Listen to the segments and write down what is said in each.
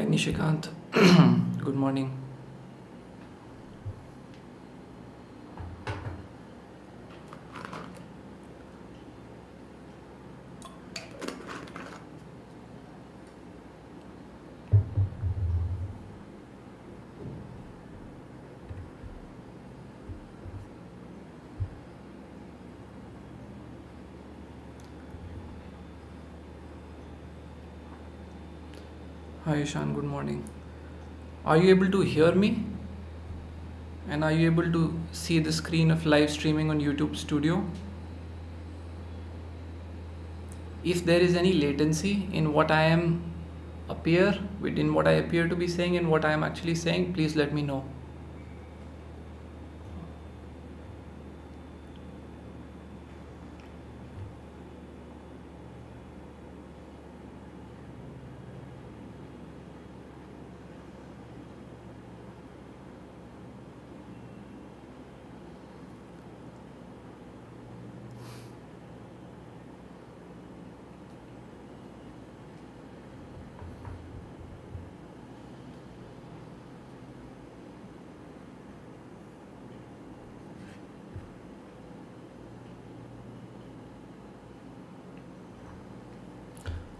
Hi Nishikant, good morning. Hi Ishan, good morning. Are you able to hear me? And are you able to see the screen of live streaming on YouTube Studio? If there is any latency in what I am appear, within what I appear to be saying and what I am actually saying, please let me know.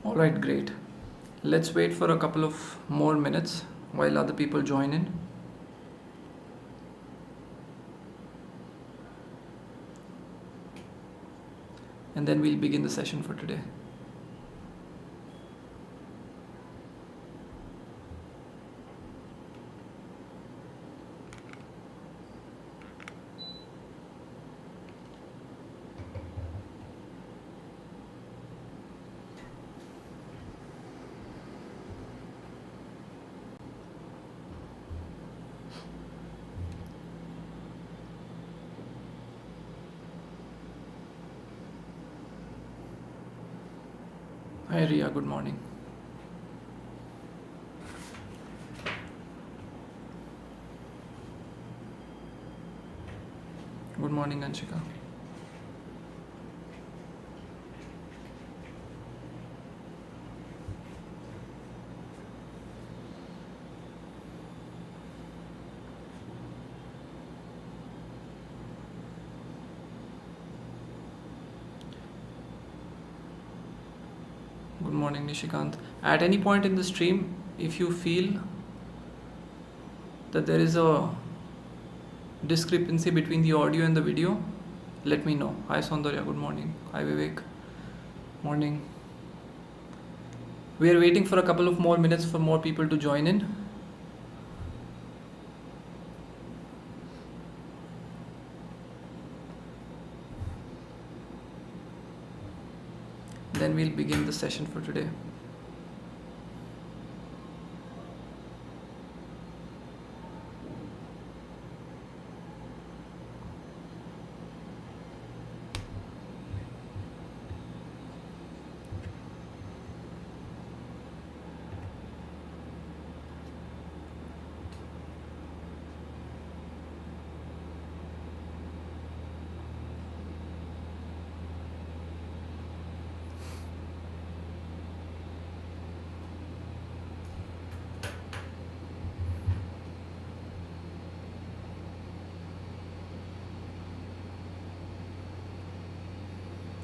Alright, great. Let's wait for a couple of more minutes while other people join in. And then we'll begin the session for today. Hi Ria, good morning. Good morning Anshika. Good morning Nishikant. At any point in the stream, if you feel that there is a discrepancy between the audio and the video, let me know. Hi Saundarya, good morning. Hi Vivek, morning. We are waiting for a couple of more minutes for more people to join in. Then we'll begin the session for today.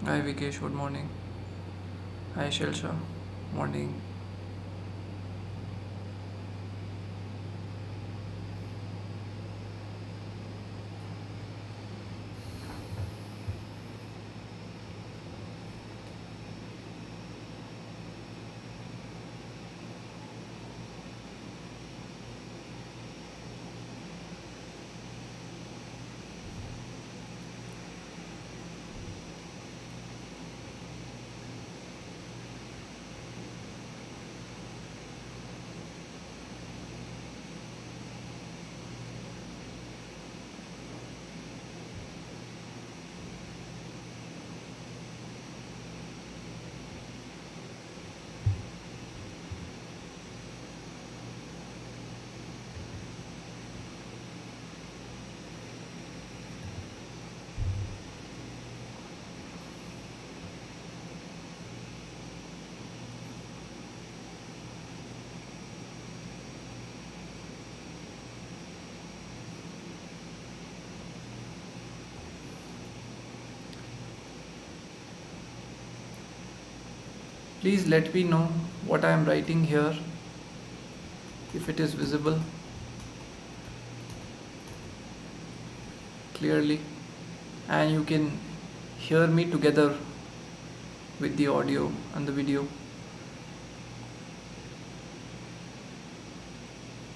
Hi Vikesh, good morning. Hi Shelsha, morning. Please let me know what I am writing here, if it is visible clearly and you can hear me together with the audio and the video.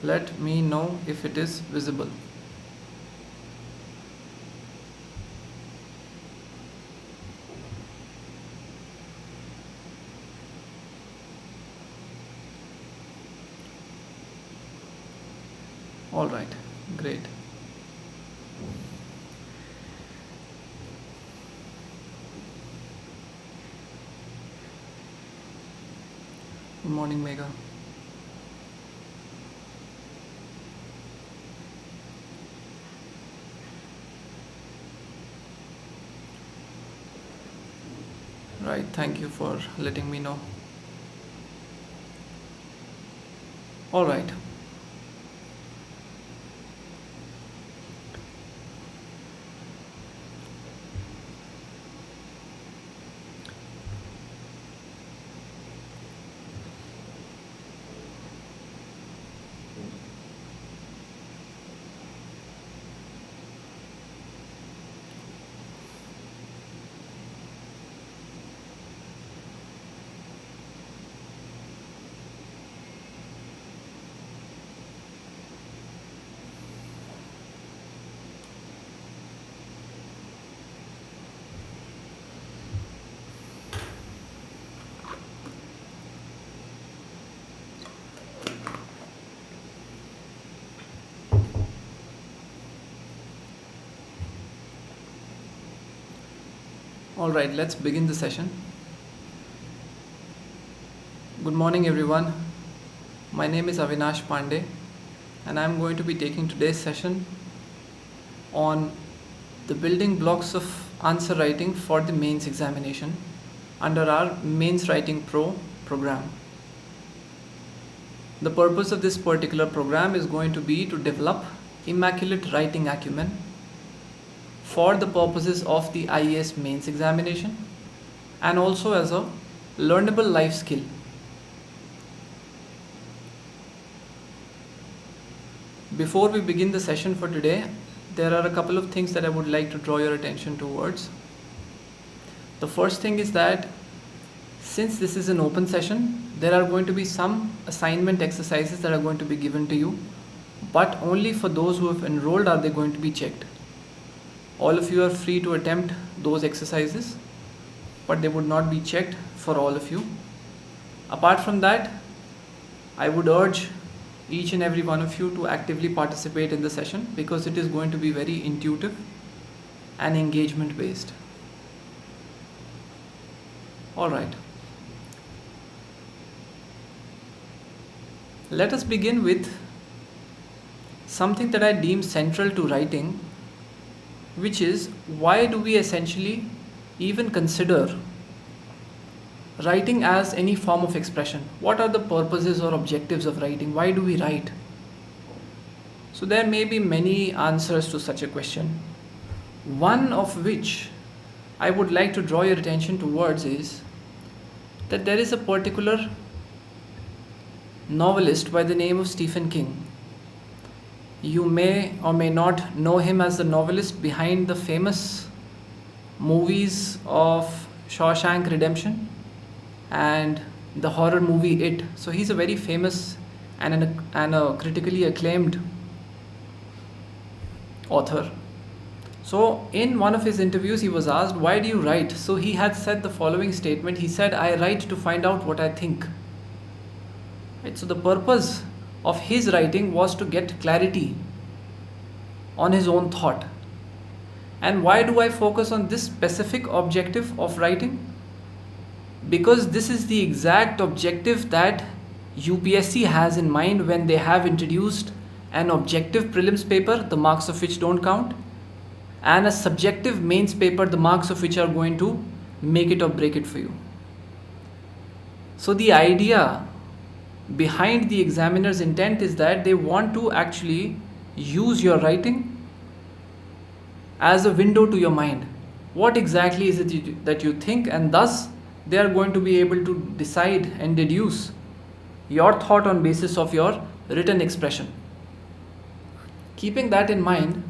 Let me know if it is visible. All right, great. Good morning, Megha. Right, thank you for letting me know. All right. All right, let's begin the session. Good morning, everyone. My name is Avinash Pandey, and I'm going to be taking today's session on the building blocks of answer writing for the mains examination under our Mains Writing Pro program. The purpose of this particular program is going to be to develop immaculate writing acumen for the purposes of the IAS Mains Examination and also as a learnable life skill. Before we begin the session for today, there are a couple of things that I would like to draw your attention towards. The first thing is that since this is an open session, there are going to be some assignment exercises that are going to be given to you, but only for those who have enrolled are they going to be checked. All of you are free to attempt those exercises, but they would not be checked for all of you. Apart from that, I would urge each and every one of you to actively participate in the session because it is going to be very intuitive and engagement based. All right. Let us begin with something that I deem central to writing, which is why do we essentially even consider writing as any form of expression? What are the purposes or objectives of writing? Why do we write? So there may be many answers to such a question. One of which I would like to draw your attention towards is that there is a particular novelist by the name of Stephen King. You may or may not know him as the novelist behind the famous movies of Shawshank Redemption and the horror movie It. So he's a very famous and a critically acclaimed author. So in one of his interviews he was asked, why do you write? So he had said the following statement. He said, I write to find out what I think. Right? So the purpose of his writing was to get clarity on his own thought. And why do I focus on this specific objective of writing? Because this is the exact objective that UPSC has in mind when they have introduced an objective prelims paper, the marks of which don't count, and a subjective mains paper, the marks of which are going to make it or break it for you. So the idea behind the examiner's intent is that they want to actually use your writing as a window to your mind. What exactly is it that you think, and thus they are going to be able to decide and deduce your thought on basis of your written expression. Keeping that in mind,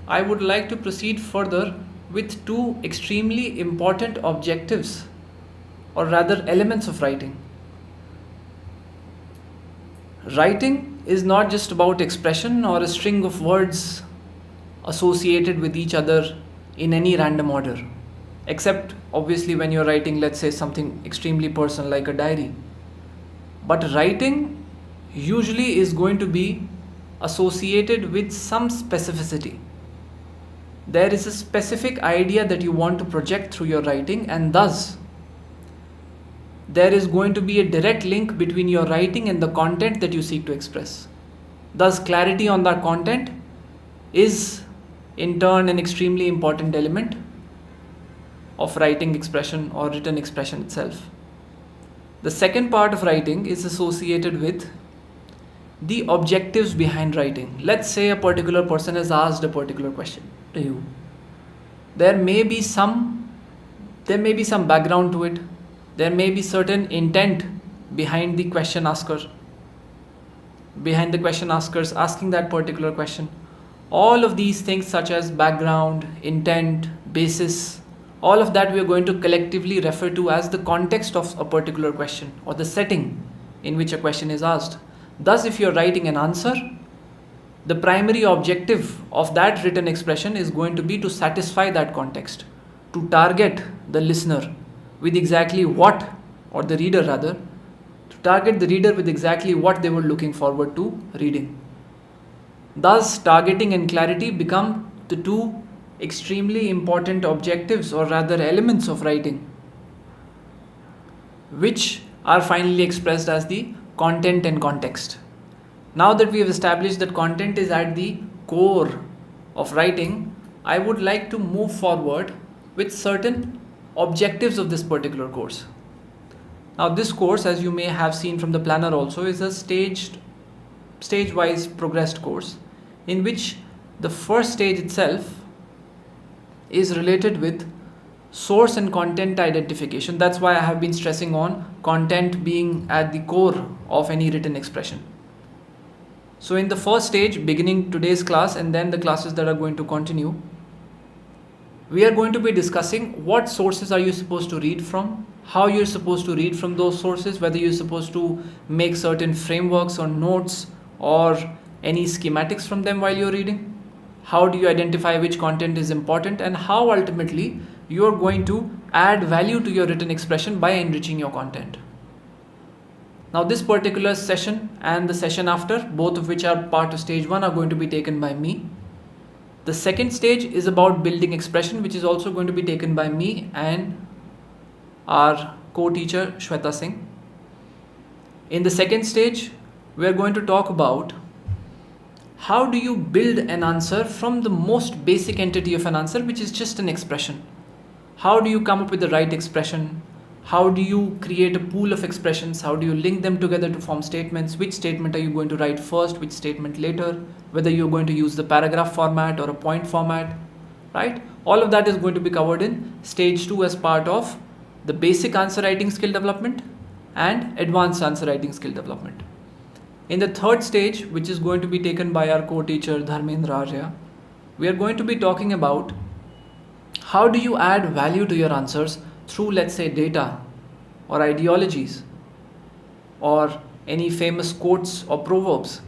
I would like to proceed further with two extremely important objectives, or rather elements of writing. Writing is not just about expression or a string of words associated with each other in any random order, except obviously when you're writing, let's say, something extremely personal like a diary. But writing usually is going to be associated with some specificity. There is a specific idea that you want to project through your writing, and thus there is going to be a direct link between your writing and the content that you seek to express. Thus, clarity on that content is in turn an extremely important element of writing expression or written expression itself. The second part of writing is associated with the objectives behind writing. Let's say a particular person has asked a particular question to you. There may be some background to it. There may be certain intent behind the question asker's asking that particular question. All of these things, such as background, intent, basis, all of that we are going to collectively refer to as the context of a particular question or the setting in which a question is asked. Thus, if you're writing an answer, the primary objective of that written expression is going to be to satisfy that context, to target the listener with exactly what, or the reader rather, to target the reader with exactly what they were looking forward to reading. Thus, targeting and clarity become the two extremely important objectives, or rather elements of writing, which are finally expressed as the content and context. Now that we have established that content is at the core of writing, I would like to move forward with certain objectives of this particular course. Now, this course, as you may have seen from the planner also, is a stage-wise progressed course, in which the first stage itself is related with source and content identification. That's why I have been stressing on content being at the core of any written expression. So in the first stage, beginning today's class and then the classes that are going to continue, we are going to be discussing what sources are you supposed to read from, how you're supposed to read from those sources, whether you're supposed to make certain frameworks or notes or any schematics from them while you're reading, how do you identify which content is important, and how ultimately you're going to add value to your written expression by enriching your content. Now, this particular session and the session after, both of which are part of stage 1, are going to be taken by me. The second stage is about building expression, which is also going to be taken by me and our co-teacher Shweta Singh. In the second stage, we are going to talk about how do you build an answer from the most basic entity of an answer, which is just an expression. How do you come up with the right expression? How do you create a pool of expressions? How do you link them together to form statements? Which statement are you going to write first? Which statement later? Whether you're going to use the paragraph format or a point format, right? All of that is going to be covered in stage 2 as part of the basic answer writing skill development and advanced answer writing skill development. In the third stage, which is going to be taken by our co-teacher Dharmendra Arya, we are going to be talking about how do you add value to your answers through, let's say, data or ideologies or any famous quotes or proverbs,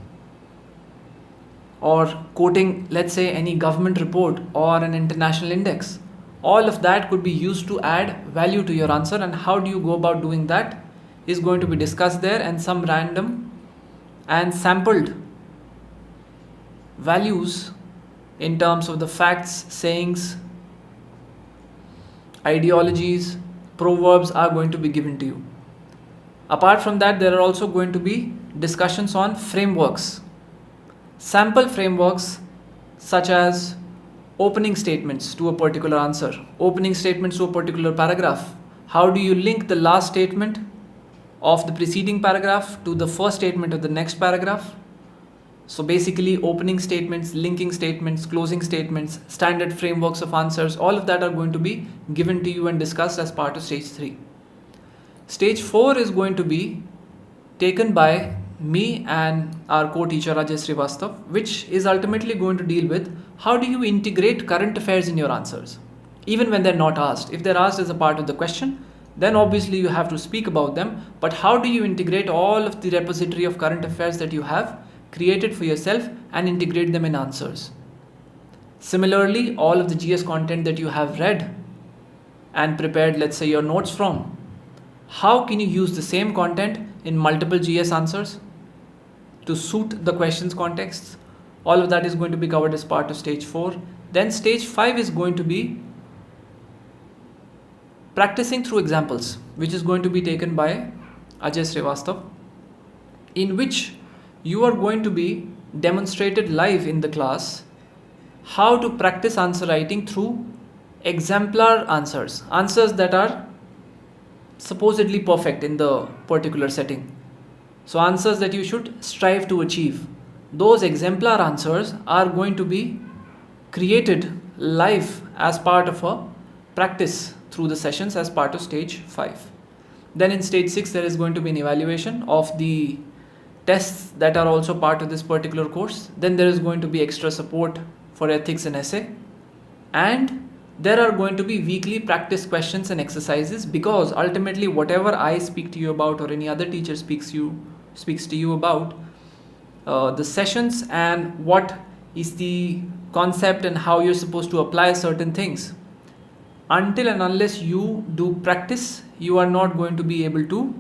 or quoting, let's say, any government report or an international index. All of that could be used to add value to your answer, and how do you go about doing that is going to be discussed there, and some random and sampled values in terms of the facts, sayings, ideologies, proverbs are going to be given to you. Apart from that, there are also going to be discussions on frameworks, sample frameworks such as opening statements to a particular answer, opening statements to a particular paragraph. How do you link the last statement of the preceding paragraph to the first statement of the next paragraph? So basically opening statements, linking statements, closing statements, standard frameworks of answers, all of that are going to be given to you and discussed as part of stage 3. Stage 4 is going to be taken by me and our co-teacher Ajay Srivastav, which is ultimately going to deal with how do you integrate current affairs in your answers, even when they're not asked. If they're asked as a part of the question, then obviously you have to speak about them, but how do you integrate all of the repository of current affairs that you have created for yourself and integrate them in answers? Similarly, all of the GS content that you have read and prepared, let's say, your notes from, how can you use the same content in multiple GS answers to suit the question's contexts? All of that is going to be covered as part of stage 4. Then stage 5 is going to be practicing through examples, which is going to be taken by Ajay Srivastav, in which you are going to be demonstrated live in the class how to practice answer writing through exemplar answers that are supposedly perfect in the particular setting. So answers that you should strive to achieve. Those exemplar answers are going to be created live as part of a practice through the sessions as part of stage 5. Then in stage 6 there is going to be an evaluation of the tests that are also part of this particular course. Then there is going to be extra support for ethics and essay, and there are going to be weekly practice questions and exercises, because ultimately whatever I speak to you about or any other teacher speaks to you about, the sessions and what is the concept and how you're supposed to apply certain things, until and unless you do practice, you are not going to be able to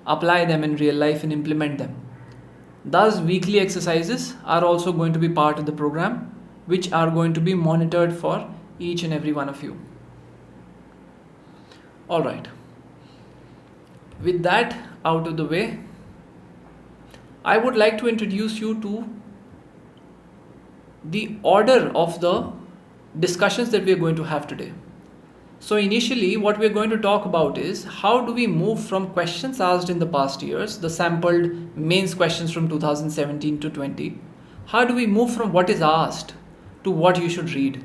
apply them in real life and implement them. Thus, weekly exercises are also going to be part of the program, which are going to be monitored for each and every one of you. All right. With that out of the way, I would like to introduce you to the order of the discussions that we are going to have today. So initially what we are going to talk about is how do we move from questions asked in the past years, the sampled mains questions from 2017 to 20, how do we move from what is asked to what you should read?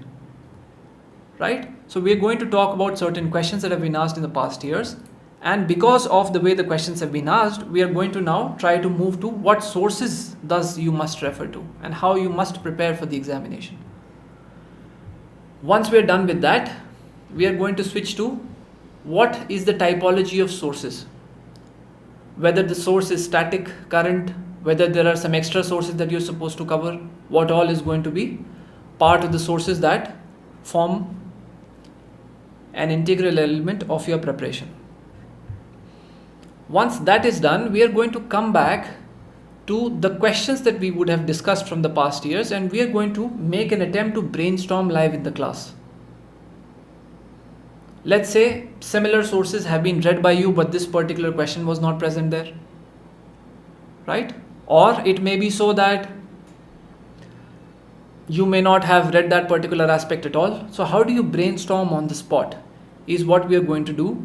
Right? So we are going to talk about certain questions that have been asked in the past years, and because of the way the questions have been asked, we are going to now try to move to what sources thus you must refer to and how you must prepare for the examination. Once we are done with that, we are going to switch to what is the typology of sources, whether the source is static, current, whether there are some extra sources that you're supposed to cover, what all is going to be part of the sources that form an integral element of your preparation. Once that is done, we are going to come back to the questions that we would have discussed from the past years, and we are going to make an attempt to brainstorm live in the class. Let's say similar sources have been read by you, but this particular question was not present there, right? Or it may be so that you may not have read that particular aspect at all. So how do you brainstorm on the spot is what we are going to do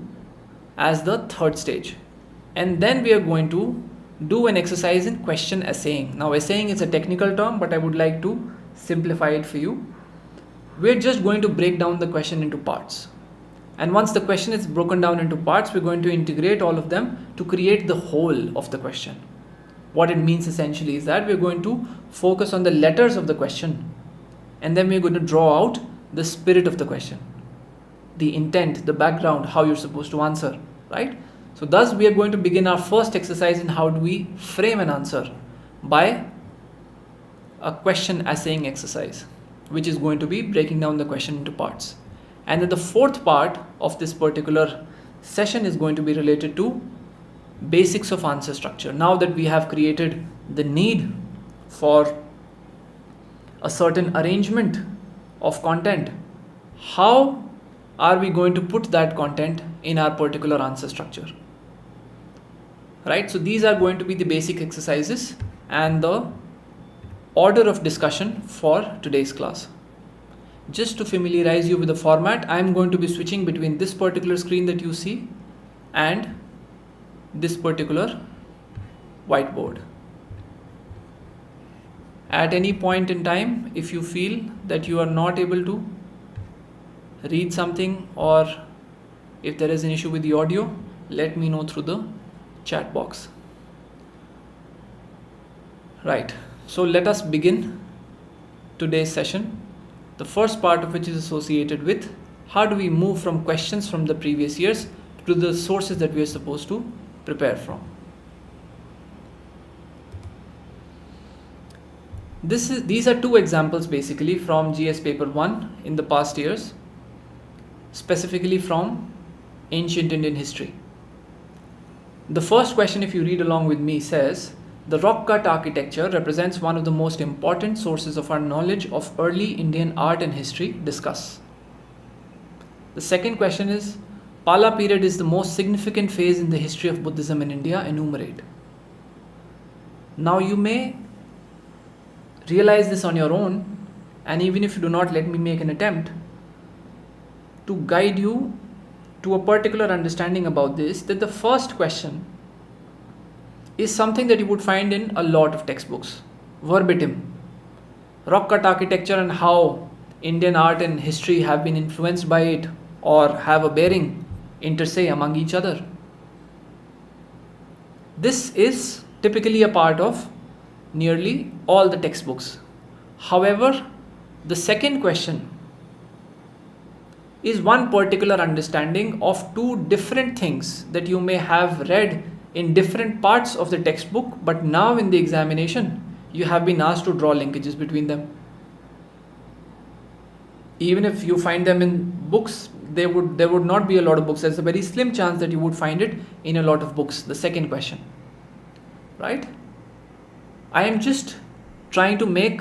as the third stage. And then we are going to do an exercise in question assaying. Now assaying is a technical term, but I would like to simplify it for you. We're just going to break down the question into parts. And once the question is broken down into parts, we're going to integrate all of them to create the whole of the question. What it means essentially is that we're going to focus on the letters of the question, and then we're going to draw out the spirit of the question, the intent, the background, how you're supposed to answer, right? So thus we are going to begin our first exercise in how do we frame an answer by a question assaying exercise, which is going to be breaking down the question into parts. And then the fourth part of this particular session is going to be related to basics of answer structure. Now that we have created the need for a certain arrangement of content, how are we going to put that content in our particular answer structure? Right? So these are going to be the basic exercises and the order of discussion for today's class. Just to familiarize you with the format, I am going to be switching between this particular screen that you see and this particular whiteboard. At any point in time, if you feel that you are not able to read something, or if there is an issue with the audio, let me know through the chat box. Right, so let us begin today's session, the first part of which is associated with how do we move from questions from the previous years to the sources that we are supposed to prepare from. These are two examples basically from GS paper 1 in the past years, specifically from ancient Indian history. The first question, if you read along with me, says, the rock cut architecture represents one of the most important sources of our knowledge of early Indian art and history. Discuss. The second question is, Pala period is the most significant phase in the history of Buddhism in India. Enumerate. Now you may realize this on your own, and even if you do not, let me make an attempt to guide you to a particular understanding about this, that the first question is something that you would find in a lot of textbooks, verbatim. Rock cut architecture and how Indian art and history have been influenced by it or have a bearing, inter se, among each other. This is typically a part of nearly all the textbooks. However, the second question is one particular understanding of two different things that you may have read in different parts of the textbook, but now in the examination you have been asked to draw linkages between them. Even if you find them in books, there would not be a lot of books. There's a very slim chance that you would find it in a lot of books. The second question, right? I am just trying to make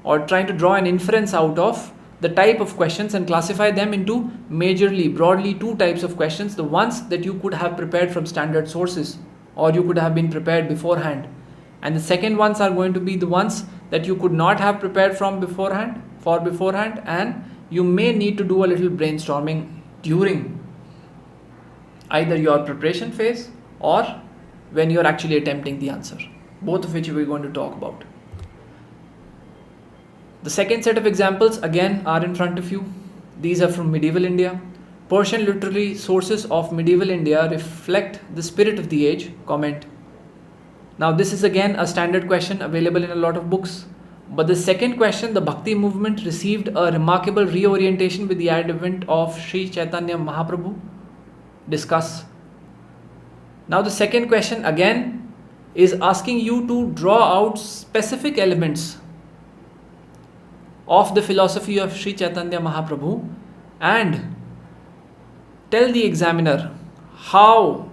or trying to draw an inference out of the type of questions and classify them into majorly, broadly, two types of questions. The ones that you could have prepared from standard sources or you could have been prepared beforehand. And the second ones are going to be the ones that you could not have prepared from beforehand, and you may need to do a little brainstorming during either your preparation phase or when you're actually attempting the answer, both of which we're going to talk about. The second set of examples again are in front of you. These are from medieval India. Persian literary sources of medieval India reflect the spirit of the age. Comment. Now this is again a standard question available in a lot of books. But the second question, the Bhakti movement received a remarkable reorientation with the advent of Sri Chaitanya Mahaprabhu. Discuss. Now the second question again is asking you to draw out specific elements of the philosophy of Sri Chaitanya Mahaprabhu and tell the examiner how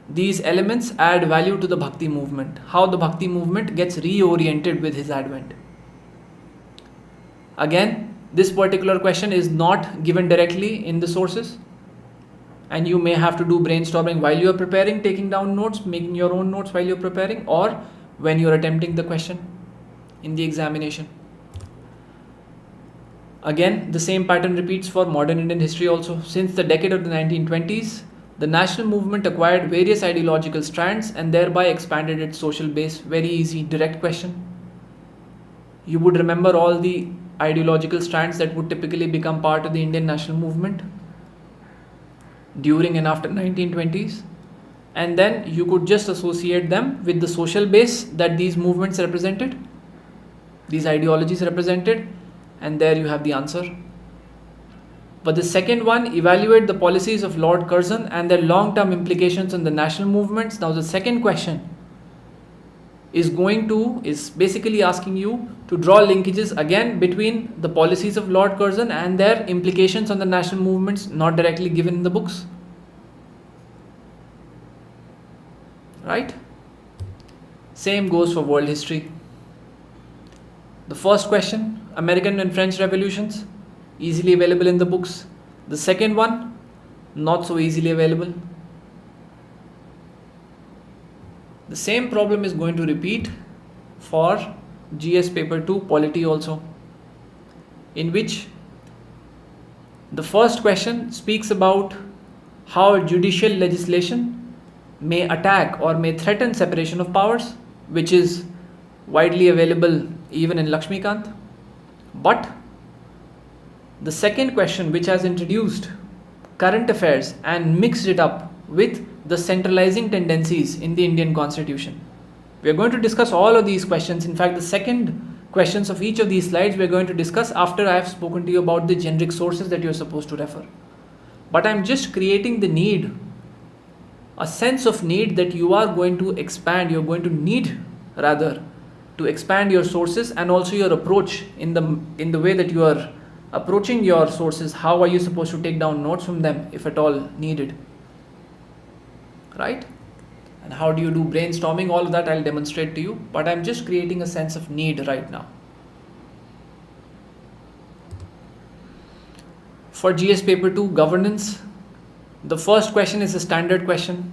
these elements add value to the Bhakti movement, how the Bhakti movement gets reoriented with his advent. Again, this particular question is not given directly in the sources, and you may have to do brainstorming while you are preparing, taking down notes, making your own notes while you're preparing, or when you're attempting the question in the examination. Again, the same pattern repeats for modern Indian history also. Since the decade of the 1920s, the national movement acquired various ideological strands and thereby expanded its social base. Very easy, direct question. You would remember all the ideological strands that would typically become part of the Indian national movement during and after 1920s, and then you could just associate them with the social base that these movements represented, these ideologies represented, and there you have the answer. But the second one, evaluate the policies of Lord Curzon and their long-term implications on the national movements. Now the second question is basically asking you to draw linkages again between the policies of Lord Curzon and their implications on the national movements, not directly given in the books. Right? Same goes for world history. The first question, American and French revolutions, easily available in the books. The second one, not so easily available. The same problem is going to repeat for GS paper 2 polity also, in which the first question speaks about how judicial legislation may attack or may threaten separation of powers, which is widely available even in Lakshmikant. But the second question, which has introduced current affairs and mixed it up with the centralizing tendencies in the Indian Constitution. We are going to discuss all of these questions. In fact, the second questions of each of these slides we are going to discuss after I have spoken to you about the generic sources that you are supposed to refer. But I am just creating the need, a sense of need that you are going to expand, you are going to need rather to expand your sources and also your approach in the way that you are approaching your sources. How are you supposed to take down notes from them if at all needed, right? And how do you do brainstorming? All of that I'll demonstrate to you, but I'm just creating a sense of need right now. For GS paper 2 governance, the first question is a standard question.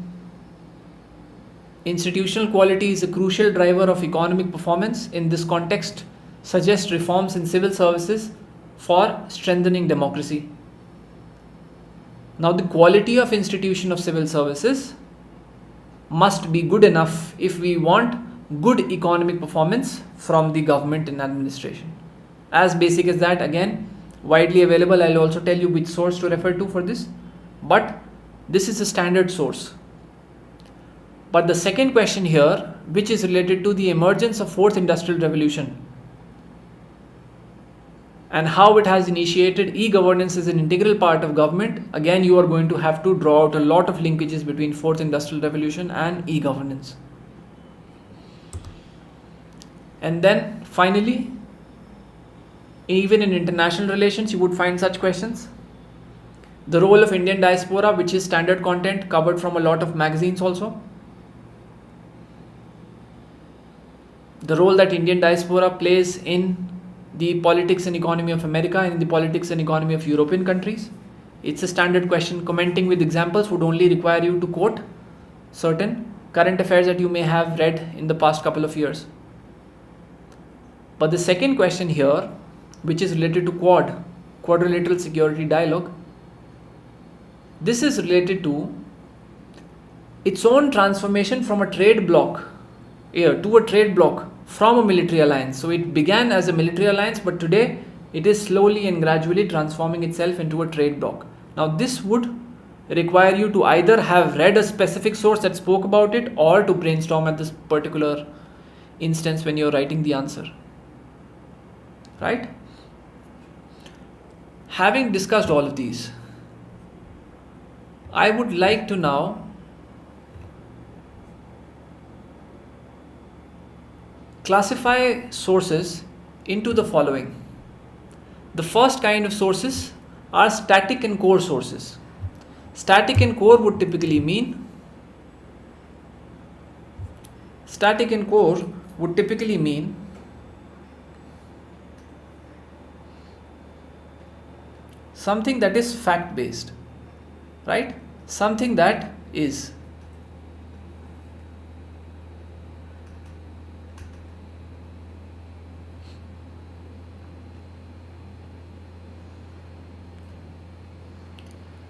Institutional quality is a crucial driver of economic performance. In this context, suggest reforms in civil services for strengthening democracy. Now, the quality of institution of civil services must be good enough if we want good economic performance from the government and administration. As basic as that, again, widely available. I'll also tell you which source to refer to for this, but this is a standard source. But the second question here, which is related to the emergence of fourth industrial revolution and how it has initiated e-governance as an integral part of government, again you are going to have to draw out a lot of linkages between fourth industrial revolution and e-governance. And then finally, even in international relations you would find such questions. The role of Indian diaspora, which is standard content covered from a lot of magazines also. The role that Indian diaspora plays in the politics and economy of America and in the politics and economy of European countries. It's a standard question. Commenting with examples would only require you to quote certain current affairs that you may have read in the past couple of years. But the second question here, which is related to quadrilateral security dialogue, this is related to its own transformation from a trade bloc to a trade bloc from a military alliance. So it began as a military alliance, but today it is slowly and gradually transforming itself into a trade bloc. Now this would require you to either have read a specific source that spoke about it or to brainstorm at this particular instance when you're writing the answer, right? Having discussed all of these, I would like to now classify sources into the following. The first kind of sources are static and core sources. Static and core would typically mean something that is fact based, right? Something that is.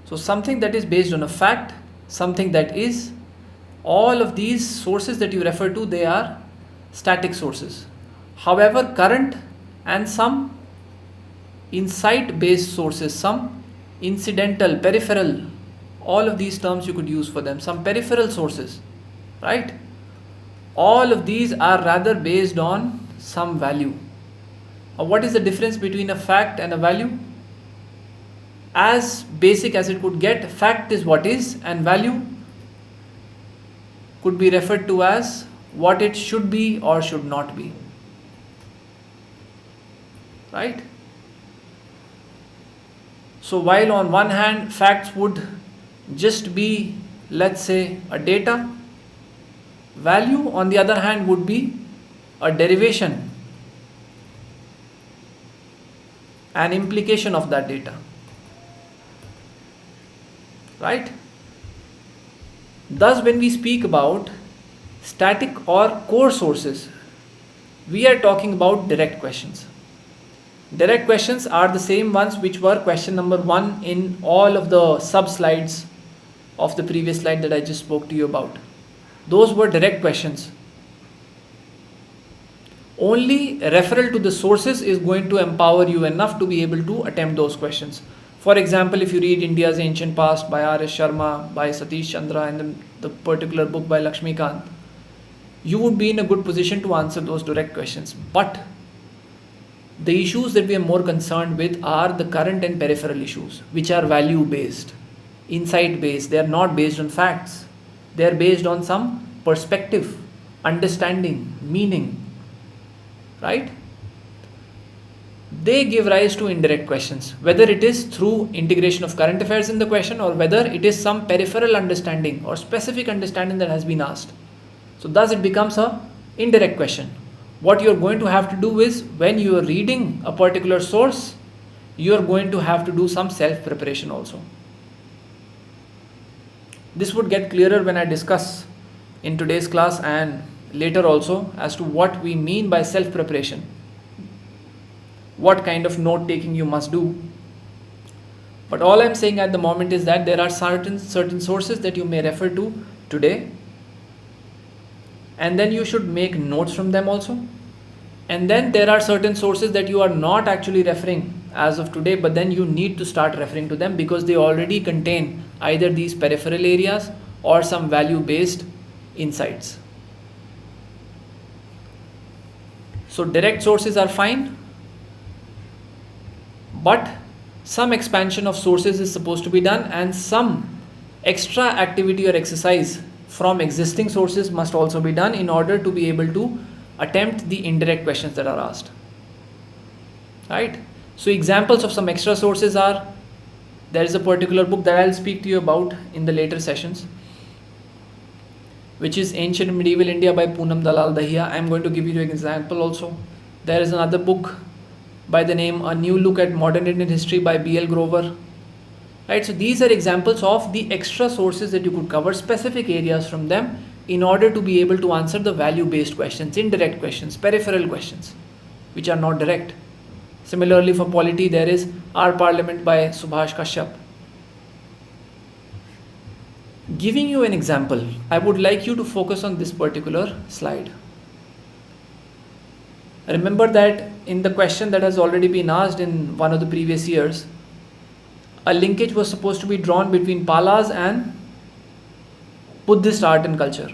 So something that is based on a fact, something that is, all of these sources that you refer to, they are static sources. However, current and some insight based sources, some incidental, peripheral, all of these terms you could use for them, some peripheral sources, right? All of these are rather based on some value. What is the difference between a fact and a value? As basic as it could get, fact is what is, and value could be referred to as what it should be or should not be, right? So while on one hand facts would just be, let's say, a data, value on the other hand would be a derivation, an implication of that data, right? Thus, when we speak about static or core sources, we are talking about direct questions. Direct questions are the same ones which were question number 1 in all of the sub slides of the previous slide that I just spoke to you about. Those were direct questions. Only referral to the sources is going to empower you enough to be able to attempt those questions. For example, if you read India's Ancient Past by R.S. Sharma, by Satish Chandra, and then the particular book by Lakshmi Kant, you would be in a good position to answer those direct questions. But the issues that we are more concerned with are the current and peripheral issues, which are value based, insight based. They are not based on facts. They are based on some perspective, understanding, meaning, right? They give rise to indirect questions, whether it is through integration of current affairs in the question or whether it is some peripheral understanding or specific understanding that has been asked. So thus it becomes a indirect question. What you are going to have to do is, when you are reading a particular source, you are going to have to do some self preparation also. This would get clearer when I discuss in today's class and later also as to what we mean by self preparation, what kind of note taking you must do. But all I'm saying at the moment is that there are certain sources that you may refer to today, and then you should make notes from them also. And then there are certain sources that you are not actually referring as of today, but then you need to start referring to them because they already contain either these peripheral areas or some value based insights. So direct sources are fine, but some expansion of sources is supposed to be done, and some extra activity or exercise from existing sources must also be done in order to be able to attempt the indirect questions that are asked. Right? So examples of some extra sources are, there is a particular book that I'll speak to you about in the later sessions, which is Ancient Medieval India by Poonam Dalal Dahiya. I'm going to give you an example also. There is another book by the name A New Look at Modern Indian History by B.L. Grover. Right, so these are examples of the extra sources that you could cover specific areas from them in order to be able to answer the value based questions, indirect questions, peripheral questions, which are not direct. Similarly, for polity, there is Our Parliament by Subhash Kashyap. Giving you an example, I would like you to focus on this particular slide. Remember that in the question that has already been asked in one of the previous years, a linkage was supposed to be drawn between Palas and Buddhist art and culture.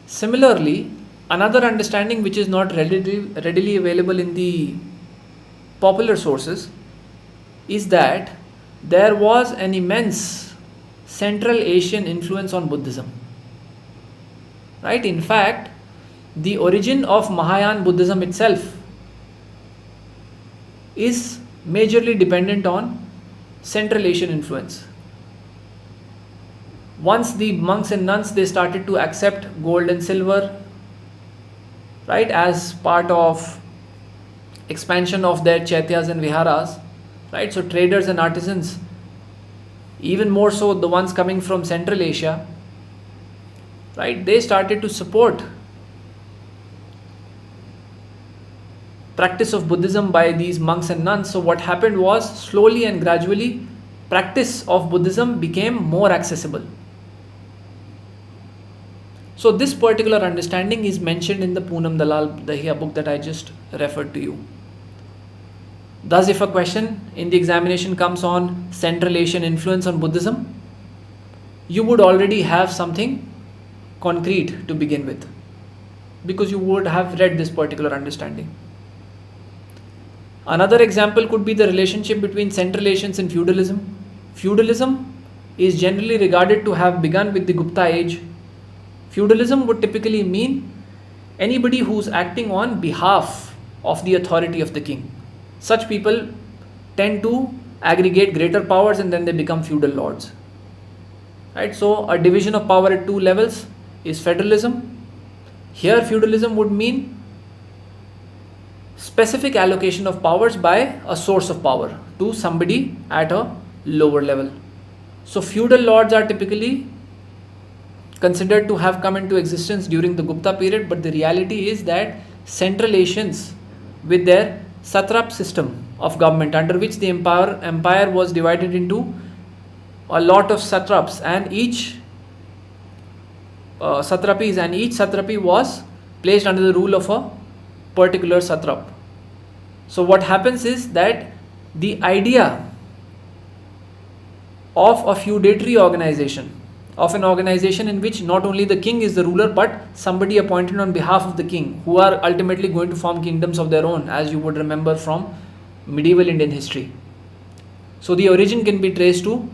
Similarly, another understanding which is not readily available in the popular sources is that there was an immense Central Asian influence on Buddhism. Right? In fact, the origin of Mahayana Buddhism itself is majorly dependent on Central Asian influence. Once the monks and nuns, they started to accept gold and silver, right, as part of expansion of their chaityas and viharas, right? So traders and artisans, even more so the ones coming from Central Asia, right, they started to support practice of Buddhism by these monks and nuns. So what happened was, slowly and gradually, practice of Buddhism became more accessible. So this particular understanding is mentioned in the Poonam Dalal Dahiya book that I just referred to you. Thus, if a question in the examination comes on Central Asian influence on Buddhism, you would already have something concrete to begin with, because you would have read this particular understanding. Another example could be the relationship between Central Asians and feudalism. Feudalism is generally regarded to have begun with the Gupta age. Feudalism would typically mean anybody who's acting on behalf of the authority of the king. Such people tend to aggregate greater powers and then they become feudal lords. Right? So a division of power at two levels is federalism. Here feudalism would mean specific allocation of powers by a source of power to somebody at a lower level. So feudal lords are typically considered to have come into existence during the Gupta period, but the reality is that Central Asians, with their satrap system of government, under which the empire was divided into a lot of satraps, and each satrapy was placed under the rule of a particular satrap. So what happens is that the idea of a feudatory organization, of an organization in which not only the king is the ruler but somebody appointed on behalf of the king, who are ultimately going to form kingdoms of their own, as you would remember from medieval Indian history. So the origin can be traced to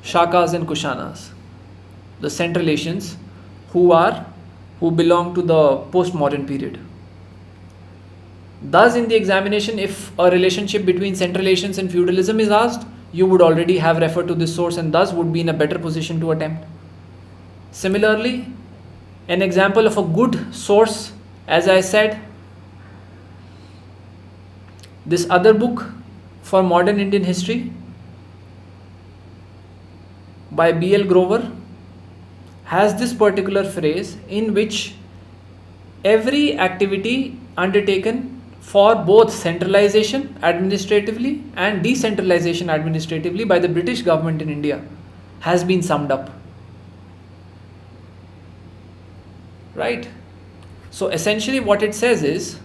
Shakas and Kushanas, the Central Asians who belong to the postmodern period. Thus, in the examination, if a relationship between Central Asians and feudalism is asked, you would already have referred to this source and thus would be in a better position to attempt. Similarly, an example of a good source, as I said, this other book for modern Indian history by B.L. Grover has this particular phrase in which every activity undertaken for both centralization administratively and decentralization administratively by the British government in India has been summed up. Right? So essentially what it says is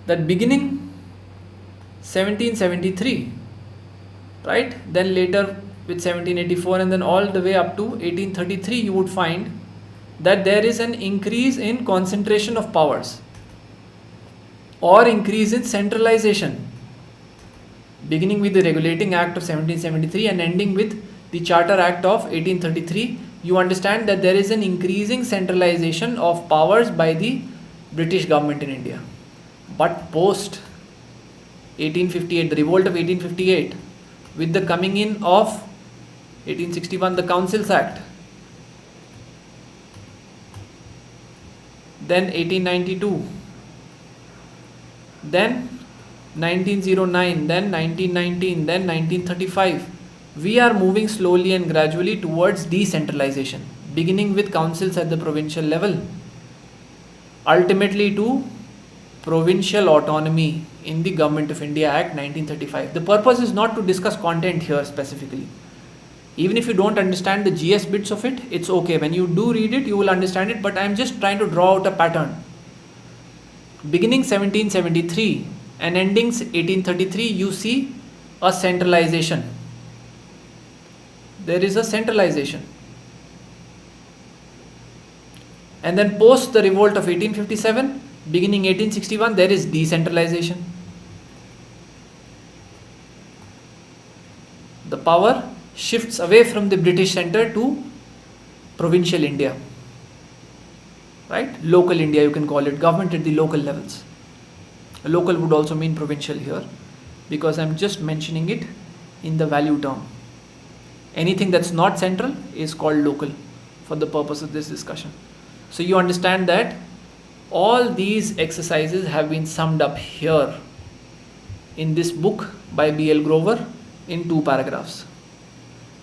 that beginning 1773, right, then later with 1784 and then all the way up to 1833, you would find that there is an increase in concentration of powers or increase in centralization, beginning with the Regulating Act of 1773 and ending with the Charter Act of 1833. You understand that there is an increasing centralization of powers by the British government in India. But post 1858, the revolt of 1858, with the coming in of 1861, the Councils Act, then 1892, then 1909, then 1919, then 1935, we are moving slowly and gradually towards decentralization, beginning with councils at the provincial level, ultimately to provincial autonomy in the Government of India Act 1935. The purpose is not to discuss content here specifically. Even if you don't understand the GS bits of it, it's okay. When you do read it, you will understand it, but I'm just trying to draw out a pattern. Beginning 1773 and ending 1833, you see a centralization. There is a centralization. And then post the revolt of 1857, beginning 1861, there is decentralization. The power shifts away from the British center to provincial India, right? Local India, you can call it, government at the local levels. Local would also mean provincial here, because I'm just mentioning it in the value term. Anything that's not central is called local for the purpose of this discussion. So you understand that all these exercises have been summed up here in this book by B.L. Grover in 2 paragraphs.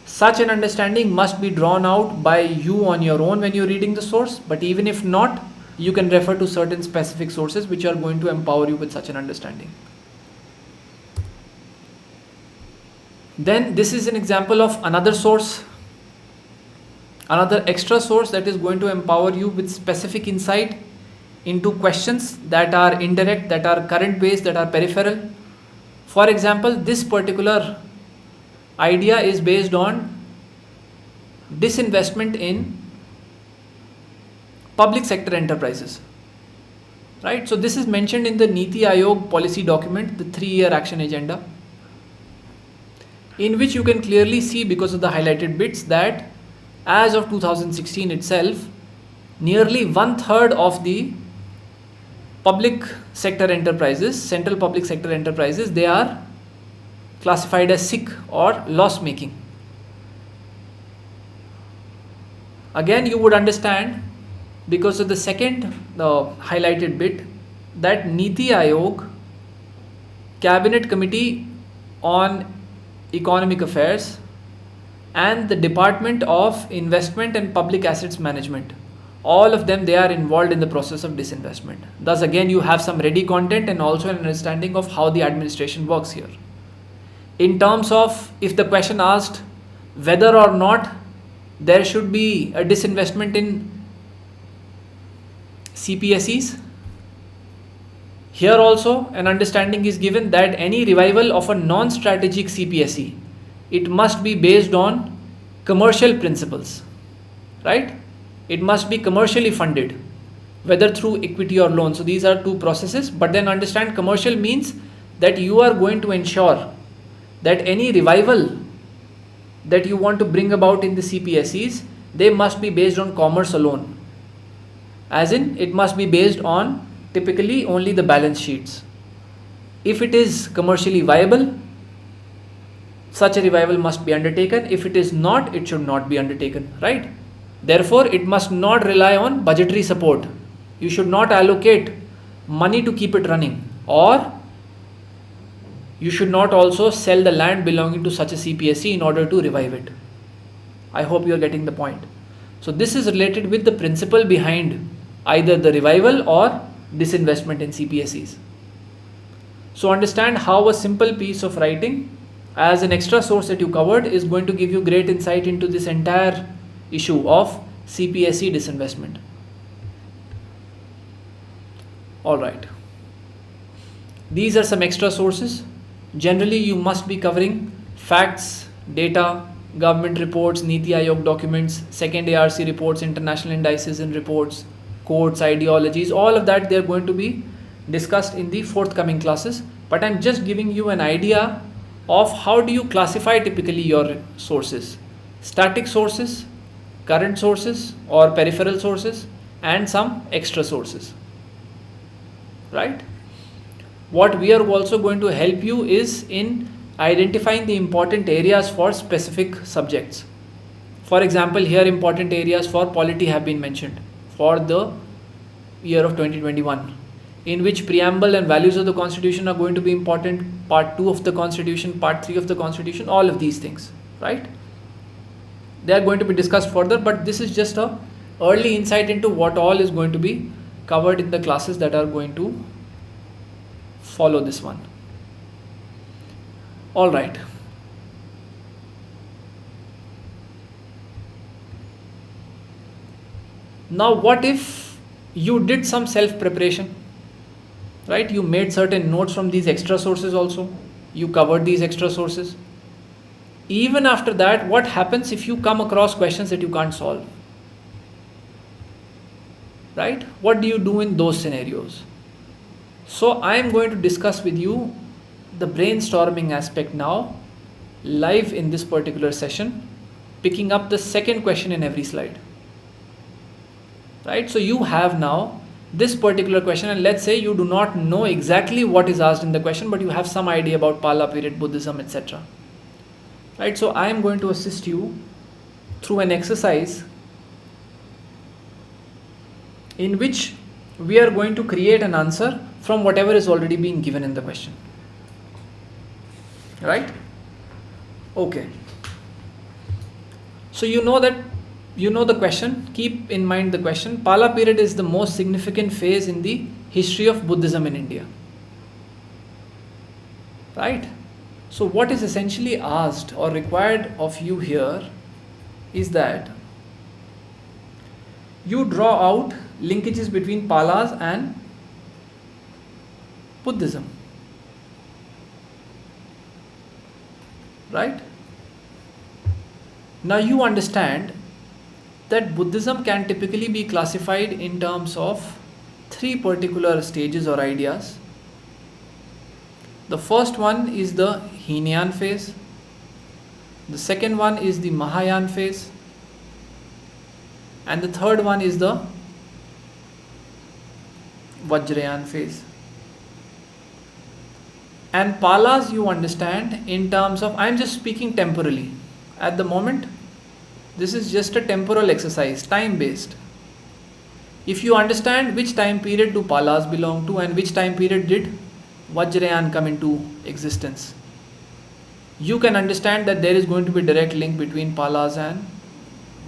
Such an understanding must be drawn out by you on your own when you're reading the source, but even if not, you can refer to certain specific sources which are going to empower you with such an understanding. Then this is an example of another source, another extra source that is going to empower you with specific insight into questions that are indirect, that are current based, that are peripheral. For example, this particular idea is based on disinvestment in public sector enterprises, right? So this is mentioned in the Niti Aayog policy document, the 3-year action agenda, in which you can clearly see, because of the highlighted bits, that as of 2016 itself, nearly 1/3 of the public sector enterprises, central public sector enterprises, they are classified as sick or loss making. Again, you would understand, because of the second highlighted bit, that Niti Aayog, Cabinet Committee on Economic Affairs, and the Department of Investment and Public Assets Management, all of them, they are involved in the process of disinvestment. Thus again, you have some ready content and also an understanding of how the administration works here. In terms of, if the question asked whether or not there should be a disinvestment in CPSEs. Here also an understanding is given that any revival of a non-strategic CPSE, it must be based on commercial principles, right? It must be commercially funded, whether through equity or loan. So these are two processes, but then understand commercial means that you are going to ensure that any revival that you want to bring about in the CPSEs, they must be based on commerce alone. As in, it must be based on typically only the balance sheets. If it is commercially viable, such a revival must be undertaken. If it is not, it should not be undertaken, right? Therefore, it must not rely on budgetary support. You should not allocate money to keep it running, or you should not also sell the land belonging to such a CPSE in order to revive it. I hope you are getting the point. So this is related with the principle behind either the revival or disinvestment in CPSEs. So understand how a simple piece of writing as an extra source that you covered is going to give you great insight into this entire issue of CPSE disinvestment. Alright. These are some extra sources. Generally, you must be covering facts, data, government reports, Niti Aayog documents, second ARC reports, international indices and reports, codes, ideologies, all of that they are going to be discussed in the forthcoming classes. But I'm just giving you an idea of how do you classify typically your sources. Static sources, current sources or peripheral sources, and some extra sources. Right? What we are also going to help you is in identifying the important areas for specific subjects. For example, here important areas for polity have been mentioned for the year of 2021, in which preamble and values of the constitution are going to be important, part 2 of the constitution, part 3 of the constitution, all of these things, right? They are going to be discussed further, but this is just a early insight into what all is going to be covered in the classes that are going to follow this one. All right. Now, what if you did some self preparation, right? You made certain notes from these extra sources also. You covered these extra sources. Even after that, what happens if you come across questions that you can't solve? Right? What do you do in those scenarios? So I am going to discuss with you the brainstorming aspect now, live in this particular session, picking up the second question in every slide. Right? So you have now this particular question, and let's say you do not know exactly what is asked in the question, but you have some idea about Pala period, Buddhism, etc. Right? So I am going to assist you through an exercise in which we are going to create an answer from whatever is already being given in the question. Right? Okay. So you know the question. Keep in mind the question. Pala period is the most significant phase in the history of Buddhism in India. Right? So what is essentially asked or required of you here is that you draw out linkages between Palas and Buddhism. Right? Now you understand that Buddhism can typically be classified in terms of 3 particular stages or ideas. The first one is the Hinayan phase. The second one is the Mahayana phase. And the third one is the Vajrayana phase. And Palas you understand in terms of, I am just speaking temporally. At the moment, this is just a temporal exercise, time based. If you understand which time period do Palas belong to and which time period did Vajrayana come into existence, you can understand that there is going to be a direct link between Palas and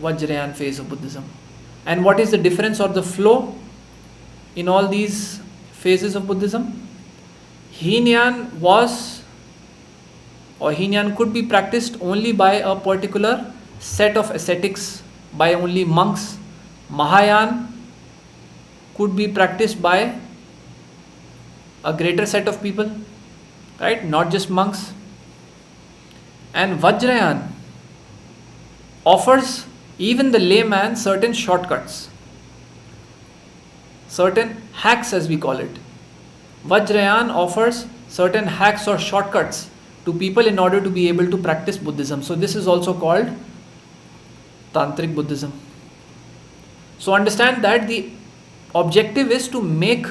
Vajrayana phase of Buddhism. And what is the difference or the flow in all these phases of Buddhism? Hinayan could be practiced only by a particular set of ascetics, by only monks. Mahayana could be practiced by a greater set of people, right? Not just monks. And Vajrayana offers even the layman certain shortcuts, certain hacks as we call it. Vajrayana offers certain hacks or shortcuts to people in order to be able to practice Buddhism. So this is also called Tantric Buddhism. So understand that the objective is to make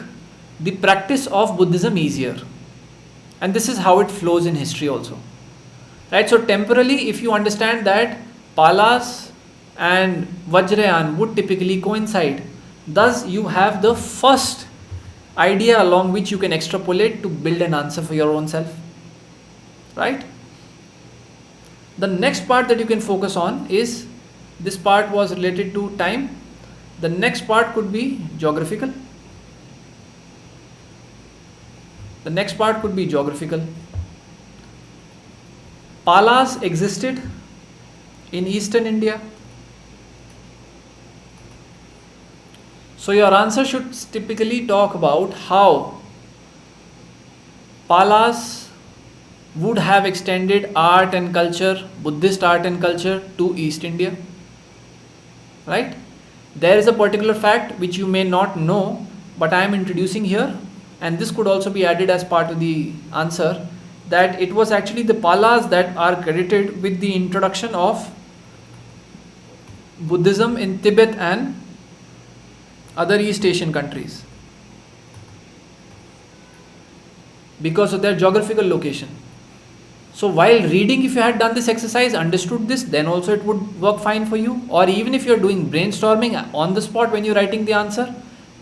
the practice of Buddhism easier. And this is how it flows in history also. Right? So temporally, if you understand that Palas and Vajrayana would typically coincide, thus you have the first idea along which you can extrapolate to build an answer for your own self. Right? The next part that you can focus on is, this part was related to time. The next part could be geographical. The next part could be geographical. Palas existed in eastern India. So your answer should typically talk about how Palas would have extended art and culture, Buddhist art and culture, to East India. Right? There is a particular fact which you may not know, but I am introducing here, and this could also be added as part of the answer, that it was actually the Palas that are credited with the introduction of Buddhism in Tibet and other East Asian countries because of their geographical location. So while reading, if you had done this exercise, understood this, then also it would work fine for you. Or even if you are doing brainstorming on the spot when you're writing the answer,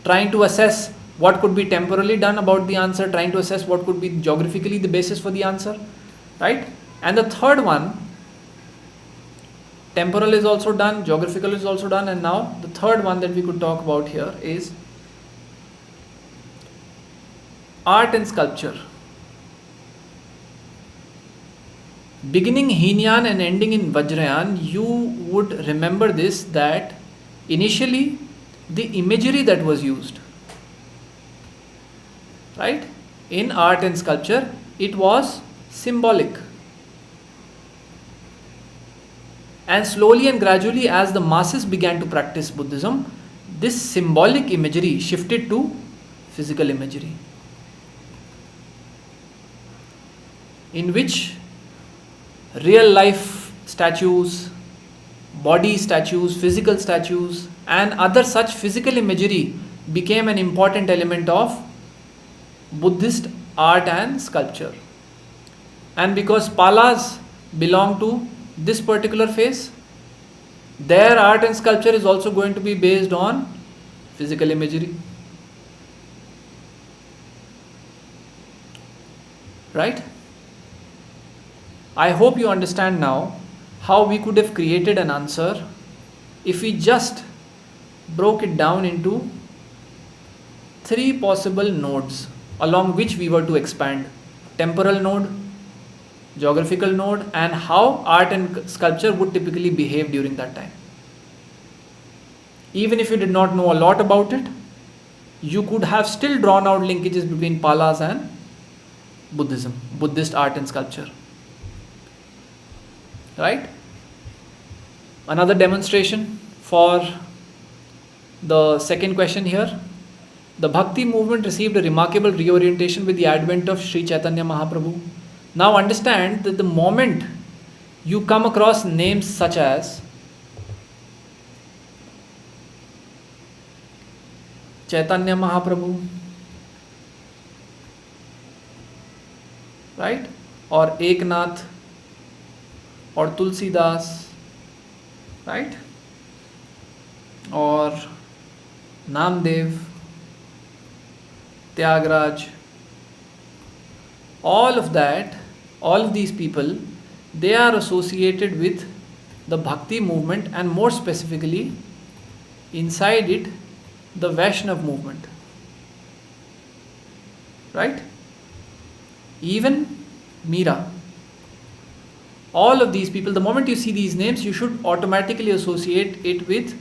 trying to assess what could be temporally done about the answer, trying to assess what could be geographically the basis for the answer, right? And the third one, temporal is also done, geographical is also done, and now the third one that we could talk about here is art and sculpture. Beginning Heenyan and ending in Vajrayana, you would remember this, that initially the imagery that was used, right, in art and sculpture, it was symbolic. And slowly and gradually, as the masses began to practice Buddhism, this symbolic imagery shifted to physical imagery, in which real life statues, body statues, physical statues, and other such physical imagery became an important element of Buddhist art and sculpture. And because Palas belong to this particular phase, their art and sculpture is also going to be based on physical imagery. Right? I hope you understand now how we could have created an answer if we just broke it down into 3 possible nodes along which we were to expand: temporal node, geographical node, and how art and sculpture would typically behave during that time. Even if you did not know a lot about it, you could have still drawn out linkages between Palas and Buddhism, Buddhist art and sculpture. Right? Another demonstration for the second question here. The Bhakti movement received a remarkable reorientation with the advent of Sri Chaitanya Mahaprabhu. Now understand that the moment you come across names such as Chaitanya Mahaprabhu, right, or Eknath, or Tulsidas, right, or Namdev, Tyagraj, all of these people, they are associated with the Bhakti movement, and more specifically inside it the Vaishnav movement, right? Even Meera. All of these people, the moment you see these names, you should automatically associate it with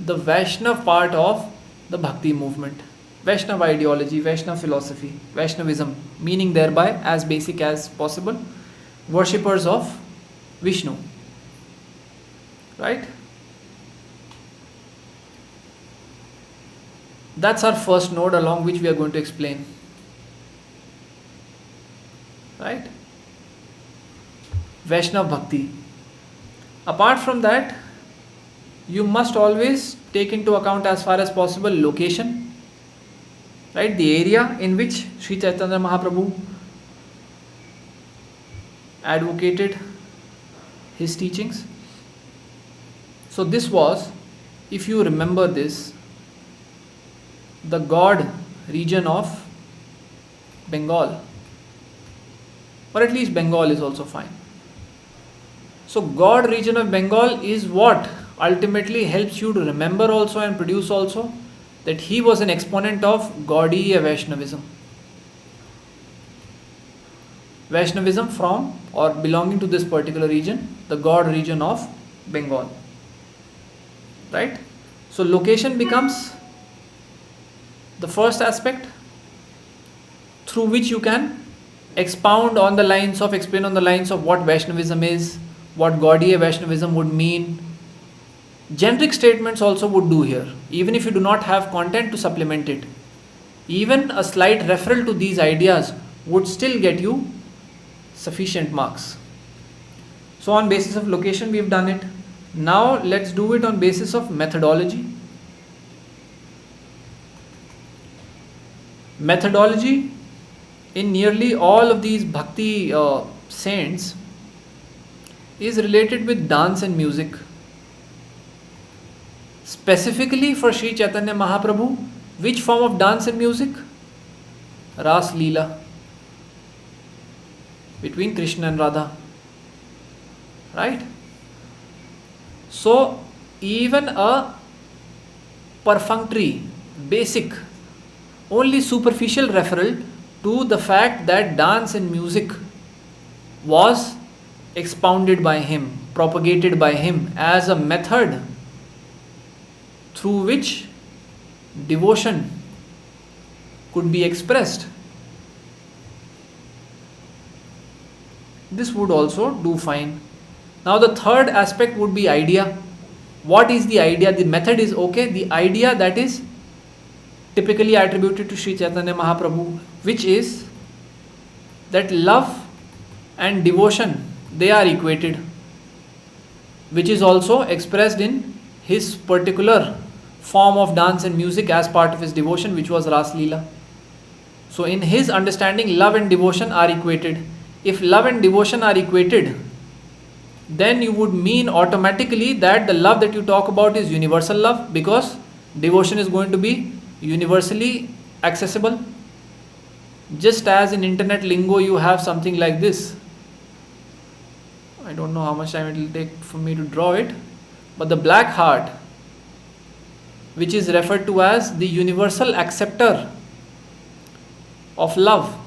the Vaishnav part of the Bhakti movement. Vaishnava ideology, Vaishnava philosophy, Vaishnavism, meaning thereby as basic as possible, worshippers of Vishnu. Right? That's our first node along which we are going to explain. Right? Vaishnava Bhakti. Apart from that, you must always take into account as far as possible location, right? The area in which Sri Chaitanya Mahaprabhu advocated his teachings. So this was, if you remember this, the God region of Bengal, or at least Bengal is also fine. So God region of Bengal is what ultimately helps you to remember also and produce also that he was an exponent of Gaudiya Vaishnavism. Vaishnavism from or belonging to this particular region, the God region of Bengal. Right? So location becomes the first aspect through which you can expound on the lines of, explain on the lines of what Vaishnavism is, what Gaudiya Vaishnavism would mean. Generic statements also would do here, even if you do not have content to supplement it. Even a slight referral to these ideas would still get you sufficient marks. So on basis of location we have done it. Now let's do it on basis of methodology. Methodology in nearly all of these bhakti saints is related with dance and music. Specifically for Sri Chaitanya Mahaprabhu, which form of dance and music? Ras Leela between Krishna and Radha. Right? So even a perfunctory, basic, only superficial referral to the fact that dance and music was expounded by him, propagated by him as a method through which devotion could be expressed. This would also do fine. Now the third aspect would be idea. What is the idea? The method is okay. The idea that is typically attributed to Sri Chaitanya Mahaprabhu, which is that love and devotion, they are equated, which is also expressed in his particular form of dance and music as part of his devotion, which was Ras Leela. So in his understanding, love and devotion are equated. If love and devotion are equated, then you would mean automatically that the love that you talk about is universal love, because devotion is going to be universally accessible. Just as in internet lingo you have something like this. I don't know how much time it will take for me to draw it, but the black heart, which is referred to as the universal acceptor of love,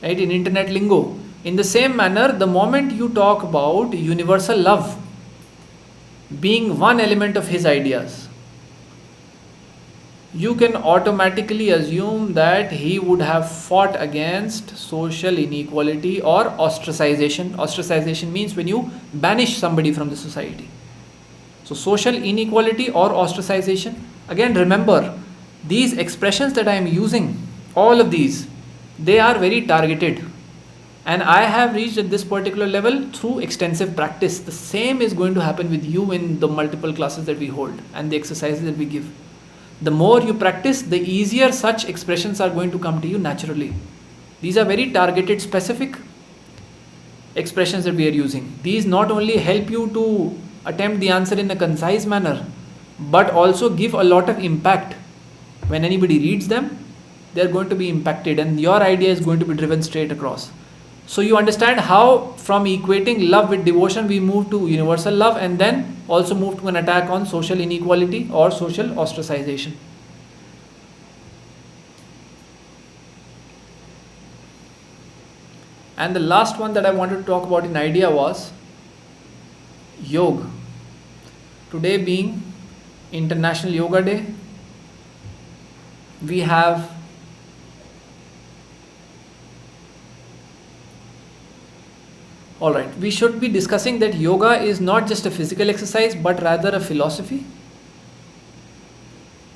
right, in internet lingo. In the same manner, the moment you talk about universal love being one element of his ideas, you can automatically assume that he would have fought against social inequality or ostracization. Ostracization means when you banish somebody from the society. So social inequality or ostracization. Again, remember, these expressions that I am using, all of these, they are very targeted. And I have reached at this particular level through extensive practice. The same is going to happen with you in the multiple classes that we hold and the exercises that we give. The more you practice, the easier such expressions are going to come to you naturally. These are very targeted, specific expressions that we are using. These not only help you to attempt the answer in a concise manner, but also give a lot of impact. When anybody reads them, they are going to be impacted and your idea is going to be driven straight across. So you understand how from equating love with devotion we move to universal love, and then also move to an attack on social inequality or social ostracization. And the last one that I wanted to talk about in idea was yoga. Today being International Yoga Day, we have alright, we should be discussing that yoga is not just a physical exercise but rather a philosophy.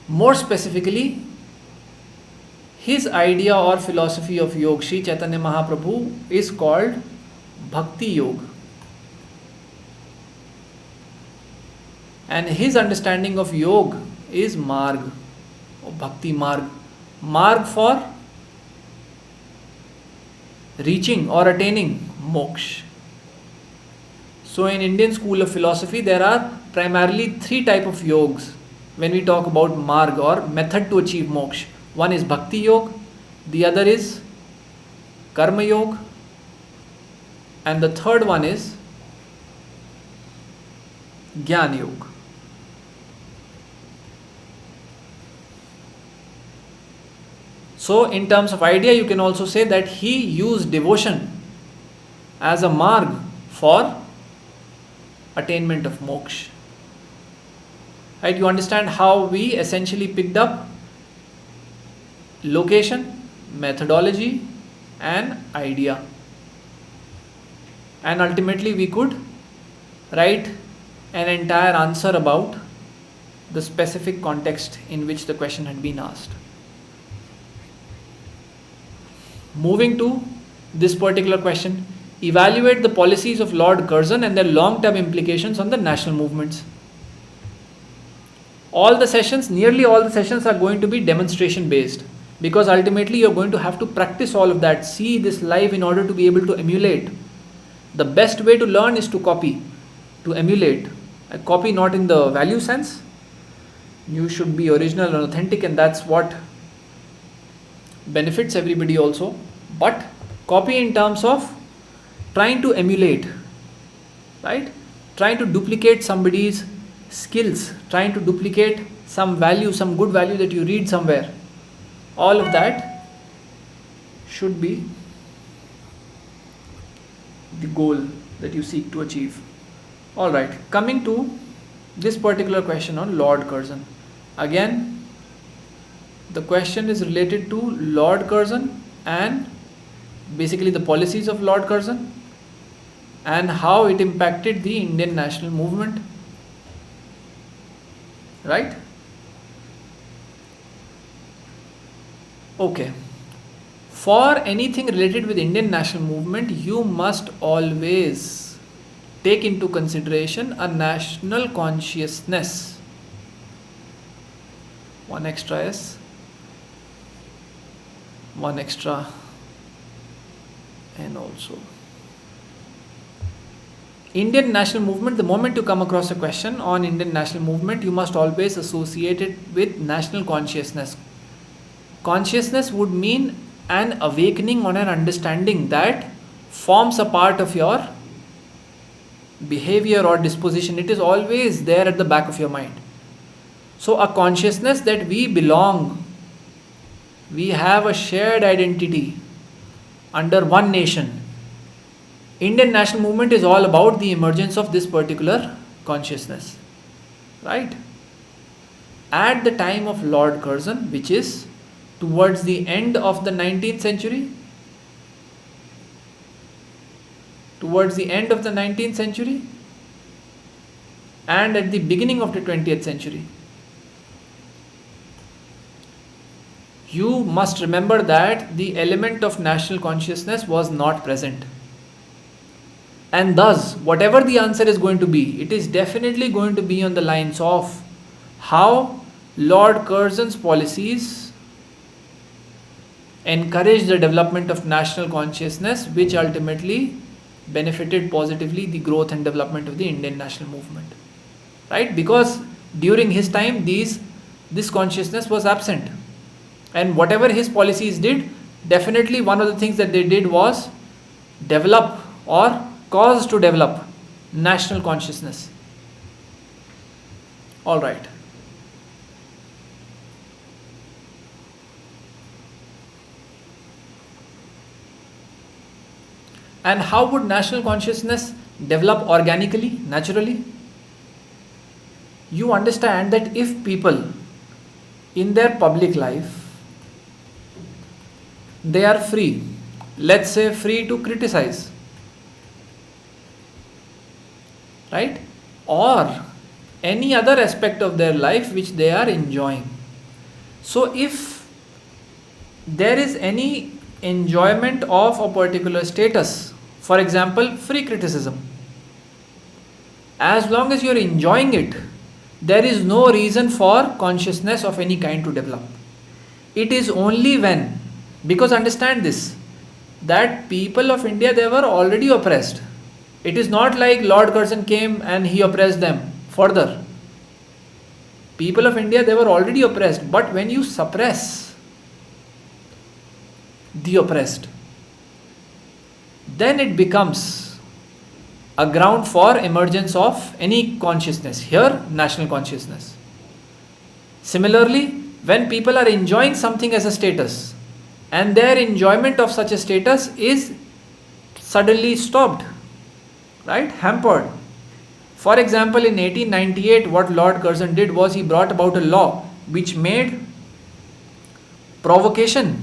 More specifically, his idea or philosophy of yoga, Sri Chaitanya Mahaprabhu, is called Bhakti Yoga. And his understanding of yoga is Marg, or Bhakti Marg. Marg for reaching or attaining moksha. So in Indian school of philosophy, there are primarily three types of yogas when we talk about Marg or method to achieve moksha. One is Bhakti Yoga, the other is Karma Yoga, and the third one is Jnana Yoga. So in terms of idea, you can also say that he used devotion as a marg for attainment of moksha. Right? You understand how we essentially picked up location, methodology and idea. And ultimately we could write an entire answer about the specific context in which the question had been asked. Moving to this particular question, evaluate the policies of Lord Curzon and their long-term implications on the national movements. Nearly all the sessions are going to be demonstration based, because ultimately you're going to have to practice all of that, see this live in order to be able to emulate. The best way to learn is to copy, to emulate. A copy not in the value sense. You should be original and authentic, and that's what benefits everybody also. But copy in terms of trying to emulate, right? Trying to duplicate somebody's skills, trying to duplicate some value, some good value that you read somewhere. All of that should be the goal that you seek to achieve. Alright, coming to this particular question on Lord Curzon. Again, the question is related to Lord Curzon and basically the policies of Lord Curzon and how it impacted the Indian national movement. Right? Okay. For anything related with Indian national movement, you must always take into consideration a national consciousness. One extra S, one extra N also. Indian national movement, the moment you come across a question on Indian national movement, you must always associate it with national consciousness. Consciousness would mean an awakening or an understanding that forms a part of your behavior or disposition. It is always there at the back of your mind. So a consciousness that we belong, we have a shared identity under one nation. Indian national movement is all about the emergence of this particular consciousness, right? At the time of Lord Curzon, which is towards the end of the 19th century, and at the beginning of the 20th century, you must remember that the element of national consciousness was not present. And thus, whatever the answer is going to be, it is definitely going to be on the lines of how Lord Curzon's policies encouraged the development of national consciousness, which ultimately benefited positively the growth and development of the Indian national movement. Right? Because during his time, this consciousness was absent. And whatever his policies did, definitely one of the things that they did was develop or cause to develop national consciousness. Alright. And how would national consciousness develop organically, naturally? You understand that if people in their public life they are free, let's say free to criticize, right? Or any other aspect of their life which they are enjoying. So if there is any enjoyment of a particular status, for example, free criticism, as long as you are enjoying it, there is no reason for consciousness of any kind to develop. It is only when, because understand this, that people of India, they were already oppressed. It is not like Lord Curzon came and he oppressed them further. People of India, they were already oppressed. But when you suppress the oppressed, then it becomes a ground for emergence of any consciousness. Here, national consciousness. Similarly, when people are enjoying something as a status, and their enjoyment of such a status is suddenly stopped, right, hampered. For example, in 1898, what Lord Curzon did was he brought about a law which made provocation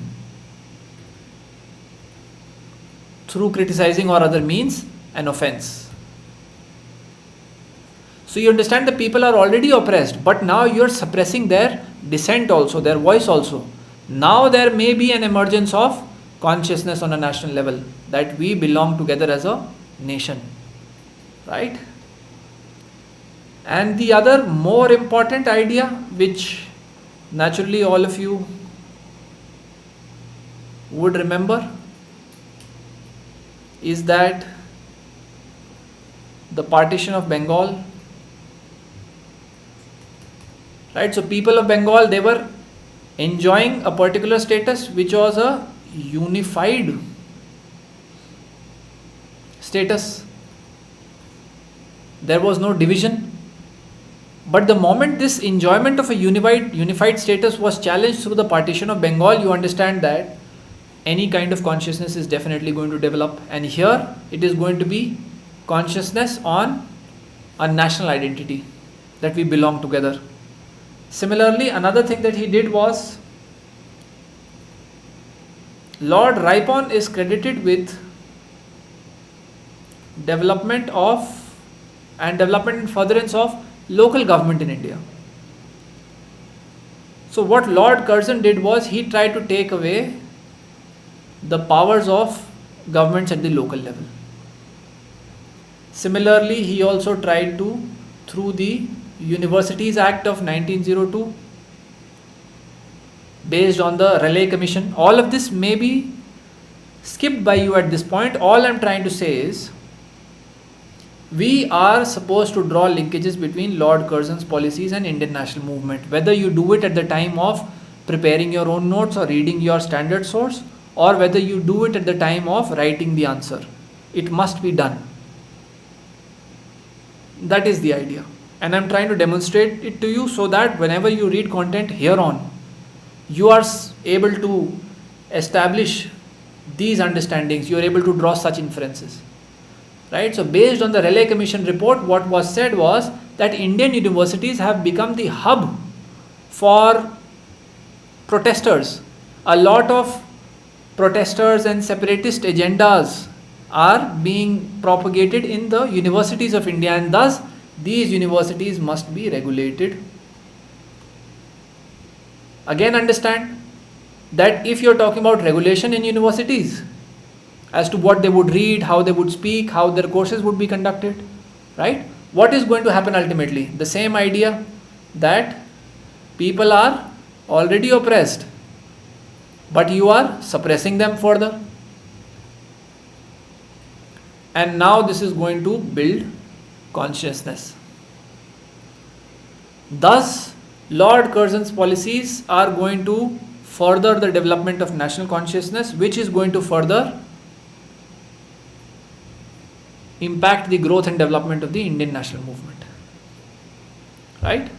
through criticizing or other means an offense. So you understand, the people are already oppressed, but now you are suppressing their dissent also, their voice also. Now there may be an emergence of consciousness on a national level that we belong together as a nation, right? And the other more important idea, which naturally all of you would remember, is that the partition of Bengal, right? So people of Bengal, they were enjoying a particular status which was a unified status. There was no division. But the moment this enjoyment of a unified status was challenged through the partition of Bengal, you understand that any kind of consciousness is definitely going to develop. And here it is going to be consciousness on a national identity, that we belong together. Similarly, another thing that he did was, Lord Ripon is credited with development and furtherance of local government in India. So what Lord Curzon did was, he tried to take away the powers of governments at the local level. Similarly, he also tried to, through the Universities Act of 1902, based on the Raleigh Commission. All of this may be skipped by you at this point. All I'm trying to say is, we are supposed to draw linkages between Lord Curzon's policies and Indian national movement, whether you do it at the time of preparing your own notes or reading your standard source, or whether you do it at the time of writing the answer. It must be done. That is the idea. And I'm trying to demonstrate it to you so that whenever you read content here on, you are able to establish these understandings, you are able to draw such inferences. Right? So based on the Raleigh Commission report, what was said was that Indian universities have become the hub for protesters. A lot of protesters and separatist agendas are being propagated in the universities of India, and thus these universities must be regulated. Again, understand that if you're talking about regulation in universities, as to what they would read, how they would speak, how their courses would be conducted, right? What is going to happen ultimately? The same idea that people are already oppressed, but you are suppressing them further. And now this is going to build consciousness. Thus, Lord Curzon's policies are going to further the development of national consciousness, which is going to further impact the growth and development of the Indian national movement. Right?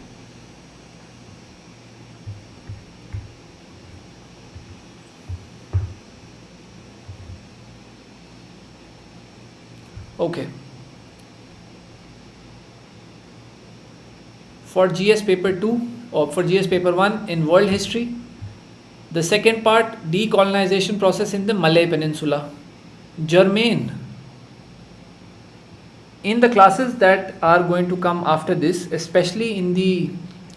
Okay. For GS paper 2 or for GS paper 1 in world history, The second part, decolonization process in the Malay Peninsula. Germain, in the classes that are going to come after this, especially in the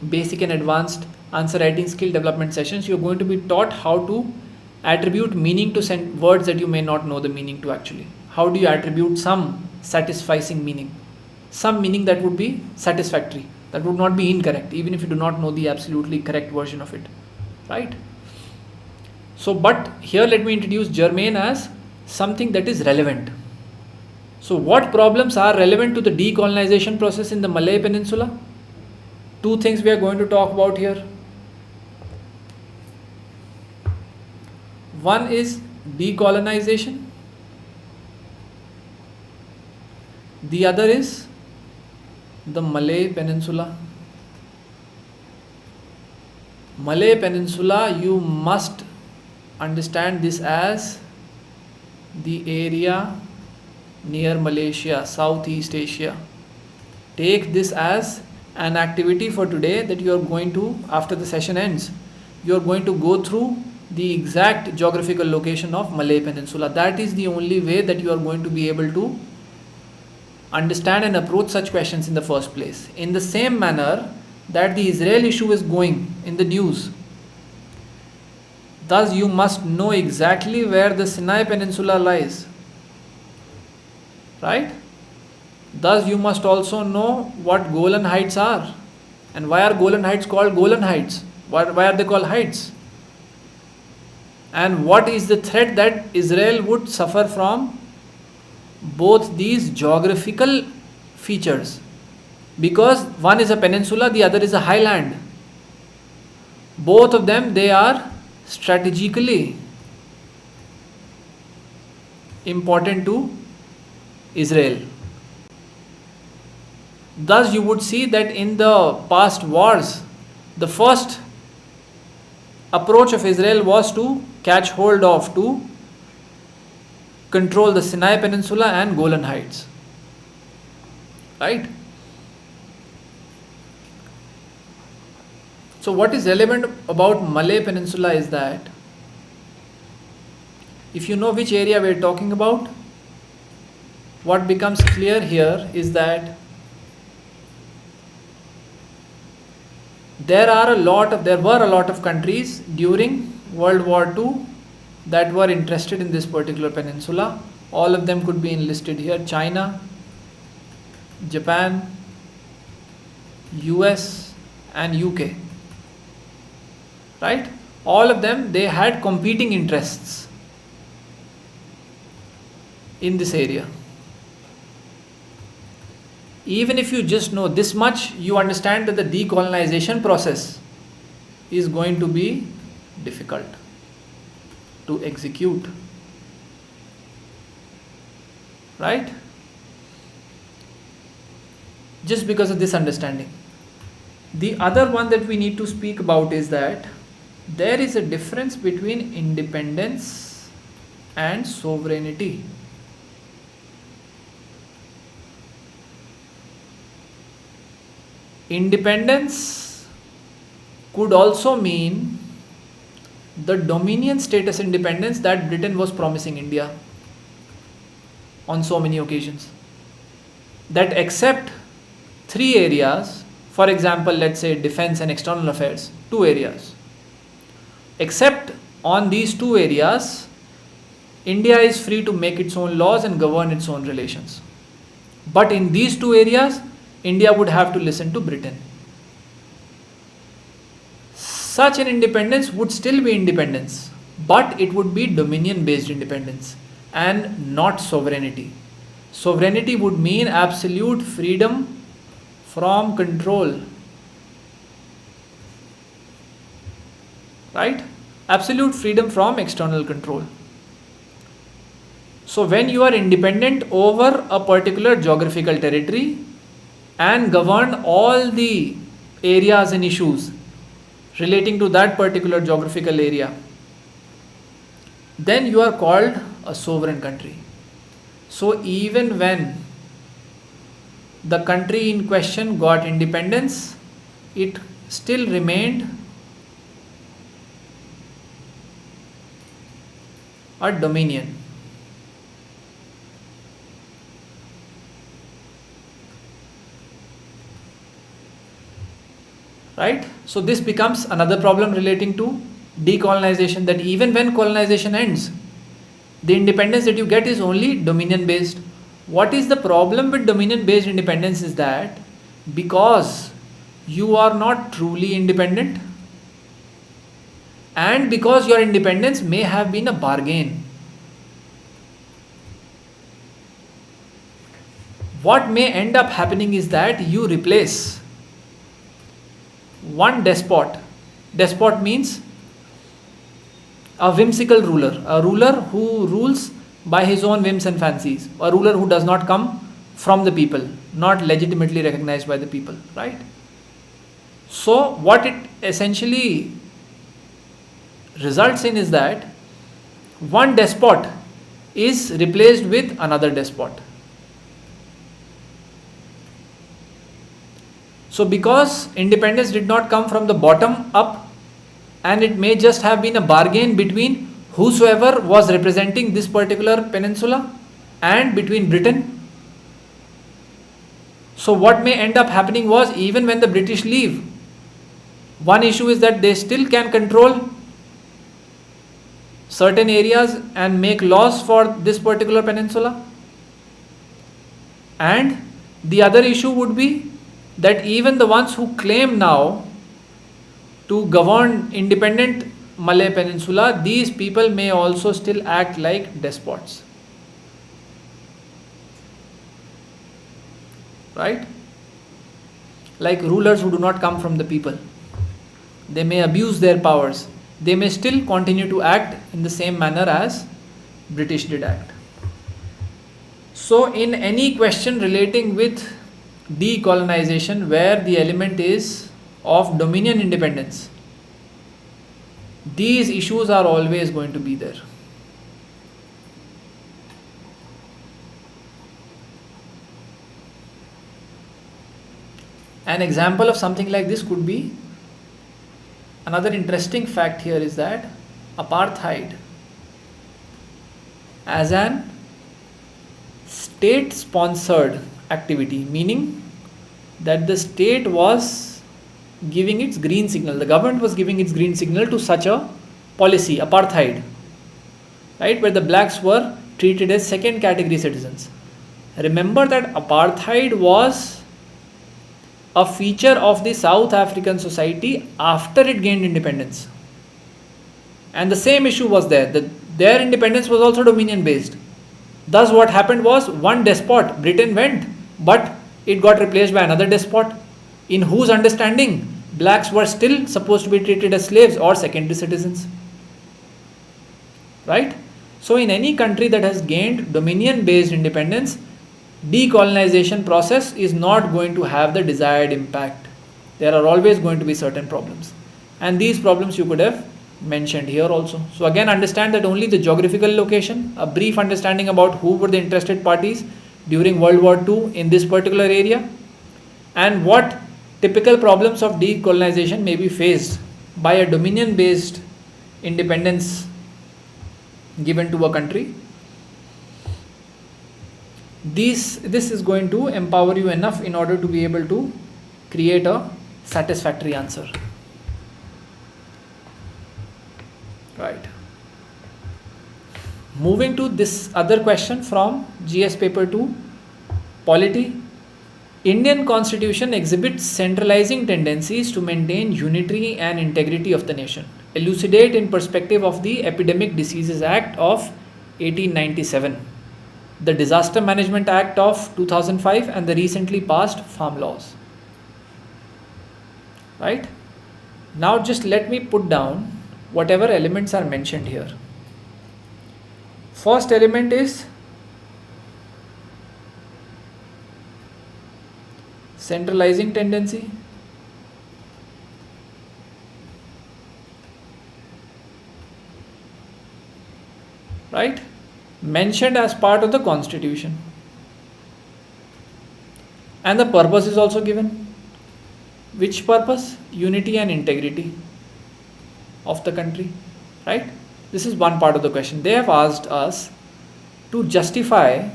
basic and advanced answer writing skill development sessions, you're going to be taught how to attribute meaning to words that you may not know the meaning to actually. How do you attribute some satisfying meaning? Some meaning that would be satisfactory, that would not be incorrect, even if you do not know the absolutely correct version of it, right? So, but here let me introduce Germain as something that is relevant. So, what problems are relevant to the decolonization process in the Malay Peninsula? Two things we are going to talk about here. One is decolonization. The other is the Malay Peninsula. Malay Peninsula, you must understand this as the area near Malaysia, Southeast Asia. Take this as an activity for today that you are going to, after the session ends, you are going to go through the exact geographical location of Malay Peninsula. That is the only way that you are going to be able to understand and approach such questions in the first place. In the same manner that the Israel issue is going in the news, thus you must know exactly where the Sinai Peninsula lies, right? Thus you must also know what Golan Heights are, and why are Golan Heights called Golan Heights? Why are they called heights? And what is the threat that Israel would suffer from both these geographical features? Because one is a peninsula, the other is a highland. Both of them, they are strategically important to Israel. Thus you would see that in the past wars, the first approach of Israel was to catch hold of, to control the Sinai Peninsula and Golan Heights, right? So what is relevant about Malay Peninsula is that if you know which area we are talking about, what becomes clear here is that there were a lot of countries during World War II that were interested in this particular peninsula. All of them could be enlisted here: China, Japan, US and UK, right? All of them, they had competing interests in this area. Even if you just know this much, you understand that the decolonization process is going to be difficult to execute, right? Just because of this understanding. The other one that we need to speak about is that there is a difference between independence and sovereignty. Independence could also mean the dominion status independence that Britain was promising India on so many occasions. That except three areas, for example, let's say defense and external affairs, two areas. Except on these two areas, India is free to make its own laws and govern its own relations. But in these two areas, India would have to listen to Britain. Such an independence would still be independence, but it would be dominion-based independence and not sovereignty. Sovereignty would mean absolute freedom from control, right? Absolute freedom from external control. So when you are independent over a particular geographical territory and govern all the areas and issues relating to that particular geographical area, then you are called a sovereign country. So even when the country in question got independence, it still remained a dominion. Right? So this becomes another problem relating to decolonization, that even when colonization ends, the independence that you get is only dominion based. What is the problem with dominion based independence is that because you are not truly independent, and because your independence may have been a bargain, what may end up happening is that you replace one despot. Despot means a whimsical ruler, a ruler who rules by his own whims and fancies, a ruler who does not come from the people, not legitimately recognized by the people, right? So what it essentially results in is that one despot is replaced with another despot. So because independence did not come from the bottom up, and it may just have been a bargain between whosoever was representing this particular peninsula and between Britain. So what may end up happening was, even when the British leave, one issue is that they still can control certain areas and make laws for this particular peninsula. And the other issue would be that even the ones who claim now to govern independent Malay Peninsula, these people may also still act like despots. Right? Like rulers who do not come from the people. They may abuse their powers. They may still continue to act in the same manner as British did act. So in any question relating with decolonization where the element is of dominion independence, these issues are always going to be there. An example of something like this could be, another interesting fact here is that apartheid as an state sponsored activity, meaning that the state was giving its green signal, the government was giving its green signal to such a policy, apartheid, right, where the blacks were treated as second category citizens. Remember that apartheid was a feature of the South African society after it gained independence, and the same issue was there, that their independence was also dominion based. Thus what happened was, one despot, Britain, went, but it got replaced by another despot, in whose understanding blacks were still supposed to be treated as slaves or secondary citizens. Right? So in any country that has gained dominion based independence, decolonization process is not going to have the desired impact. There are always going to be certain problems, and these problems you could have mentioned here also. So again, understand that only the geographical location, a brief understanding about who were the interested parties during World War II in this particular area, and what typical problems of decolonization may be faced by a dominion based independence given to a country. This is going to empower you enough in order to be able to create a satisfactory answer. Right. Moving to this other question from GS paper 2, polity. Indian constitution exhibits centralizing tendencies to maintain unity and integrity of the nation. Elucidate in perspective of the Epidemic Diseases Act of 1897, the Disaster Management Act of 2005, and the recently passed farm laws. Right? Now just let me put down whatever elements are mentioned here. First element is centralizing tendency. Right? Mentioned as part of the constitution. And the purpose is also given. Which purpose? Unity and integrity of the country. Right? This is one part of the question. They have asked us to justify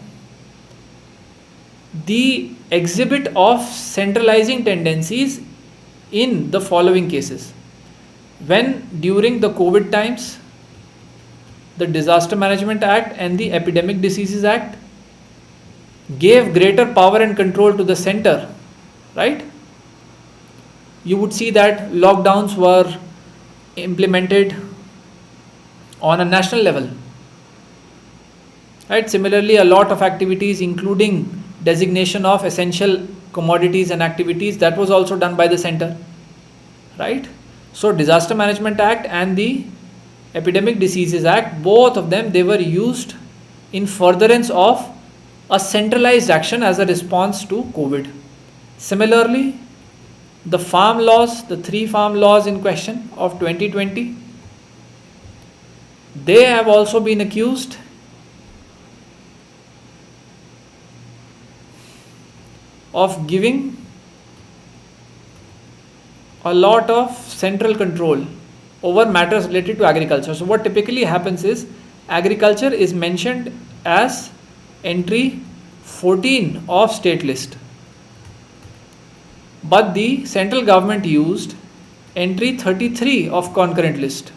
the exhibit of centralizing tendencies in the following cases. When during the COVID times, the Disaster Management Act and the Epidemic Diseases Act gave greater power and control to the center, right? You would see that lockdowns were implemented on a national level, right? Similarly, a lot of activities, including designation of essential commodities and activities, that was also done by the center, right? So Disaster Management Act and the Epidemic Diseases Act, both of them, they were used in furtherance of a centralized action as a response to COVID. Similarly, the farm laws, the 3 farm laws in question of 2020, they have also been accused of giving a lot of central control over matters related to agriculture. So what typically happens is, agriculture is mentioned as entry 14 of state list, but the central government used entry 33 of concurrent list.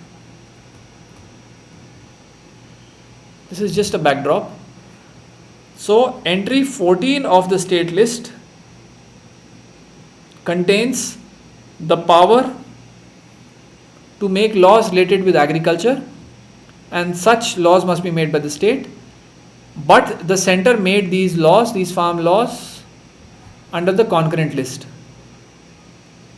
This is just a backdrop. So entry 14 of the state list contains the power to make laws related with agriculture, and such laws must be made by the state. But the center made these laws, these farm laws, under the concurrent list.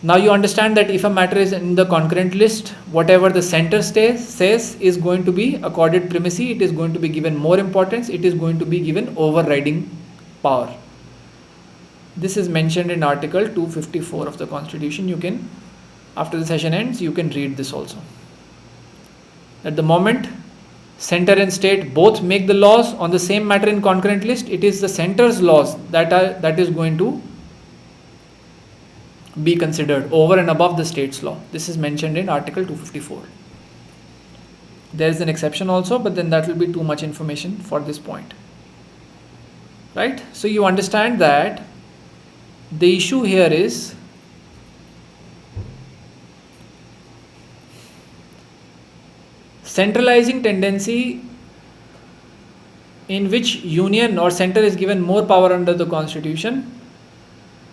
Now you understand that if a matter is in the concurrent list, whatever the center says is going to be accorded primacy, it is going to be given more importance, it is going to be given overriding power. This is mentioned in Article 254 of the Constitution. You can, after the session ends, you can read this also. At the moment, center and state both make the laws on the same matter in concurrent list, it is the center's laws that is going to be considered over and above the state's law. This is mentioned in Article 254. There is an exception also, but then that will be too much information for this point. Right? So you understand that the issue here is centralizing tendency, in which union or center is given more power under the Constitution,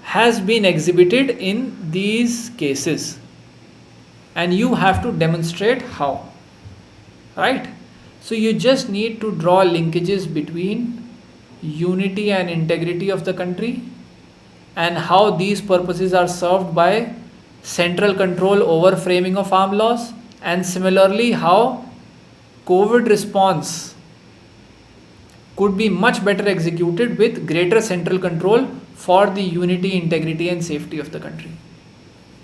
has been exhibited in these cases, and you have to demonstrate how, right? So you just need to draw linkages between unity and integrity of the country and how these purposes are served by central control over framing of farm laws, and similarly how COVID response could be much better executed with greater central control for the unity, integrity and safety of the country.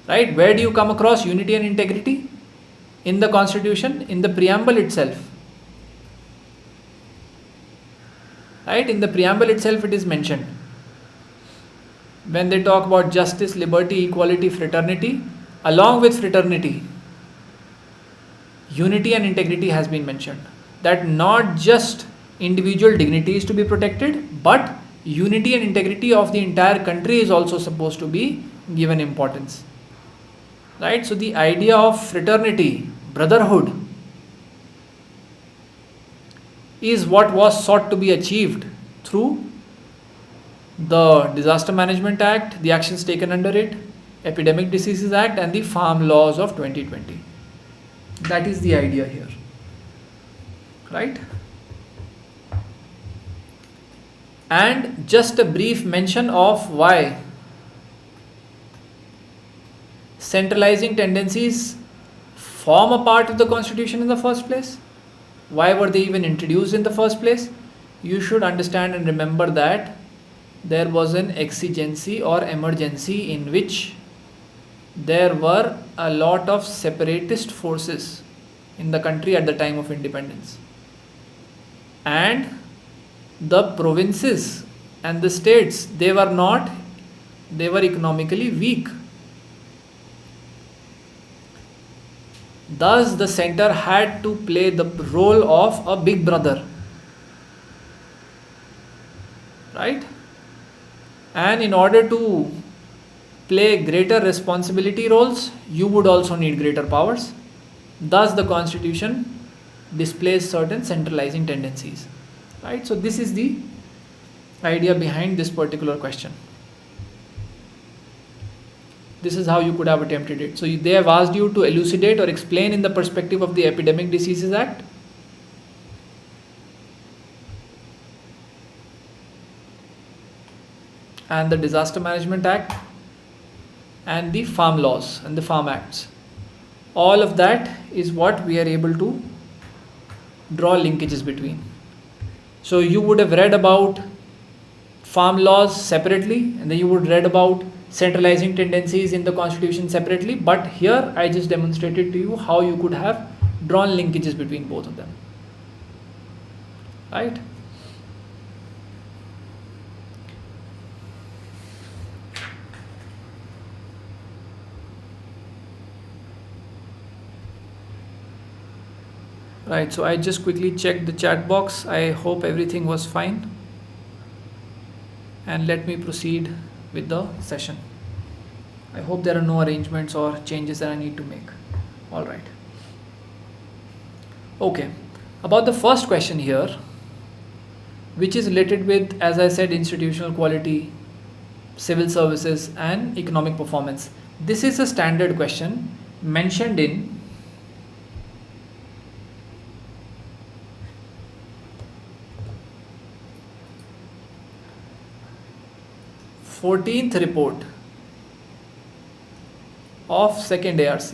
Right? Where do you come across unity and integrity? In the Constitution, in the preamble itself. Right? In the preamble itself it is mentioned. When they talk about justice, liberty, equality, fraternity, along with fraternity, unity and integrity has been mentioned. That not just individual dignity is to be protected, but unity and integrity of the entire country is also supposed to be given importance. Right? So the idea of fraternity, brotherhood, is what was sought to be achieved through the Disaster Management Act, the actions taken under it, Epidemic Diseases Act and the Farm Laws of 2020. That is the idea here. Right? And just a brief mention of why centralizing tendencies form a part of the Constitution in the first place. Why were they even introduced in the first place? You should understand and remember that there was an exigency or emergency in which there were a lot of separatist forces in the country at the time of independence. And the provinces and the states, they were economically weak. Thus, the center had to play the role of a big brother, right? And in order to play greater responsibility roles, you would also need greater powers. Thus, the constitution displays certain centralizing tendencies, right? So, this is the idea behind this particular question. This is how you could have attempted it. So they have asked you to elucidate or explain in the perspective of the Epidemic Diseases Act, and the Disaster Management Act, and the farm laws and the farm acts. All of that is what we are able to draw linkages between. So you would have read about farm laws separately, and then you would read about centralizing tendencies in the constitution separately, but here I just demonstrated to you how you could have drawn linkages between both of them, right? Right, so I just quickly checked the chat box. I hope everything was fine, and let me proceed with the session. I hope there are no arrangements or changes that I need to make. All right. Okay. About the first question here, which is related with, as I said, institutional quality, civil services, and economic performance. This is a standard question mentioned in 14th report of second ARC,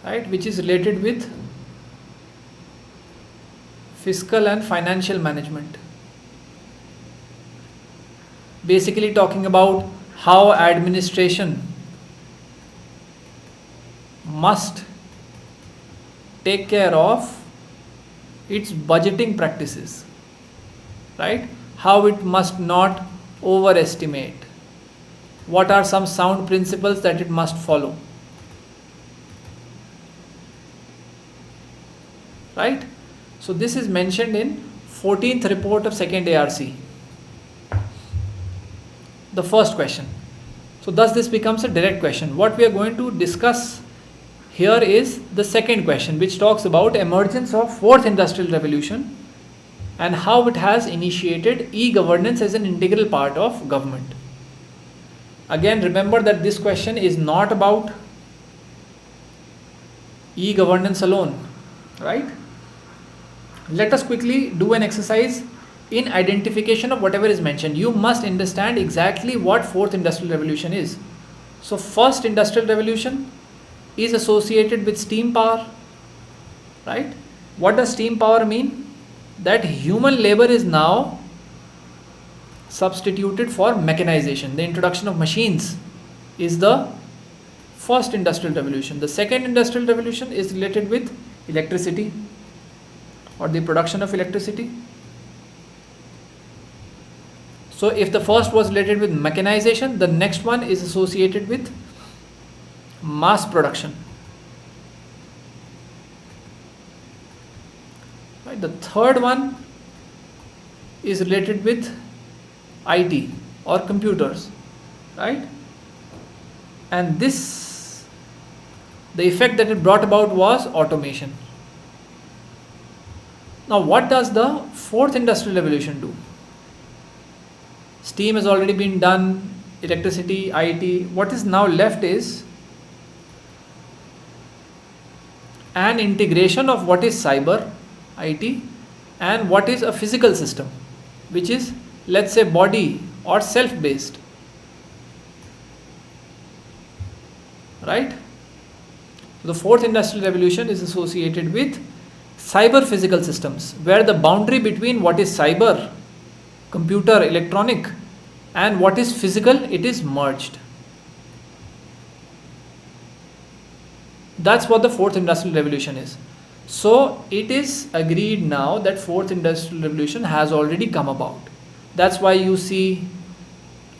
right, which is related with fiscal and financial management. Basically talking about how administration must take care of its budgeting practices, right? How it must not overestimate. What are some sound principles that it must follow, right? So this is mentioned in 14th report of second ARC, the first question. So thus this becomes a direct question. What we are going to discuss here is the second question, which talks about emergence of fourth industrial revolution and how it has initiated e-governance as an integral part of government. Again, remember that this question is not about e-governance alone, right? Let us quickly do an exercise in identification of whatever is mentioned. You must understand exactly what fourth industrial revolution is. So first industrial revolution is associated with steam power, right? What does steam power mean? That human labor is now substituted for mechanization. The introduction of machines is the first industrial revolution. The second industrial revolution is related with electricity or the production of electricity. So if the first was related with mechanization, the next one is associated with mass production. Right. The third one is related with IT or computers, right? And this, the effect that it brought about was automation. Now what does the fourth industrial revolution do? Steam has already been done, electricity, IT. What is now left is an integration of what is cyber, IT, and what is a physical system, which is, let's say, body or self-based, right? The fourth industrial revolution is associated with cyber physical systems, where the boundary between what is cyber, computer, electronic, and what is physical, it is merged. That's what the fourth industrial revolution is. So it is agreed now that fourth industrial revolution has already come about. That's why you see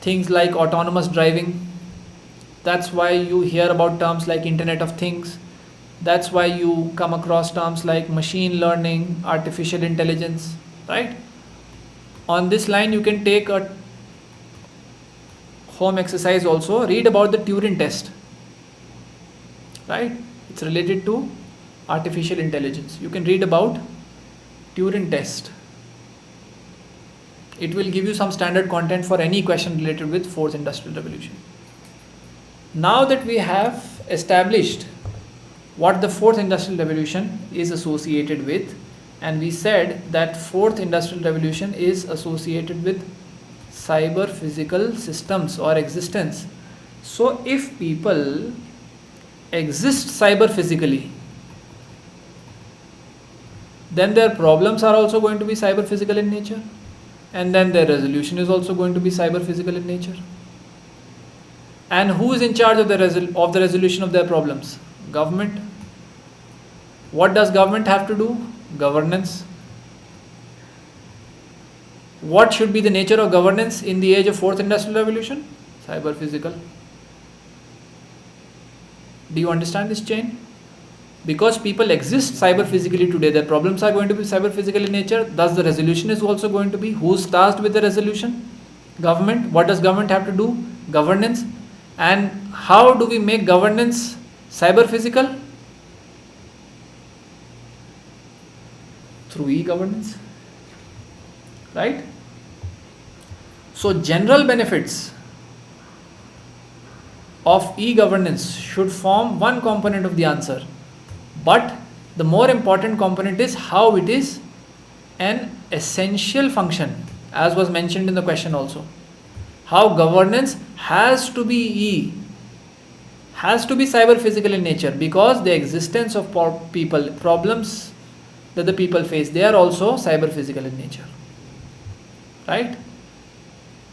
things like autonomous driving, That's why you hear about terms like Internet of Things. That's why you come across terms like machine learning, artificial intelligence, right? On this line, you can take a home exercise also. Read about the Turing test, right? It's related to artificial intelligence. You can read about Turing test. It will give you some standard content for any question related with fourth industrial revolution. Now that we have established what the fourth industrial revolution is associated with, and we said that fourth industrial revolution is associated with cyber physical systems or existence. So if people exist cyber physically, then their problems are also going to be cyber physical in nature, and then their resolution is also going to be cyber physical in nature. And who is in charge of the resolution of their problems? Government. What does government have to do? Governance. What should be the nature of governance in the age of fourth industrial revolution? Cyber physical. Do you understand this chain? Because people exist cyber physically today, their problems are going to be cyber physical in nature. Thus the resolution is also going to be. Who's tasked with the resolution? Government. What does government have to do? Governance. And how do we make governance cyber physical? Through e-governance, right? So general benefits of e-governance should form one component of the answer, but the more important component is how it is an essential function, as was mentioned in the question also. How governance has to be cyber physical in nature, because the existence of people, problems that the people face, they are also cyber physical in nature, right?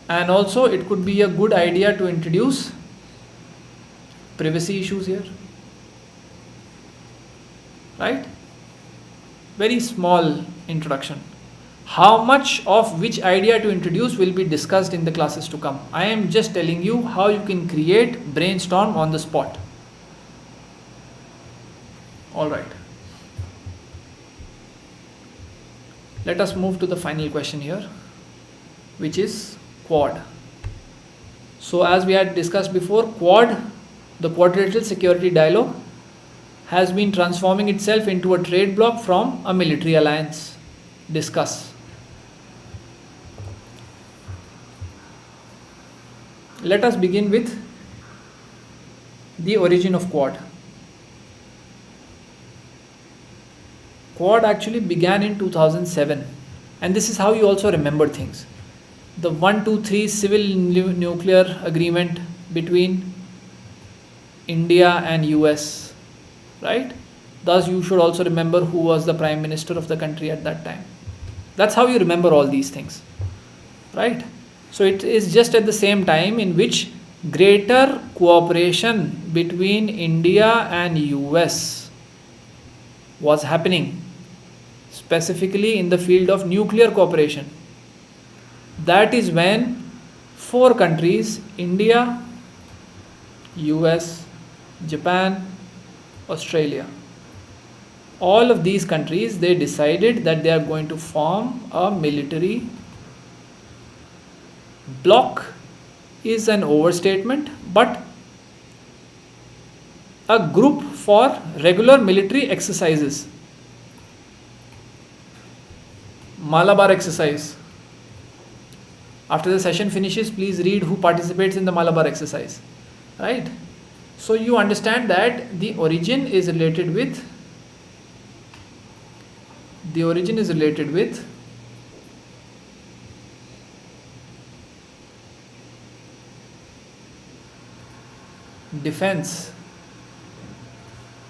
And also it could be a good idea to introduce privacy issues here, right? Very small introduction. How much of which idea to introduce will be discussed in the classes to come. I am just telling you how you can create brainstorm on the spot. All right. Let us move to the final question here, which is Quad. So as we had discussed before, Quad, the Quadrilateral Security Dialogue, has been transforming itself into a trade bloc from a military alliance. Discuss. Let us begin with the origin of Quad. Quad actually began in 2007, and this is how you also remember things. The 123 civil nuclear agreement between India and US, right? Thus you should also remember who was the prime minister of the country at that time. That's how you remember all these things, right? So it is just at the same time in which greater cooperation between India and US was happening, specifically in the field of nuclear cooperation. That is when four countries, India, US, Japan, Australia, all of these countries, they decided that they are going to form a military bloc. Is an overstatement, but a group for regular military exercises. Malabar exercise. After the session finishes, please read who participates in the Malabar exercise, right? So you understand that the origin is related with defense,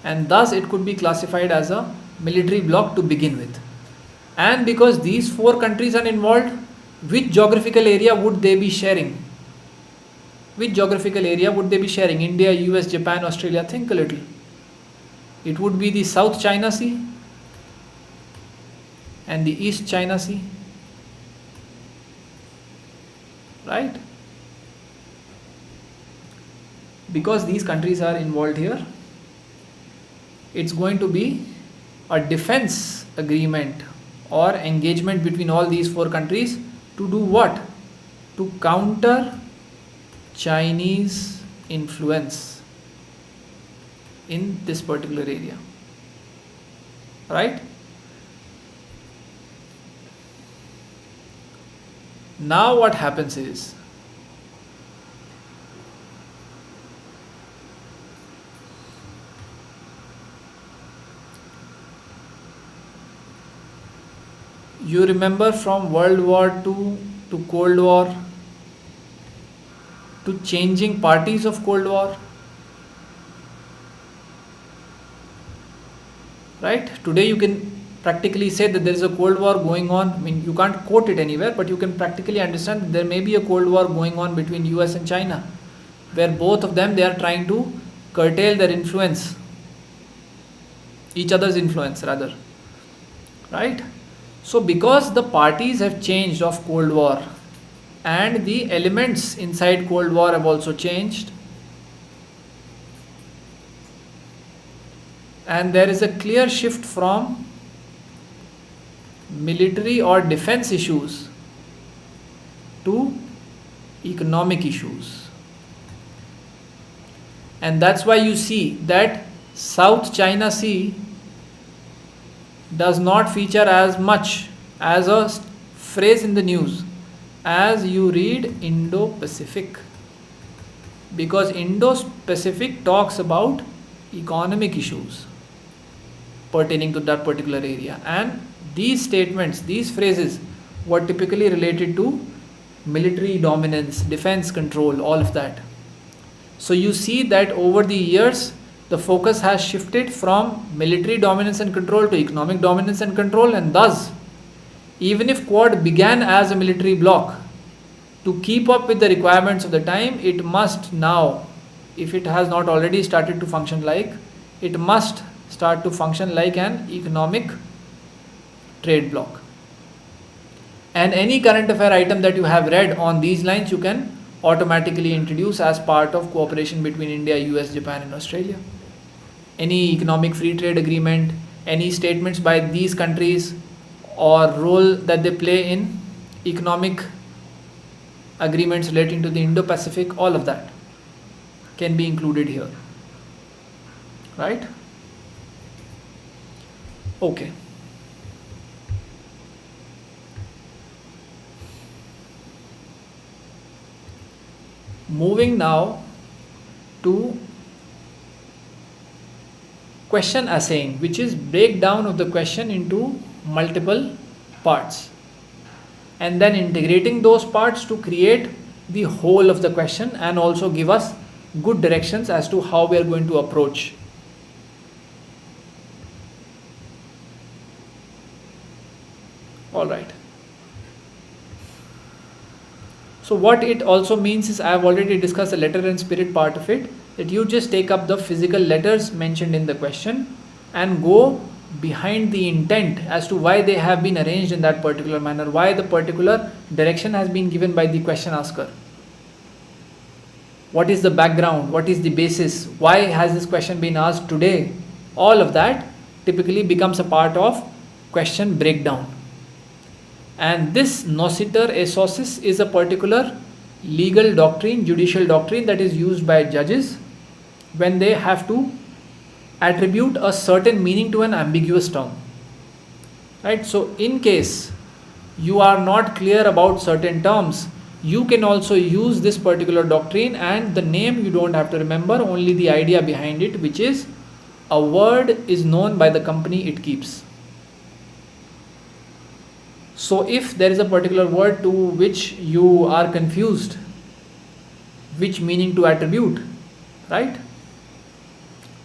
and thus it could be classified as a military bloc to begin with. And because these four countries are involved, which geographical area would they be sharing? Which geographical area would they be sharing? India, US, Japan, Australia. Think a little. It would be the South China Sea and the East China Sea, right? because these countries are involved here, it's going to be a defense agreement or engagement between all these four countries to do what? To counter Chinese influence in this particular area. Right? Now what happens is, you remember from World War II to Cold War to changing parties of Cold War, right? Today you can practically say that there is a Cold War going on. I mean, you can't quote it anywhere, but you can practically understand that there may be a Cold War going on between US and China, where both of them, they are trying to curtail their influence, each other's influence rather, right? So because the parties have changed of Cold War and the elements inside Cold War have also changed, and there is a clear shift from military or defense issues to economic issues. And that's why you see that South China Sea does not feature as much as a phrase in the news as you read Indo-Pacific, because Indo-Pacific talks about economic issues pertaining to that particular area, and these statements, these phrases were typically related to military dominance, defense control, all of that. So you see that over the years the focus has shifted from military dominance and control to economic dominance and control, and thus even if Quad began as a military bloc, to keep up with the requirements of the time, it must now, if it has not already started to function like, it must start to function like an economic trade bloc. And any current affair item that you have read on these lines, you can automatically introduce as part of cooperation between India, US, Japan and Australia. Any economic free trade agreement, any statements by these countries or role that they play in economic agreements relating to the Indo-Pacific, all of that can be included here, right? Okay. Moving now to question assaying, which is breakdown of the question into multiple parts and then integrating those parts to create the whole of the question and also give us good directions as to how we are going to approach. All right. So what it also means is, I have already discussed the letter and spirit part of it, that you just take up the physical letters mentioned in the question and go behind the intent as to why they have been arranged in that particular manner, why the particular direction has been given by the question asker. What is the background? What is the basis? Why has this question been asked today? All of that typically becomes a part of question breakdown. And this nociter esosis is a particular legal doctrine, judicial doctrine that is used by judges when they have to attribute a certain meaning to an ambiguous term. Right? So in case you are not clear about certain terms, you can also use this particular doctrine, and the name you don't have to remember, only the idea behind it, which is a word is known by the company it keeps. So if there is a particular word to which you are confused, which meaning to attribute, right?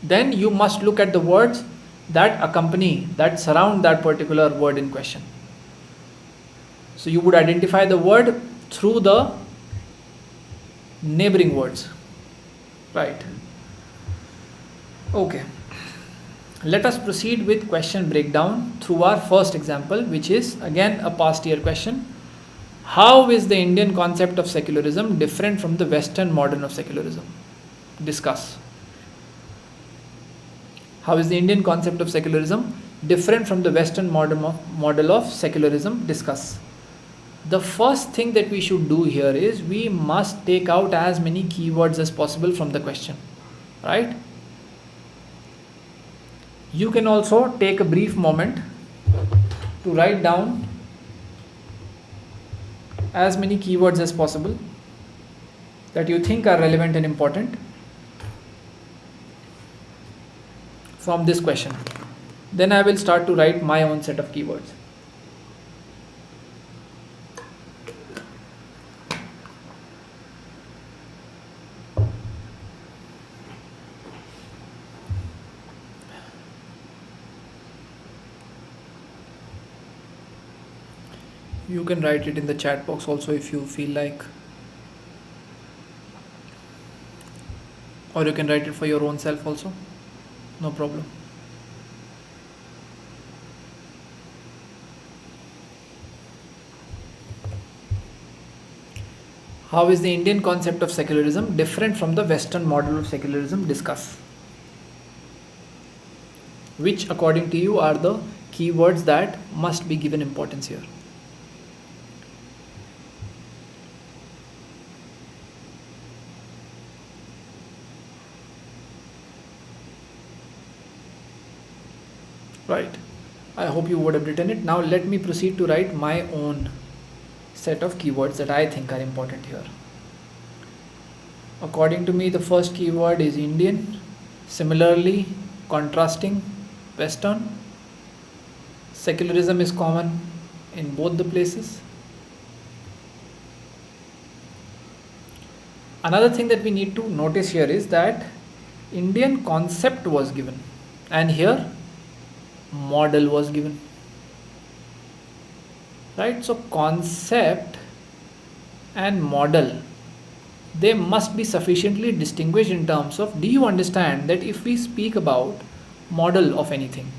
Then you must look at the words that accompany, that surround that particular word in question. So you would identify the word through the neighboring words, right? Okay. Let us proceed with question breakdown through our first example, which is again a past year question. How is the Indian concept of secularism different from the Western modern of secularism? Discuss. How is the Indian concept of secularism different from the Western model of secularism? Discuss. The first thing that we should do here is we must take out as many keywords as possible from the question, right? You can also take a brief moment to write down as many keywords as possible that you think are relevant and important from this question. Then I will start to write my own set of keywords. You can write it in the chat box also if you feel like, or you can write it for your own self also, no problem. How is the Indian concept of secularism different from the Western model of secularism? Discuss. Which according to you are the keywords that must be given importance here? Right. I hope you would have written it. Now let me proceed to write my own set of keywords that I think are important here. According to me, the first keyword is Indian. Similarly, contrasting Western. Secularism is common in both the places. Another thing that we need to notice here is that Indian concept was given, and here model was given, right? So concept and model, they must be sufficiently distinguished in terms of, do you understand that if we speak about model of anything,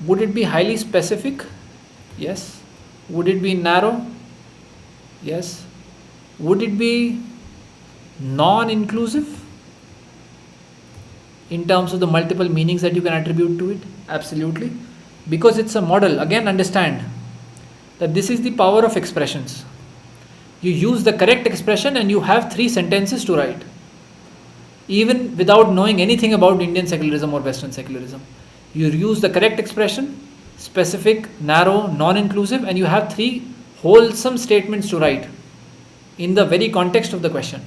would it be highly specific? Yes. Would it be narrow? Yes. Would it be non-inclusive in terms of the multiple meanings that you can attribute to it? Absolutely. Because it's a model. Again, understand that this is the power of expressions. You use the correct expression and you have 3 sentences to write, even without knowing anything about Indian secularism or Western secularism. You use the correct expression, specific, narrow, non-inclusive, and you have 3 wholesome statements to write in the very context of the question.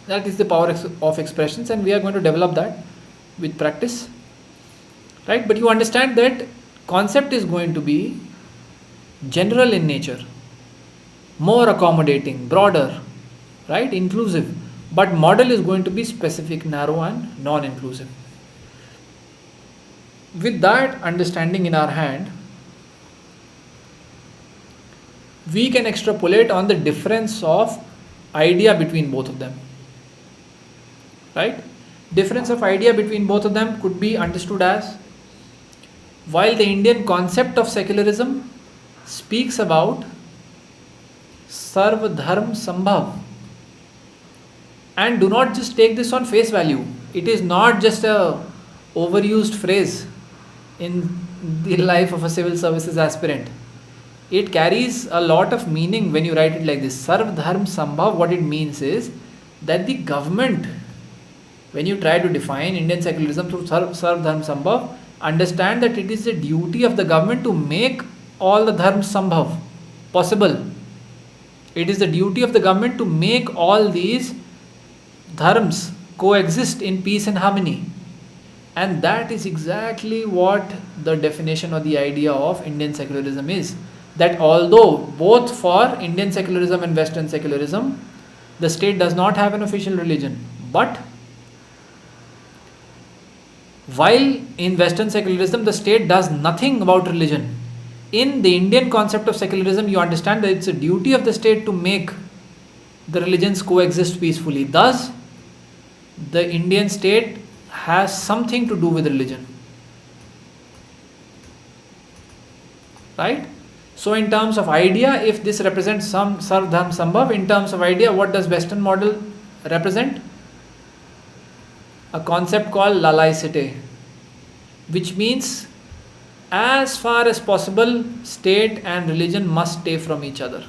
That is the power of expressions, and we are going to develop that with practice, right? But you understand that concept is going to be general in nature, more accommodating, broader, right? Inclusive. But model is going to be specific, narrow, and non-inclusive. With that understanding in our hand, we can extrapolate on the difference of idea between both of them, right? Difference of idea between both of them could be understood as, while the Indian concept of secularism speaks about Sarv Dharm Sambhav, and do not just take this on face value. It is not just a overused phrase in the life of a civil services aspirant. It carries a lot of meaning when you write it like this. Sarv Dharm Sambhav, what it means is that the government, when you try to define Indian secularism through Sarv Dharm Sambhav, understand that it is the duty of the government to make all the dharms sambhav possible. It is the duty of the government to make all these dharms coexist in peace and harmony. And that is exactly what the definition or the idea of Indian secularism is. That although both for Indian secularism and Western secularism, the state does not have an official religion, but while in Western secularism the state does nothing about religion, in the Indian concept of secularism you understand that it's a duty of the state to make the religions coexist peacefully. Thus, the Indian state has something to do with religion, right? So in terms of idea, if this represents some Sarv Dharm Sambhav, in terms of idea, what does Western model represent? a concept called laicite, which means as far as possible, state and religion must stay from each other.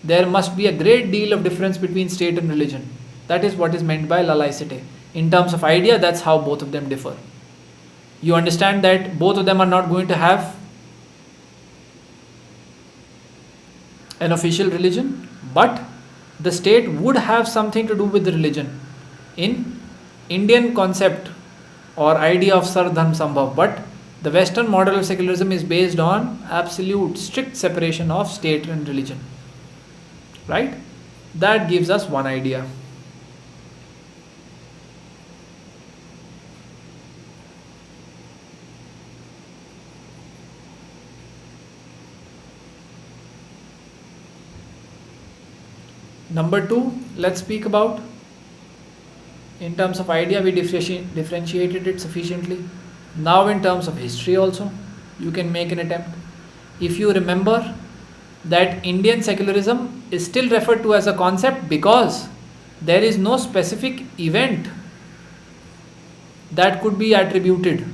There must be a great deal of difference between state and religion. That is what is meant by laicite. In terms of idea, that's how both of them differ. You understand that both of them are not going to have an official religion, but the state would have something to do with the religion in Indian concept or idea of Sardham Sambhav. But the Western model of secularism is based on absolute strict separation of state and religion. Right? That gives us one idea. Number 2, let's speak about, in terms of idea we differentiated it sufficiently. Now in terms of history also, you can make an attempt. If you remember that Indian secularism is still referred to as a concept because there is no specific event that could be attributed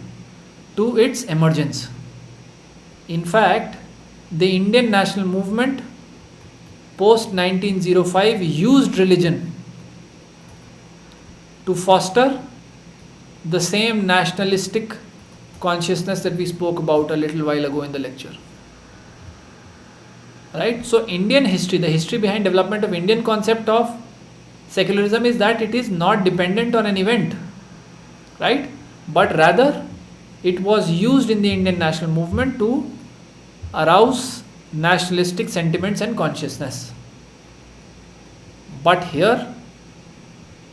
to its emergence. In fact, the Indian national movement post 1905 used religion to foster the same nationalistic consciousness that we spoke about a little while ago in the lecture. Right? So Indian history, the history behind development of Indian concept of secularism is that it is not dependent on an event, right? But rather it was used in the Indian national movement to arouse nationalistic sentiments and consciousness. But here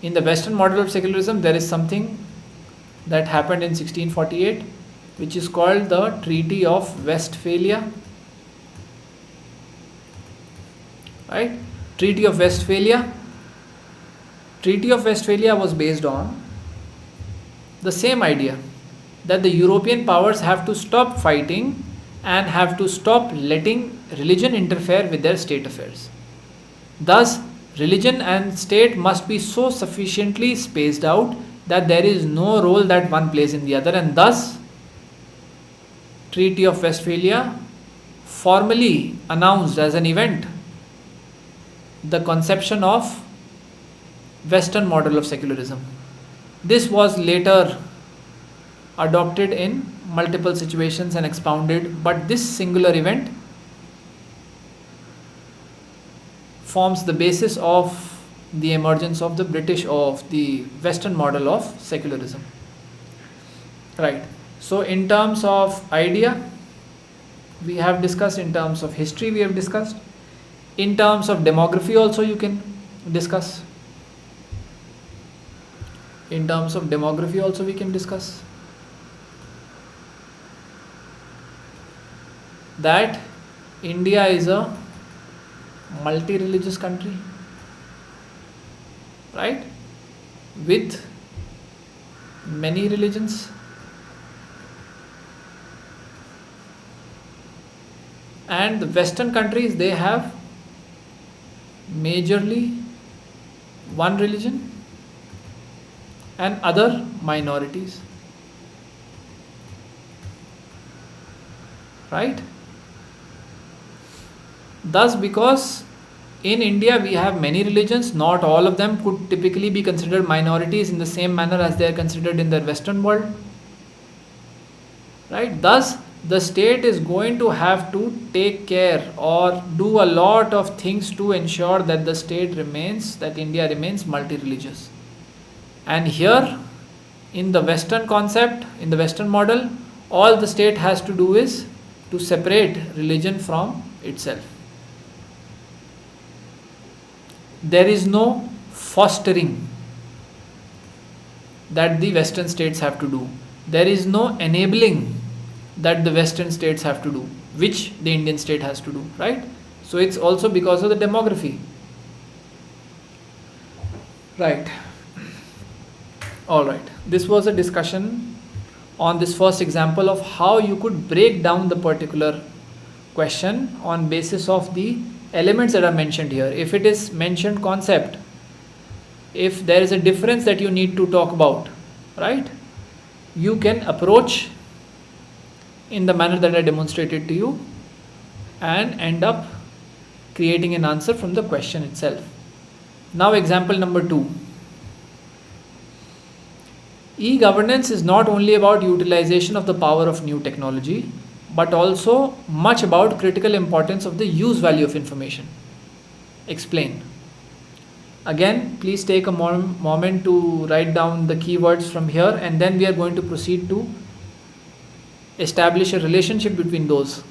in the Western model of secularism, there is something that happened in 1648 which is called the Treaty of Westphalia. Right? Treaty of Westphalia. Treaty of Westphalia was based on the same idea that the European powers have to stop fighting and have to stop letting religion interfere with their state affairs. Thus, religion and state must be so sufficiently spaced out that there is no role that one plays in the other, and thus Treaty of Westphalia formally announced as an event the conception of Western model of secularism. This was later adopted in multiple situations and expounded, but this singular event forms the basis of the emergence of the British, of the Western model of secularism. Right. So in terms of idea, we have discussed. In terms of history, we have discussed. In terms of demography also you can discuss. In terms of demography also we can discuss that India is a multi-religious country, right, with many religions, and the Western countries, they have majorly one religion and other minorities, right? Thus, because in India we have many religions, not all of them could typically be considered minorities in the same manner as they are considered in the Western world, right? Thus, the state is going to have to take care or do a lot of things to ensure that the state remains, that India remains multi-religious. And here in the Western concept, in the Western model, all the state has to do is to separate religion from itself. There is no fostering that the Western states have to do. There is no enabling that the Western states have to do, which the Indian state has to do, right? So it's also because of the demography. Right. Alright. This was a discussion on this first example of how you could break down the particular question on basis of the elements that are mentioned here. If it is mentioned concept, if there is a difference that you need to talk about, right, you can approach in the manner that I demonstrated to you and end up creating an answer from the question itself. Now example number 2. E-governance is not only about utilization of the power of new technology, but also much about critical importance of the use value of information. Explain. Again, please take a moment to write down the keywords from here, and then we are going to proceed to establish a relationship between those.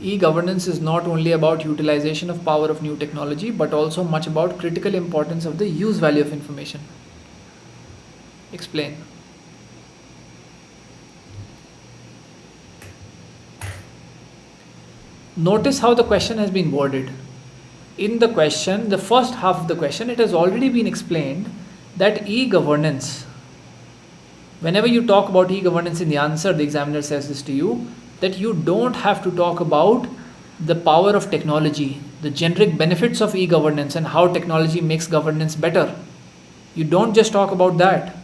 E-governance is not only about utilization of power of new technology, but also much about critical importance of the use value of information. Explain. Notice how the question has been worded. In the question, the first half of the question, it has already been explained that e-governance, whenever you talk about e-governance in the answer, the examiner says this to you, that you don't have to talk about the power of technology, the generic benefits of e-governance and how technology makes governance better. You don't just talk about that.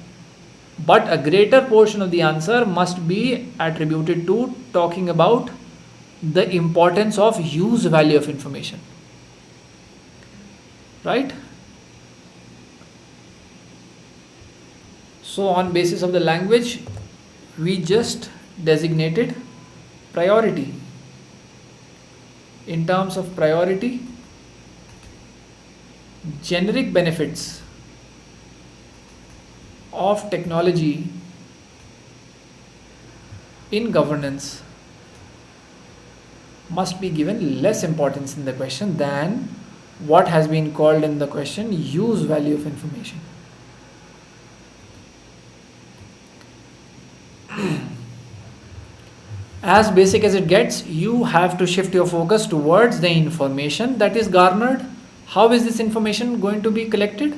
But a greater portion of the answer must be attributed to talking about the importance of use value of information. Right? So on basis of the language, we just designated priority. In terms of priority, generic benefits of technology in governance must be given less importance in the question than what has been called in the question use value of information. As basic as it gets, you have to shift your focus towards the information that is garnered. How is this information going to be collected?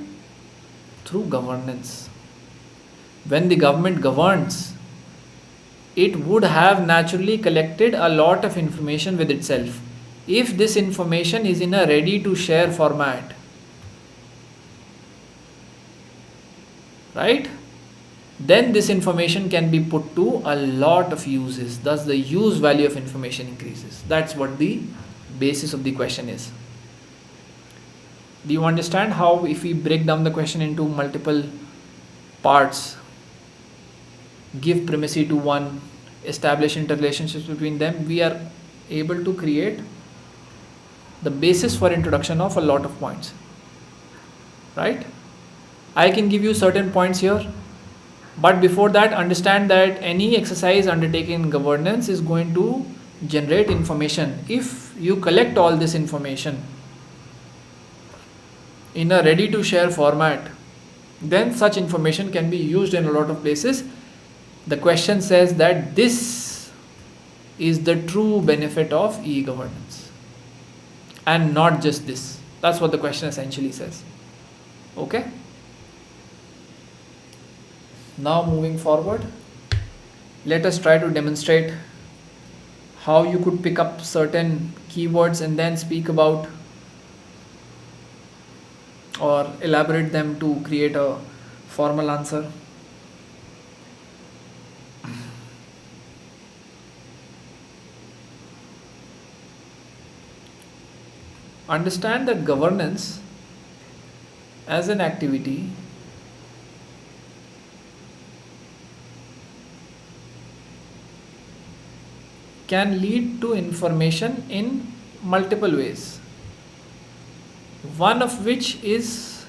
Through governance. When the government governs, it would have naturally collected a lot of information with itself. If this information is in a ready to share format, right, then this information can be put to a lot of uses. Thus the use value of information increases. That's what the basis of the question is. Do you understand how, if we break down the question into multiple parts, give primacy to one, establish interrelationships between them, we are able to create the basis for introduction of a lot of points, right? I can give you certain points here, but before that, understand that any exercise undertaken in governance is going to generate information. If you collect all this information in a ready to share format, then such information can be used in a lot of places. The question says that this is the true benefit of e-governance, and not just this. That's what the question essentially says. Okay? Now moving forward, let us try to demonstrate how you could pick up certain keywords and then speak about or elaborate them to create a formal answer. Understand that governance as an activity can lead to information in multiple ways. One of which is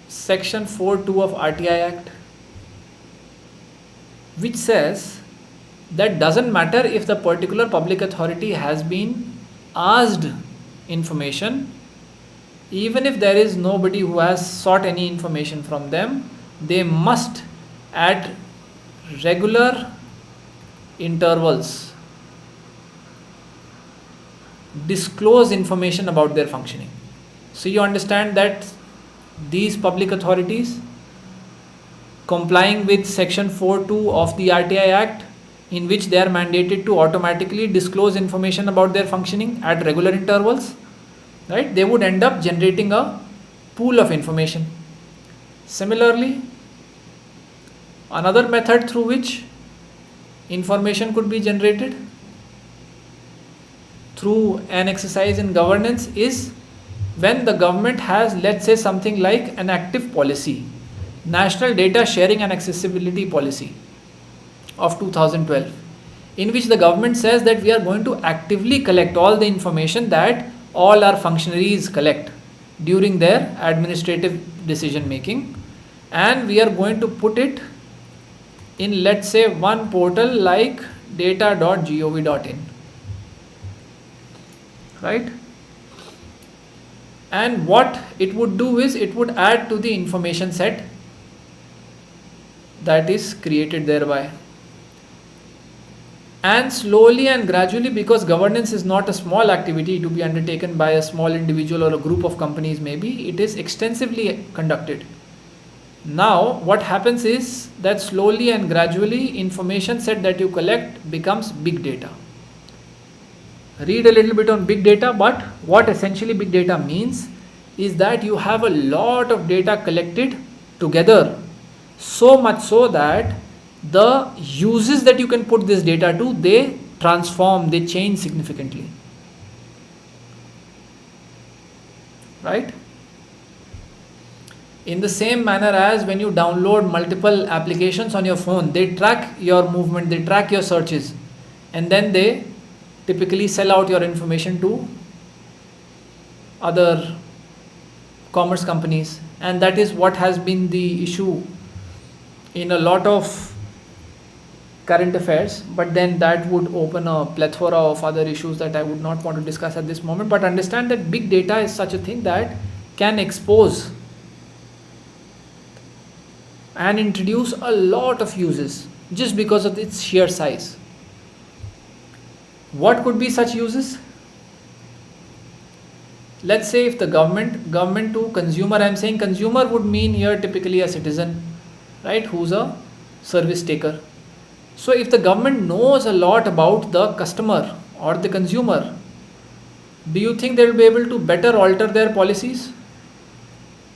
section 4.2 of RTI Act, which says that doesn't matter if the particular public authority has been asked information, even if there is nobody who has sought any information from them, they must at regular intervals disclose information about their functioning. So you understand that these public authorities, complying with section 4.2 of the RTI Act, in which they are mandated to automatically disclose information about their functioning at regular intervals, right? They would end up generating a pool of information. Similarly, another method through which information could be generated through an exercise in governance is when the government has, let's say, something like an active policy, National Data Sharing and Accessibility Policy of 2012, in which the government says that we are going to actively collect all the information that all our functionaries collect during their administrative decision making, and we are going to put it in, let's say, one portal like data.gov.in, right? And what it would do is it would add to the information set that is created thereby. And slowly and gradually, because governance is not a small activity to be undertaken by a small individual or a group of companies, maybe it is extensively conducted. Now what happens is that slowly and gradually information set that you collect becomes big data. Read a little bit on big data, but what essentially big data means is that you have a lot of data collected together, so much so that the uses that you can put this data to, they transform, they change significantly, right? In the same manner as when you download multiple applications on your phone, they track your movement, they track your searches, and then they typically sell out your information to other commerce companies. And that is what has been the issue in a lot of current affairs, but then that would open a plethora of other issues that I would not want to discuss at this moment. But understand that big data is such a thing that can expose and introduce a lot of uses just because of its sheer size. What could be such uses? Let's say if the government to consumer, I'm saying consumer would mean here typically a citizen, right, who's a service taker. So if the government knows a lot about the customer or the consumer, do you think they will be able to better alter their policies?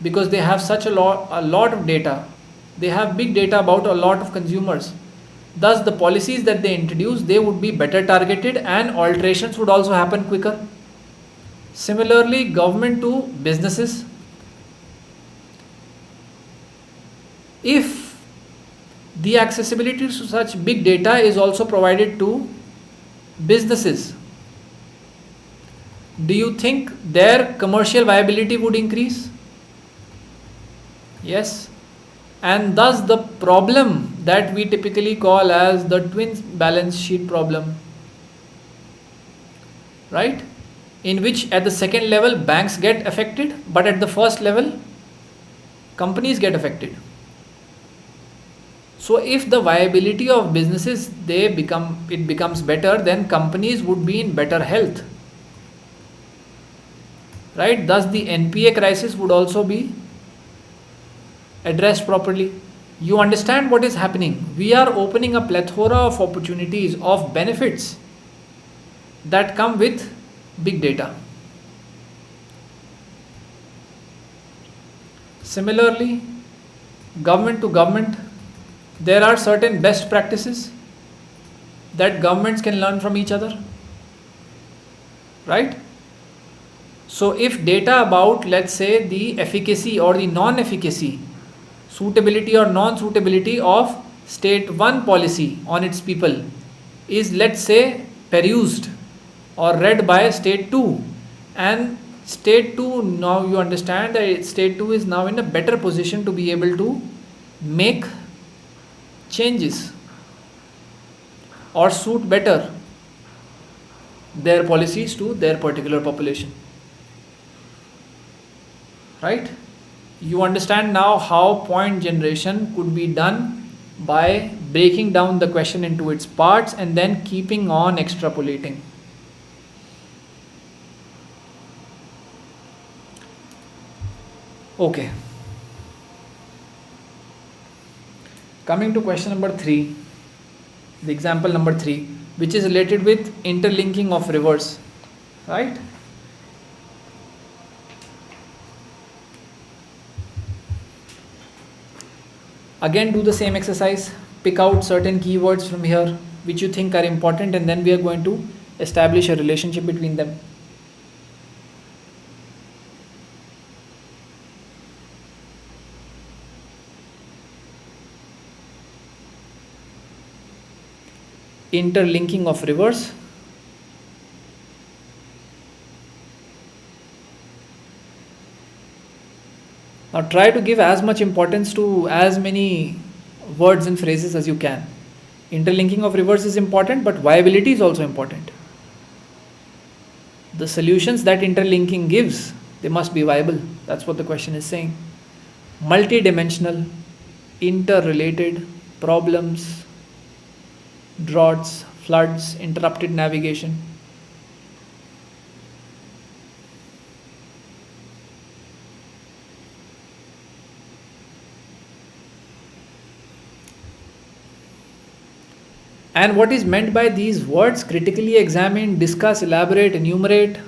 Because they have such a lot of data. They have big data about a lot of consumers. Thus the policies that they introduce, they would be better targeted and alterations would also happen quicker. Similarly, government to businesses. If the accessibility to such big data is also provided to businesses, do you think their commercial viability would increase? Yes. And thus the problem that we typically call as the twin balance sheet problem, right, in which at the second level banks get affected, but at the first level companies get affected. So if the viability of businesses becomes better, then companies would be in better health, right? Thus the NPA crisis would also be addressed properly. You understand what is happening? We are opening a plethora of opportunities, of benefits that come with big data. Similarly, government to government, there are certain best practices that governments can learn from each other, right? So if data about, let's say, the efficacy or the non-efficacy, suitability or non-suitability of state 1 policy on its people is, let's say, perused or read by state 2, and state 2, now you understand that state 2 is now in a better position to be able to make changes or suit better their policies to their particular population, right? You understand now how point generation could be done by breaking down the question into its parts and then keeping on extrapolating. Okay. Coming to question number 3. the example number 3, which is related with interlinking of rivers, right? Again, do the same exercise, pick out certain keywords from here which you think are important, and then we are going to establish a relationship between them. Interlinking of rivers. Now try to give as much importance to as many words and phrases as you can. Interlinking of rivers is important, but viability is also important. The solutions that interlinking gives, they must be viable. That's what the question is saying. Multidimensional, interrelated, problems, droughts, floods, interrupted navigation. And what is meant by these words? Critically examine, discuss, elaborate, enumerate,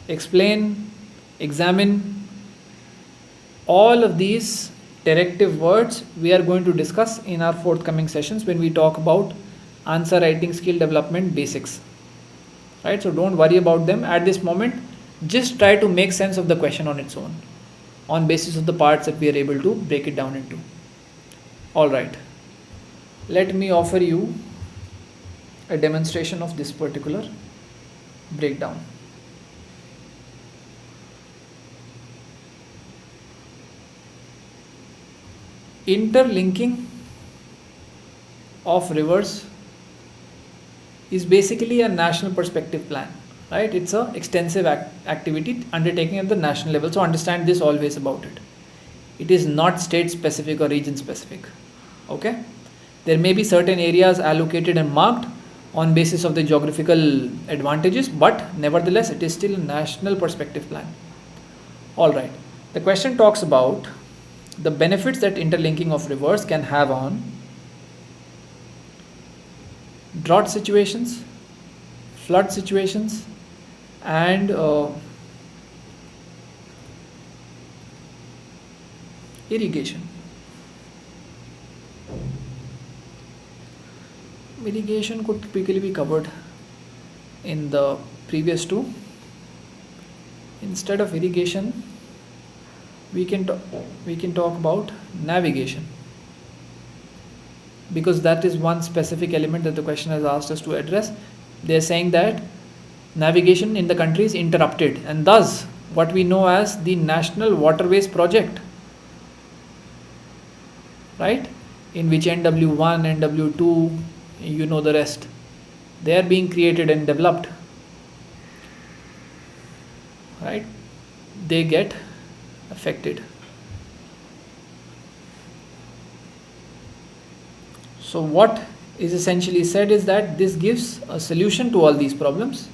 explain, examine. All of these directive words we are going to discuss in our forthcoming sessions when we talk about answer writing skill development basics. Right? So don't worry about them at this moment. Just try to make sense of the question on its own, on basis of the parts that we are able to break it down into. Alright. Let me offer you a demonstration of this particular breakdown. Interlinking of rivers is basically a national perspective plan, right? It's an extensive activity undertaken at the national level. So understand this always about it. It is not state specific or region specific. Okay? There may be certain areas allocated and marked on basis of the geographical advantages, but nevertheless it is still a national perspective plan. Alright, the question talks about the benefits that interlinking of rivers can have on drought situations, flood situations, and irrigation. Irrigation could typically be covered in the previous two. Instead of irrigation, we can talk about navigation, because that is one specific element that the question has asked us to address. They are saying that navigation in the country is interrupted, and thus what we know as the National Waterways Project, right, in which NW1, NW2, you know the rest, they are being created and developed, right, they get affected. So what is essentially said is that this gives a solution to all these problems.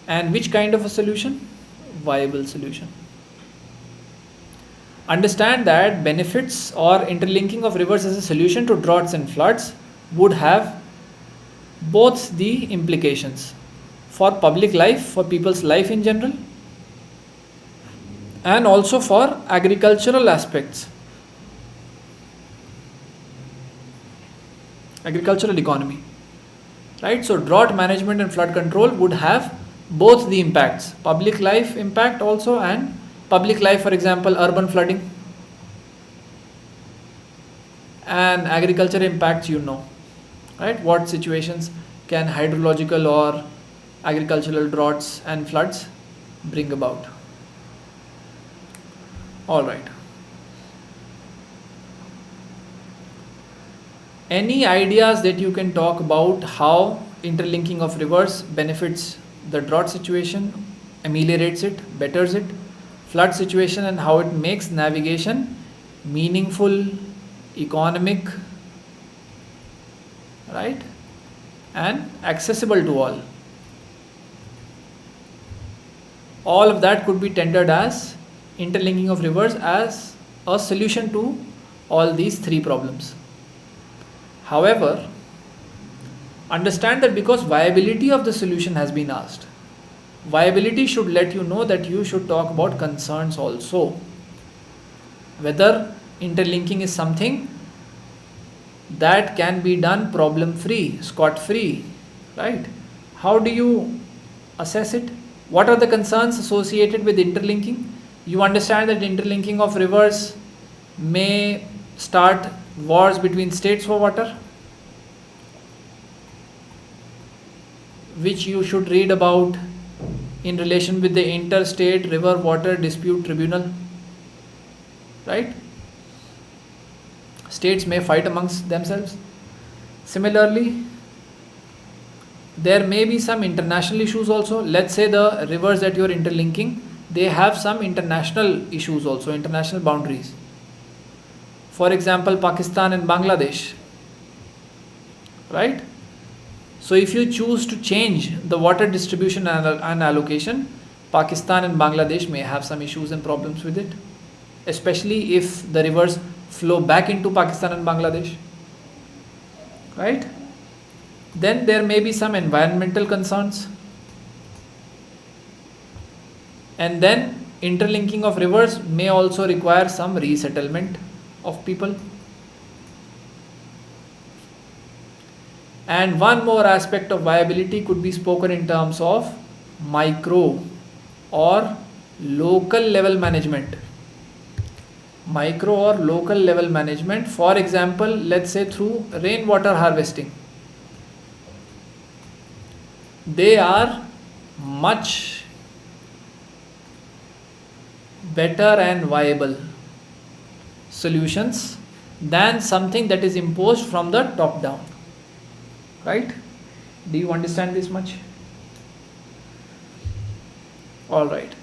And which kind of a solution? Viable solution. Understand that benefits or interlinking of rivers as a solution to droughts and floods would have both the implications for public life, for people's life in general, and also for agricultural aspects, agricultural economy, right? So drought management and flood control would have both the impacts, public life impact also, and public life, for example, urban flooding, and agriculture impacts, you know, right? What situations can hydrological or agricultural droughts and floods bring about? All right. Any ideas that you can talk about how interlinking of rivers benefits the drought situation, ameliorates it, betters it, flood situation, and how it makes navigation meaningful, economic, right, and accessible to all. All of that could be tendered as interlinking of rivers as a solution to all these three problems. However, understand that because viability of the solution has been asked, viability should let you know that you should talk about concerns also. Whether interlinking is something that can be done problem free, scot free, right? How do you assess it? What are the concerns associated with interlinking? You understand that interlinking of rivers may start wars between states for water, which you should read about in relation with the Interstate River Water Dispute Tribunal, right? States may fight amongst themselves. Similarly, there may be some international issues also. Let's say the rivers that you are interlinking, they have some international issues also, international boundaries. For example, Pakistan and Bangladesh, right? So if you choose to change the water distribution and allocation, Pakistan and Bangladesh may have some issues and problems with it, especially if the rivers flow back into Pakistan and Bangladesh, right? Then there may be some environmental concerns, and then interlinking of rivers may also require some resettlement of people. And one more aspect of viability could be spoken in terms of micro or local level management. Micro or local level management, for example, let's say through rainwater harvesting. They are much better and viable solutions than something that is imposed from the top down, right? Do you understand this much? All right.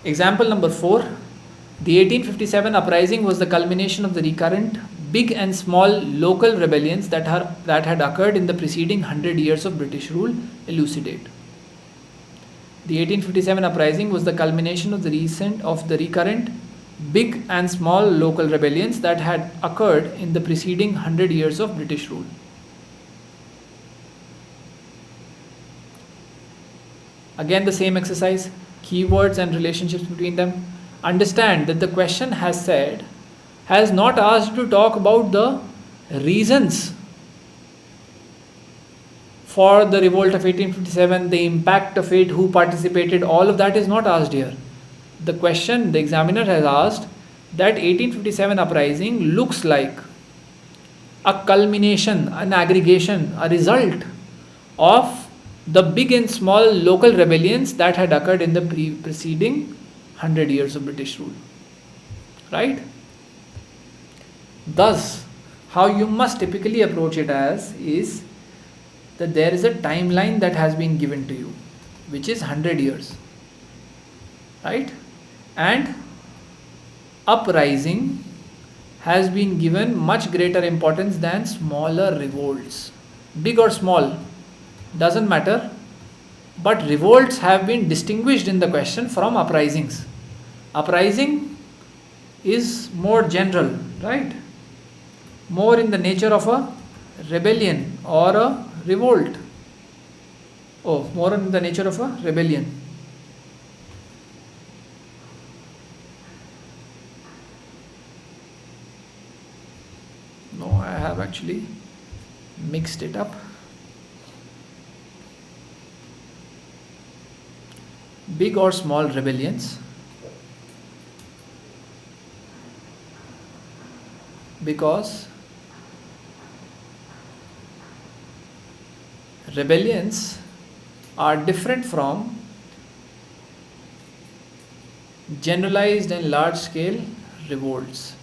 Example number 4. The 1857 uprising was the culmination of the recurrent big and small local rebellions that had occurred in the preceding 100 years of British rule. Elucidate. The 1857 uprising was the culmination of the recurrent big and small local rebellions that had occurred in the preceding 100 years of British rule. Again, the same exercise, keywords and relationships between them. Understand that the question has not asked to talk about the reasons for the revolt of 1857, the impact of it, who participated, all of that is not asked here. The question, the examiner has asked that 1857 uprising looks like a culmination, an aggregation, a result of the big and small local rebellions that had occurred in the preceding 100 years of British rule, right? Thus, how you must typically approach it as is that there is a timeline that has been given to you, which is 100 years, right? And uprising has been given much greater importance than smaller revolts. Big or small, doesn't matter, but revolts have been distinguished in the question from uprisings. Uprising is more general, right? More in the nature of a rebellion or a revolt. More in the nature of a rebellion. No, I have actually mixed it up. Big or small rebellions, because rebellions are different from generalized and large scale revolts,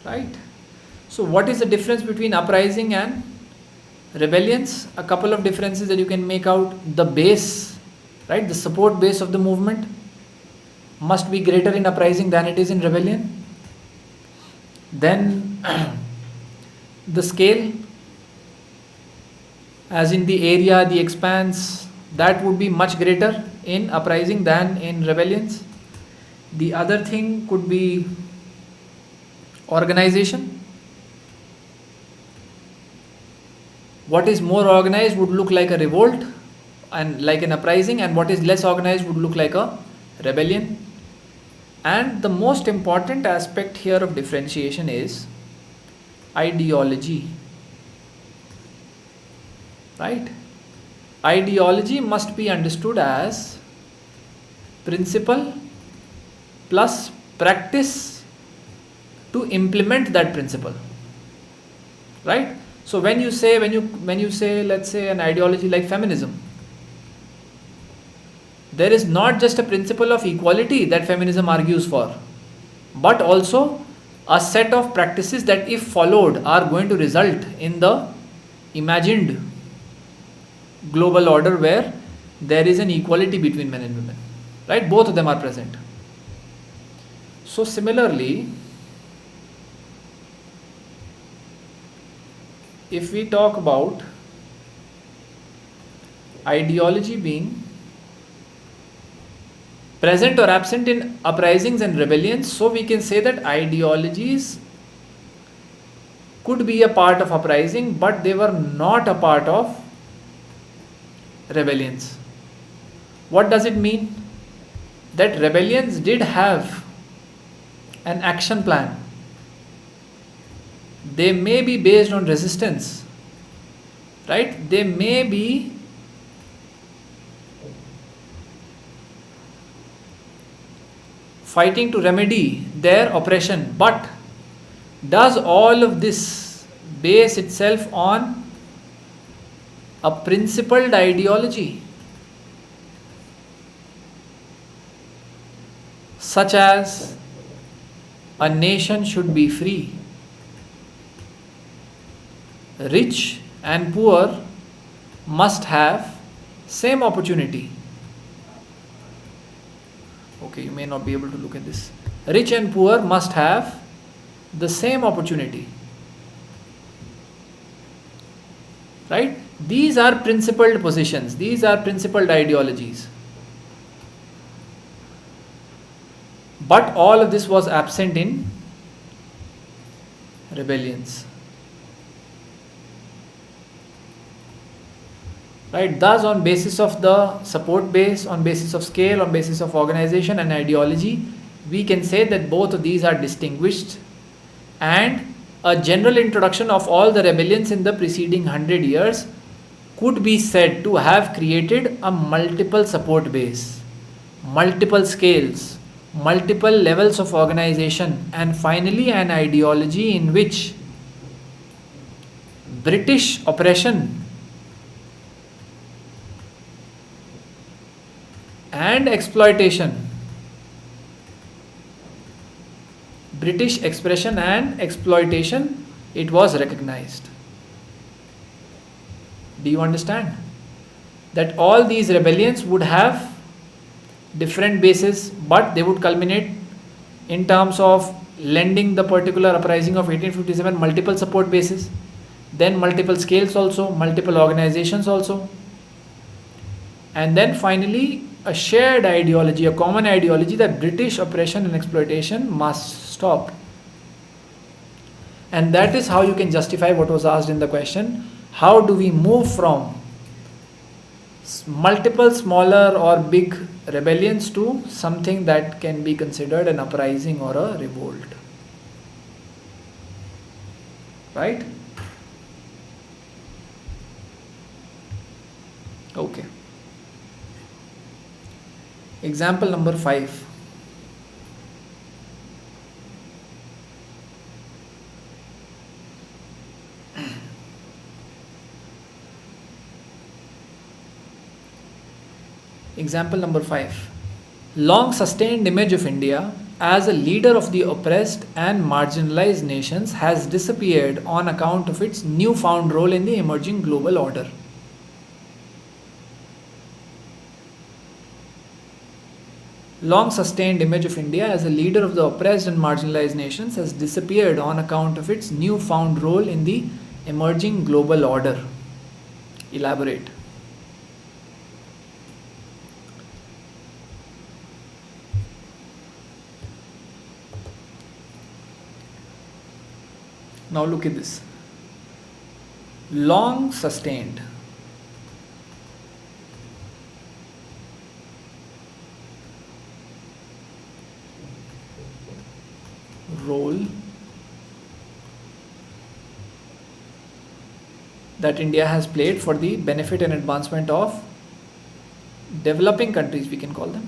right? So what is the difference between uprising and rebellions? A couple of differences that you can make out. The base, right, the support base of the movement must be greater in uprising than it is in rebellion. Then the scale, as in the area, the expanse, that would be much greater in uprising than in rebellions. The other thing could be organization. What is more organized would look like a revolt and like an uprising, and what is less organized would look like a rebellion. And the most important aspect here of differentiation is ideology. Right? Ideology must be understood as principle plus practice to implement that principle. Right? So when you say let's say an ideology like feminism, there is not just a principle of equality that feminism argues for, but also a set of practices that, if followed, are going to result in the imagined global order where there is an equality between men and women. Right? Both of them are present. So similarly, if we talk about ideology being present or absent in uprisings and rebellions, so we can say that ideologies could be a part of uprising, but they were not a part of rebellions. What does it mean? That rebellions did have an action plan. They may be based on resistance, right? They may be fighting to remedy their oppression, but does all of this base itself on a principled ideology, such as a nation should be free, rich and poor must have same opportunity? Okay, you may not be able to look at this. Rich and poor must have the same opportunity. Right? These are principled positions. These are principled ideologies. But all of this was absent in rebellions. Right? Thus, on basis of the support base, on basis of scale, on basis of organization and ideology, we can say that both of these are distinguished, and a general introduction of all the rebellions in the preceding 100 years could be said to have created a multiple support base, multiple scales, multiple levels of organization, and finally an ideology in which British oppression and exploitation, British expression and exploitation, it was recognized. Do you understand? That all these rebellions would have different bases, but they would culminate in terms of lending the particular uprising of 1857 multiple support bases, then multiple scales also, multiple organizations also, and then finally a shared ideology, a common ideology that British oppression and exploitation must stop. And that is how you can justify what was asked in the question: how do we move from multiple smaller or big rebellions to something that can be considered an uprising or a revolt? Right? Okay. Example number 5. Example number 5. Long sustained image of India as a leader of the oppressed and marginalized nations has disappeared on account of its newfound role in the emerging global order. Long sustained image of India as a leader of the oppressed and marginalized nations has disappeared on account of its newfound role in the emerging global order. Elaborate. Now look at this. Long sustained role that India has played for the benefit and advancement of developing countries, we can call them.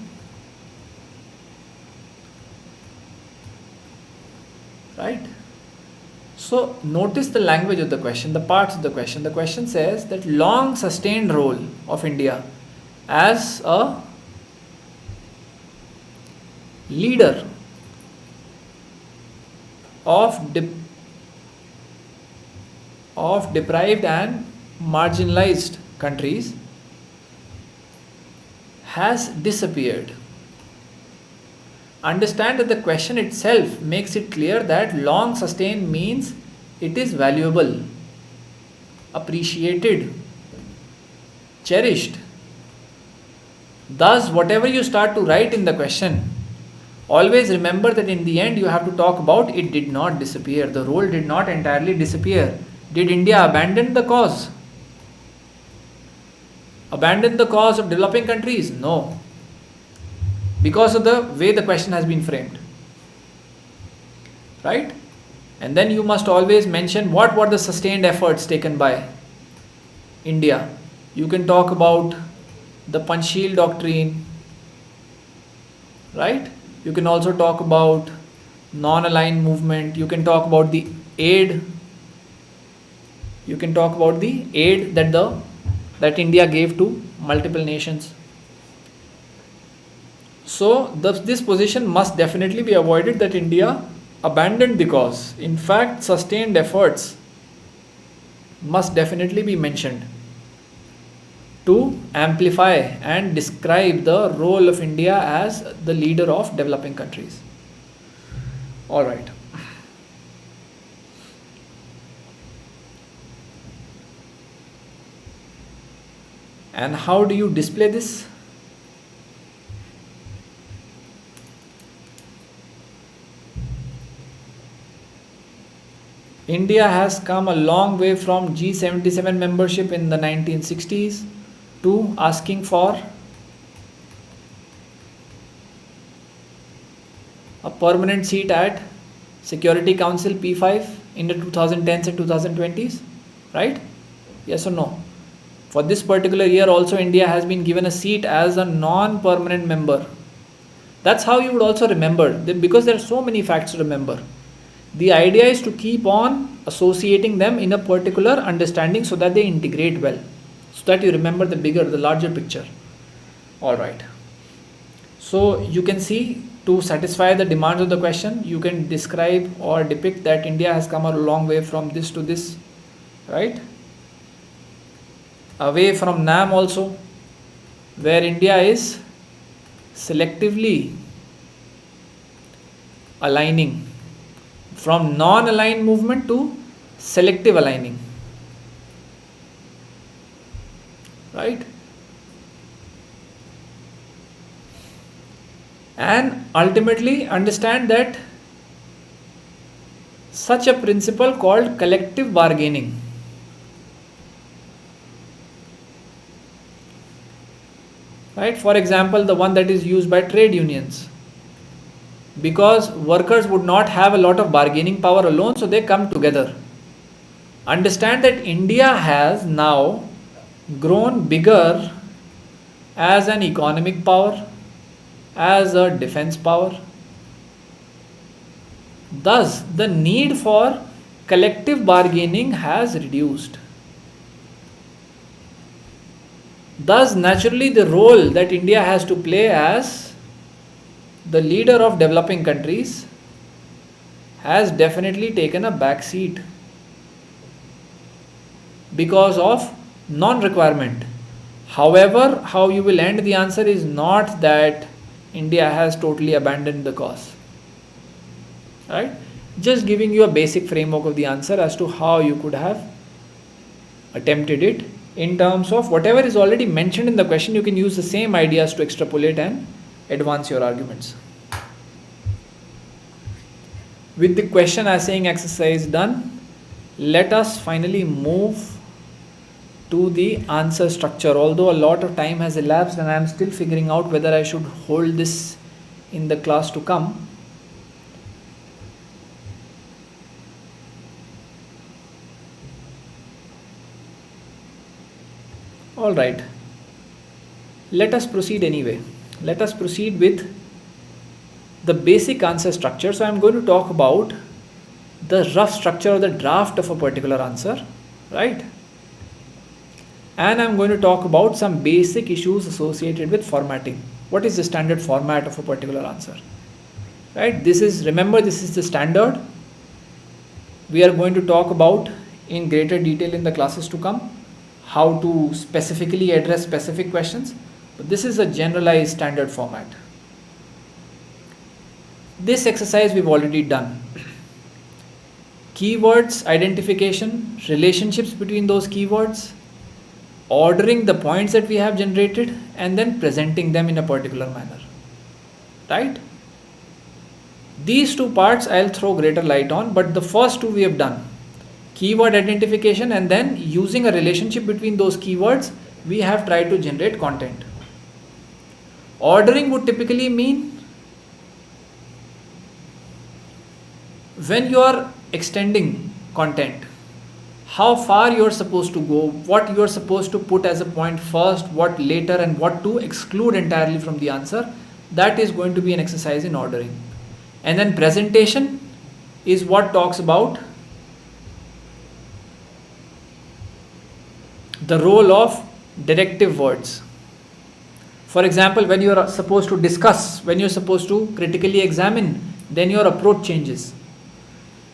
Right? So notice the language of the question, the parts of the question. The question says that long sustained role of India as a leader of deprived and marginalized countries has disappeared. Understand that the question itself makes it clear that long sustained means it is valuable, appreciated, cherished. Thus, whatever you start to write in the question, always remember that in the end you have to talk about it did not disappear. The role did not entirely disappear. Did India abandon the cause? Abandon the cause of developing countries? No. Because of the way the question has been framed. Right? And then you must always mention what were the sustained efforts taken by India. You can talk about the Panchsheel doctrine. Right? You can also talk about non-aligned movement. You can talk about the aid. You can talk about the aid that India gave to multiple nations. So this position must definitely be avoided that India abandoned the cause. In fact, sustained efforts must definitely be mentioned to amplify and describe the role of India as the leader of developing countries. All right. And how do you display this? India has come a long way from G77 membership in the 1960s to asking for a permanent seat at Security Council P5 in the 2010s and 2020s, right? Yes or no? For this particular year also India has been given a seat as a non-permanent member. That's how you would also remember, because there are so many facts to remember. The idea is to keep on associating them in a particular understanding so that they integrate well, so that you remember the larger picture. Alright. So you can see, to satisfy the demands of the question, you can describe or depict that India has come a long way from this to this, right? Away from NAM also, where India is selectively aligning from non-aligned movement to selective aligning, right? And ultimately understand that such a principle called collective bargaining right? For example, the one that is used by trade unions, because workers would not have a lot of bargaining power alone, so they come together. Understand that India has now grown bigger as an economic power, as a defense power. Thus, the need for collective bargaining has reduced. Thus, naturally, the role that India has to play as the leader of developing countries has definitely taken a back seat because of non-requirement. However, how you will end the answer is not that India has totally abandoned the cause. Right? Just giving you a basic framework of the answer as to how you could have attempted it. In terms of whatever is already mentioned in the question, you can use the same ideas to extrapolate and advance your arguments. With the question assaying exercise done, let us finally move to the answer structure. Although a lot of time has elapsed and I am still figuring out whether I should hold this in the class to come. Alright, let us proceed anyway. Let us proceed with the basic answer structure. So I am going to talk about the rough structure or the draft of a particular answer, right? And I am going to talk about some basic issues associated with formatting. What is the standard format of a particular answer, right? Remember, this is the standard. We are going to talk about in greater detail in the classes to come how to specifically address specific questions, but this is a generalized standard format. This exercise we've already done. Keywords identification, relationships between those keywords, ordering the points that we have generated, and then presenting them in a particular manner, right? These two parts I'll throw greater light on, but the first two we have done. Keyword identification, and then using a relationship between those keywords, we have tried to generate content. Ordering would typically mean when you are extending content, how far you are supposed to go, what you are supposed to put as a point first, what later, and what to exclude entirely from the answer. That is going to be an exercise in ordering. And then presentation is what talks about the role of directive words. For example, when you are supposed to discuss, when you are supposed to critically examine, then your approach changes.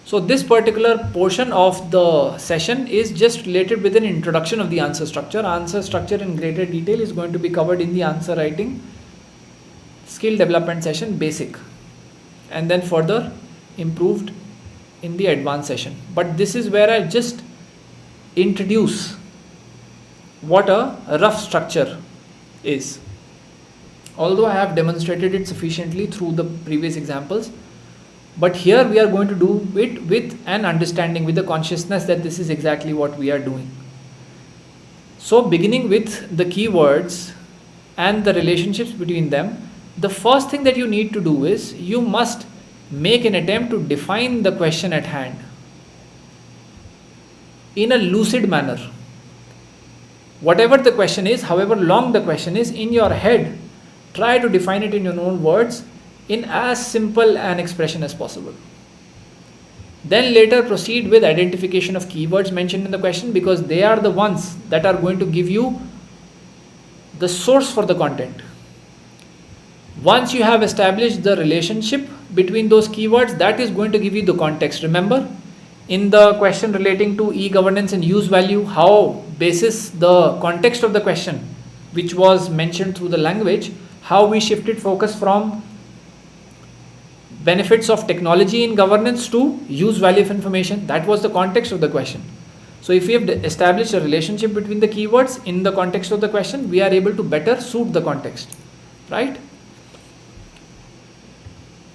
So this particular portion of the session is just related with an introduction of the answer structure. Answer structure in greater detail is going to be covered in the answer writing skill development session basic, and then further improved in the advanced session. But this is where I just introduce what a rough structure is. Although I have demonstrated it sufficiently through the previous examples, but here we are going to do it with an understanding, with the consciousness that this is exactly what we are doing. So beginning with the keywords and the relationships between them, the first thing that you need to do is you must make an attempt to define the question at hand in a lucid manner. Whatever the question is, however long the question is, in your head, try to define it in your own words in as simple an expression as possible. Then later proceed with identification of keywords mentioned in the question, because they are the ones that are going to give you the source for the content. Once you have established the relationship between those keywords, that is going to give you the context. Remember, in the question relating to e-governance and use value, how basis the context of the question, which was mentioned through the language, how we shifted focus from benefits of technology in governance to use value of information. That was the context of the question. So if we have established a relationship between the keywords in the context of the question, we are able to better suit the context, right?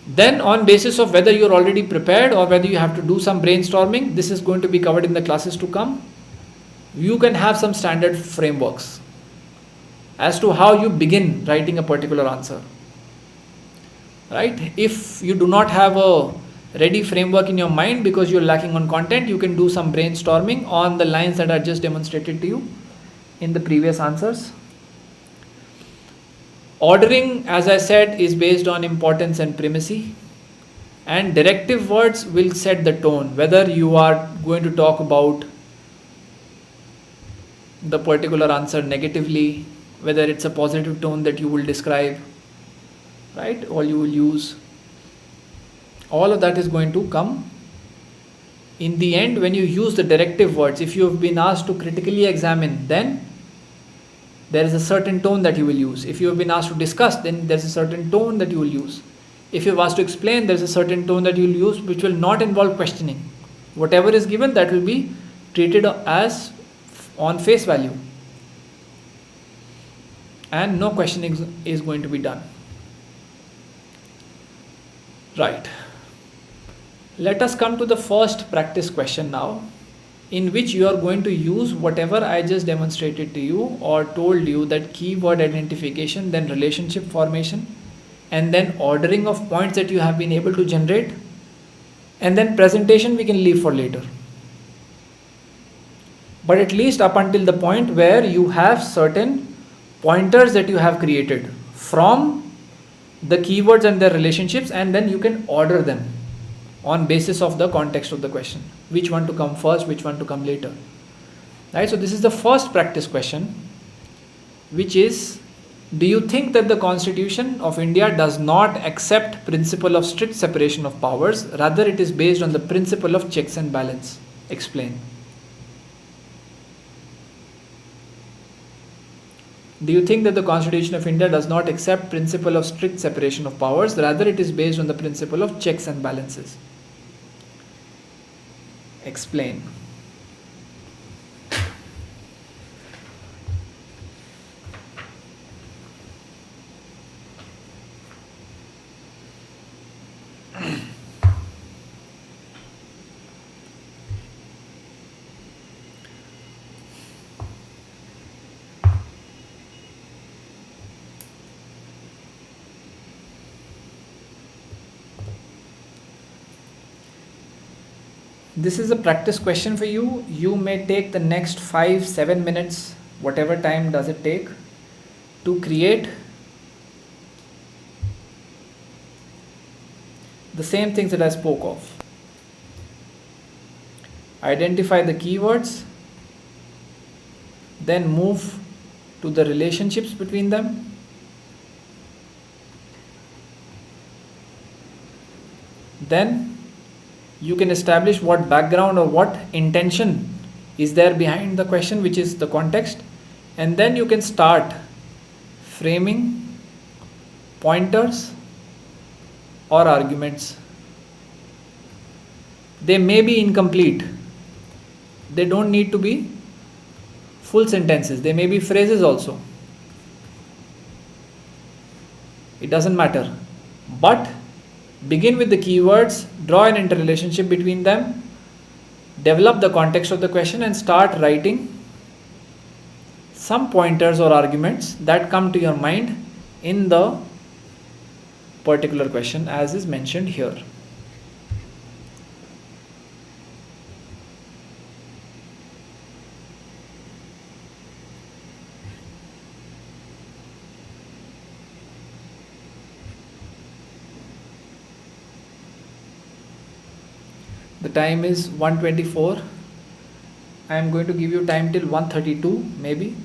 Then on basis of whether you are already prepared or whether you have to do some brainstorming, this is going to be covered in the classes to come. You can have some standard frameworks as to how you begin writing a particular answer, right? If you do not have a ready framework in your mind because you're lacking on content, you can do some brainstorming on the lines that are just demonstrated to you in the previous answers. Ordering, as I said, is based on importance and primacy, and directive words will set the tone, whether you are going to talk about the particular answer negatively, whether it's a positive tone that you will describe, right, or you will use. All of that is going to come in the end when you use the directive words. If you have been asked to critically examine, then there is a certain tone that you will use. If you have been asked to discuss, then there's a certain tone that you will use. If you have asked to explain, there's a certain tone that you will use which will not involve questioning. Whatever is given, that will be treated as on face value, and no questioning is going to be done. Right. Let us come to the first practice question now. in which you are going to use whatever I just demonstrated to you or told you, that keyword identification, then relationship formation, and then ordering of points that you have been able to generate, and then presentation we can leave for later. But at least up until the point where you have certain pointers that you have created from the keywords and their relationships, and then you can order them on basis of the context of the question, which one to come first, which one to come later, right? So this is the first practice question, which is, do you think that the Constitution of India does not accept principle of strict separation of powers, rather it is based on the principle of checks and balance? Explain. Do you think that the Constitution of India does not accept principle of strict separation of powers, rather it is based on the principle of checks and balances? Explain. This is a practice question for you. You may take the next 5-7 minutes, whatever time does it take, to create the same things that I spoke of. Identify the keywords, then move to the relationships between them, then you can establish what background or what intention is there behind the question, which is the context, and then you can start framing pointers or arguments. They may be incomplete. They don't need to be full sentences. They may be phrases also. It doesn't matter. But begin with the keywords, draw an interrelationship between them, develop the context of the question, and start writing some pointers or arguments that come to your mind in the particular question as is mentioned here. The time is 1:24. I am going to give you time till 1:32 maybe.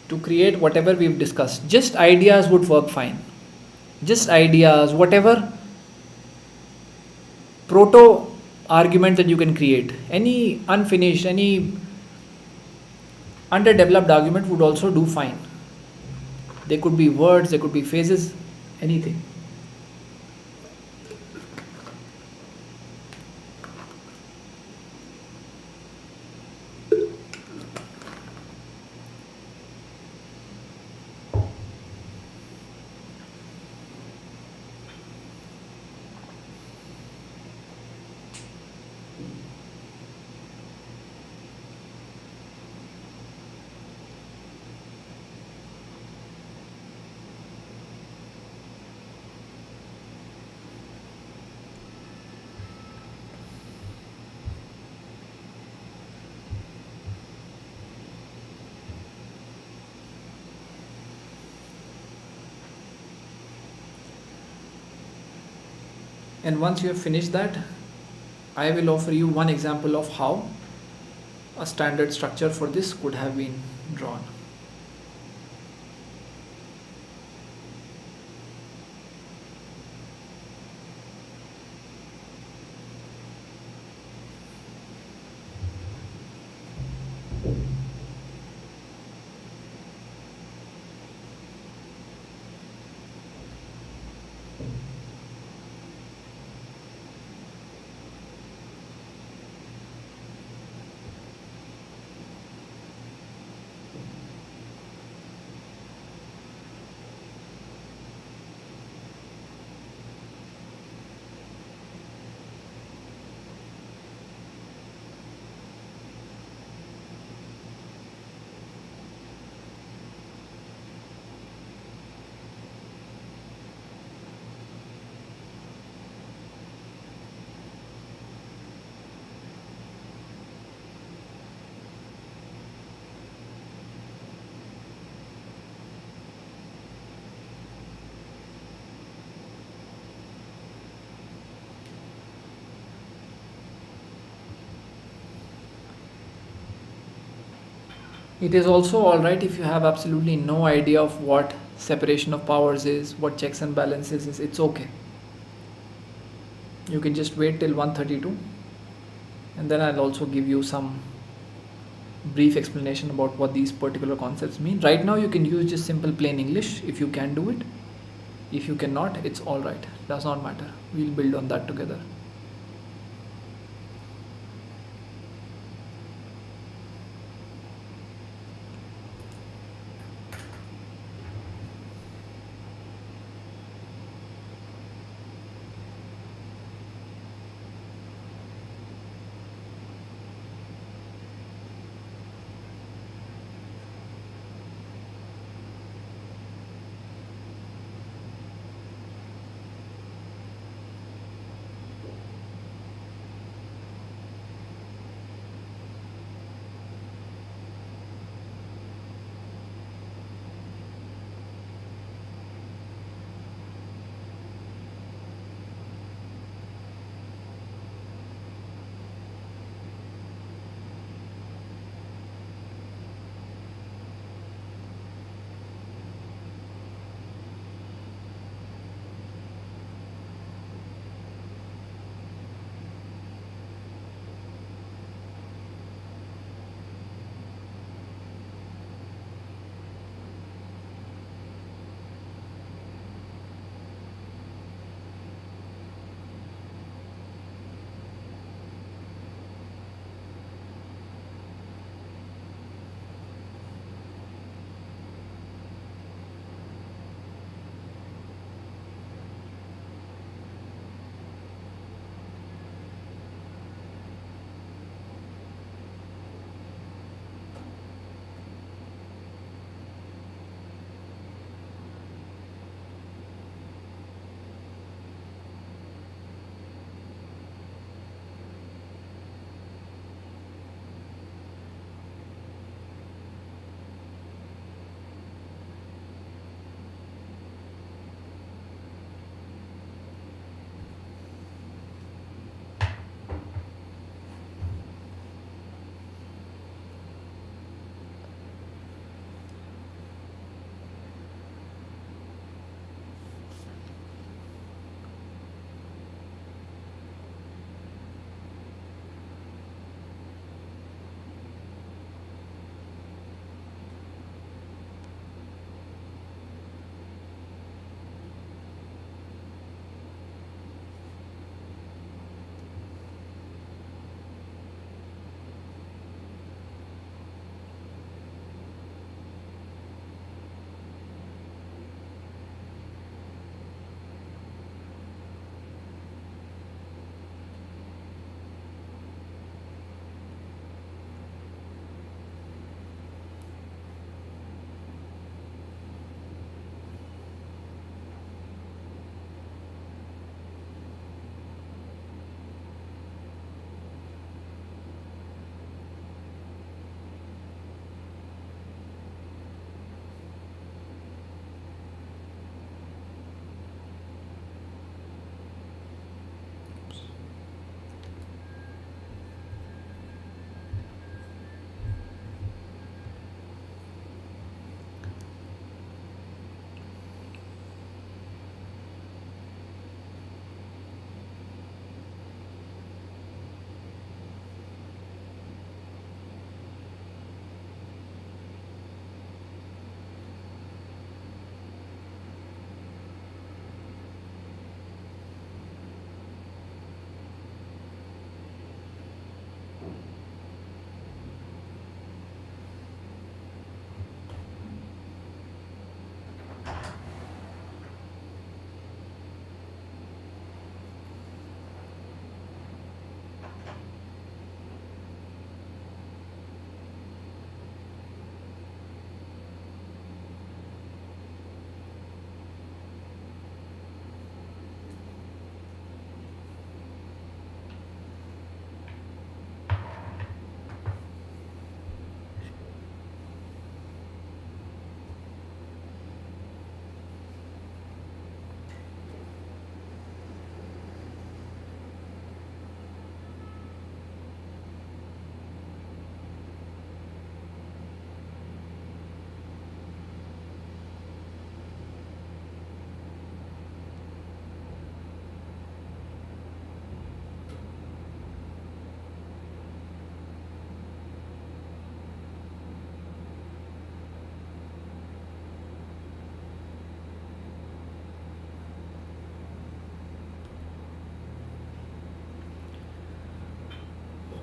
To create whatever we've discussed. Just ideas would work fine. Just ideas, whatever proto argument that you can create. Any unfinished, any underdeveloped argument would also do fine. They could be words, they could be phrases, anything. And once you have finished that, I will offer you one example of how a standard structure for this could have been drawn. It is also alright if you have absolutely no idea of what separation of powers is, what checks and balances is. It's okay. You can just wait till 132, and then I'll also give you some brief explanation about what these particular concepts mean. Right now you can use just simple plain English if you can do it. If you cannot, it's alright. Does not matter. We'll build on that together.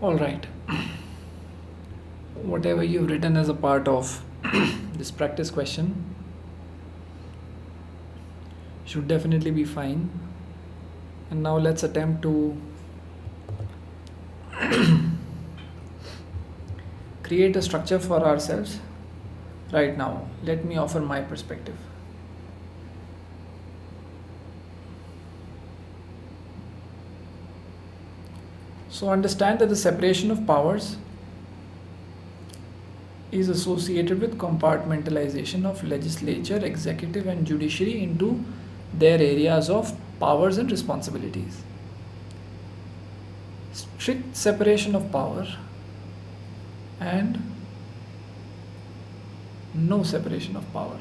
Alright, whatever you've written as a part of this practice question should definitely be fine. And now let's attempt to create a structure for ourselves. Right now, let me offer my perspective. So understand that the separation of powers is associated with compartmentalization of legislature, executive and judiciary into their areas of powers and responsibilities. Strict separation of power and no separation of power.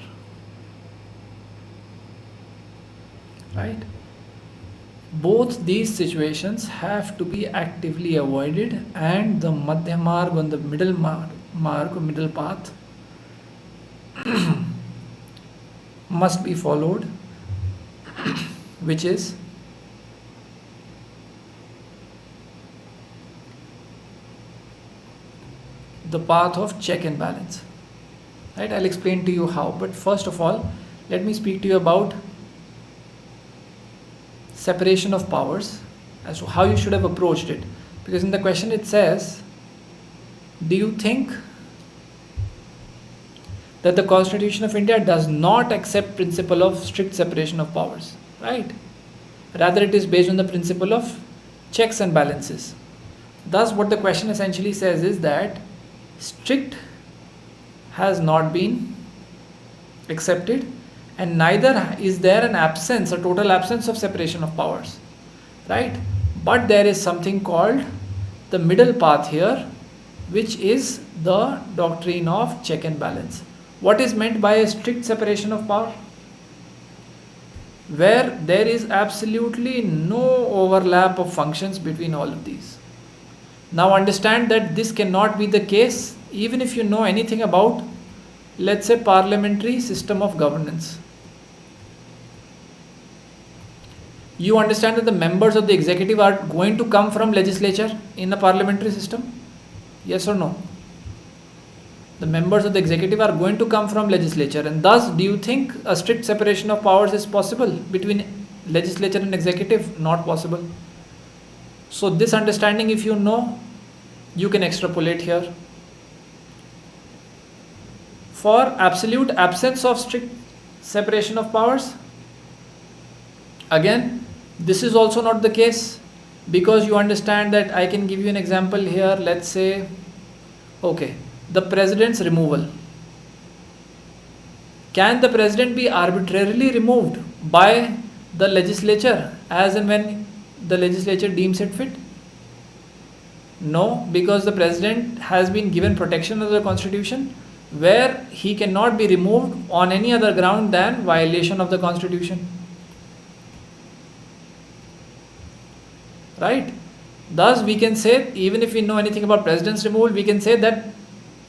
Right? Both these situations have to be actively avoided, and the madhya marg on the middle marg or middle path must be followed, which is the path of check and balance. Right? I'll explain to you how, but first of all, let me speak to you about separation of powers, as to how you should have approached it. Because in the question it says, do you think that the Constitution of India does not accept principle of strict separation of powers, right? Rather it is based on the principle of checks and balances. Thus what the question essentially says is that strict has not been accepted, and neither is there an absence, a total absence of separation of powers, right? But there is something called the middle path here, which is the doctrine of check and balance. What is meant by a strict separation of power? Where there is absolutely no overlap of functions between all of these. Now understand that this cannot be the case even if you know anything about, let's say, parliamentary system of governance. You understand that the members of the executive are going to come from legislature in a parliamentary system? Yes or no? The members of the executive are going to come from legislature, and thus do you think a strict separation of powers is possible between legislature and executive? Not possible. So this understanding, if you know, you can extrapolate here. For absolute absence of strict separation of powers, again, this is also not the case, because you understand that I can give you an example here. Let's say, okay, the president's removal. Can the president be arbitrarily removed by the legislature as and when the legislature deems it fit? No, because the president has been given protection under the constitution, where he cannot be removed on any other ground than violation of the constitution. Right? Thus we can say, even if we know anything about president's removal, we can say that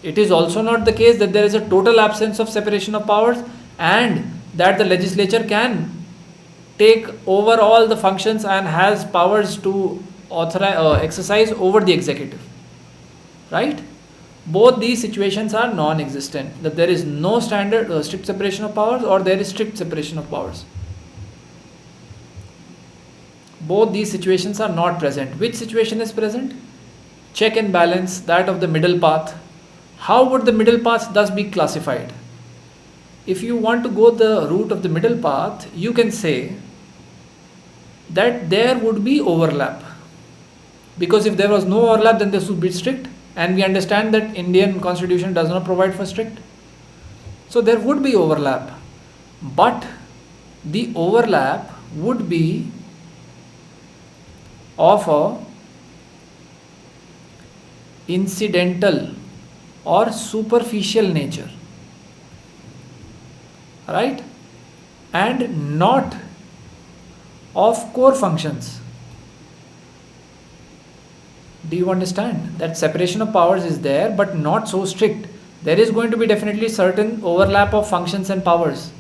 it is also not the case that there is a total absence of separation of powers, and that the legislature can take over all the functions and has powers to exercise over the executive. Right? Both these situations are non-existent, that there is no standard strict separation of powers, or there is strict separation of powers. Both these situations are not present. Which situation is present? Check and balance, that of the middle path. How would the middle path thus be classified? If you want to go the route of the middle path, you can say that there would be overlap. Because if there was no overlap, then this would be strict. And we understand that Indian constitution does not provide for strict. So there would be overlap. But the overlap would be of a incidental or superficial nature, right? And not of core functions. Do you understand that separation of powers is there, but not so strict? There is going to be definitely certain overlap of functions and powers,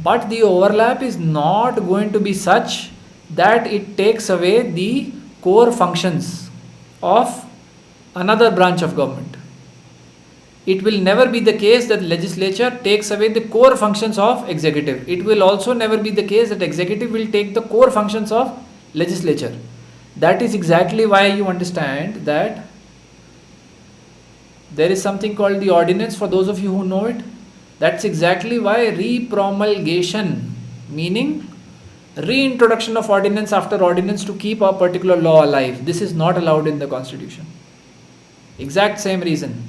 but the overlap is not going to be such that it takes away the core functions of another branch of government. It will never be the case that legislature takes away the core functions of executive. It will also never be the case that executive will take the core functions of legislature. That is exactly why you understand that there is something called the ordinance, for those of you who know it. That's exactly why repromulgation, meaning reintroduction of ordinance after ordinance to keep a particular law alive, this is not allowed in the constitution. Exact same reason.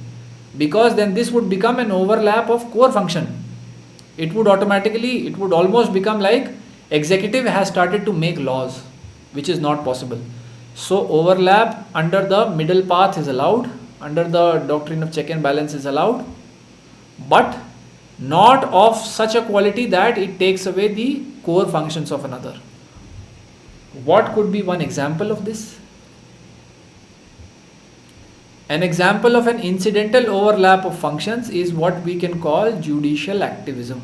Because then this would become an overlap of core function. It would almost become like executive has started to make laws, which is not possible. So overlap under the middle path is allowed, under the doctrine of check and balance is allowed, but not of such a quality that it takes away the core functions of another. What could be one example of this? An example of an incidental overlap of functions is what we can call judicial activism.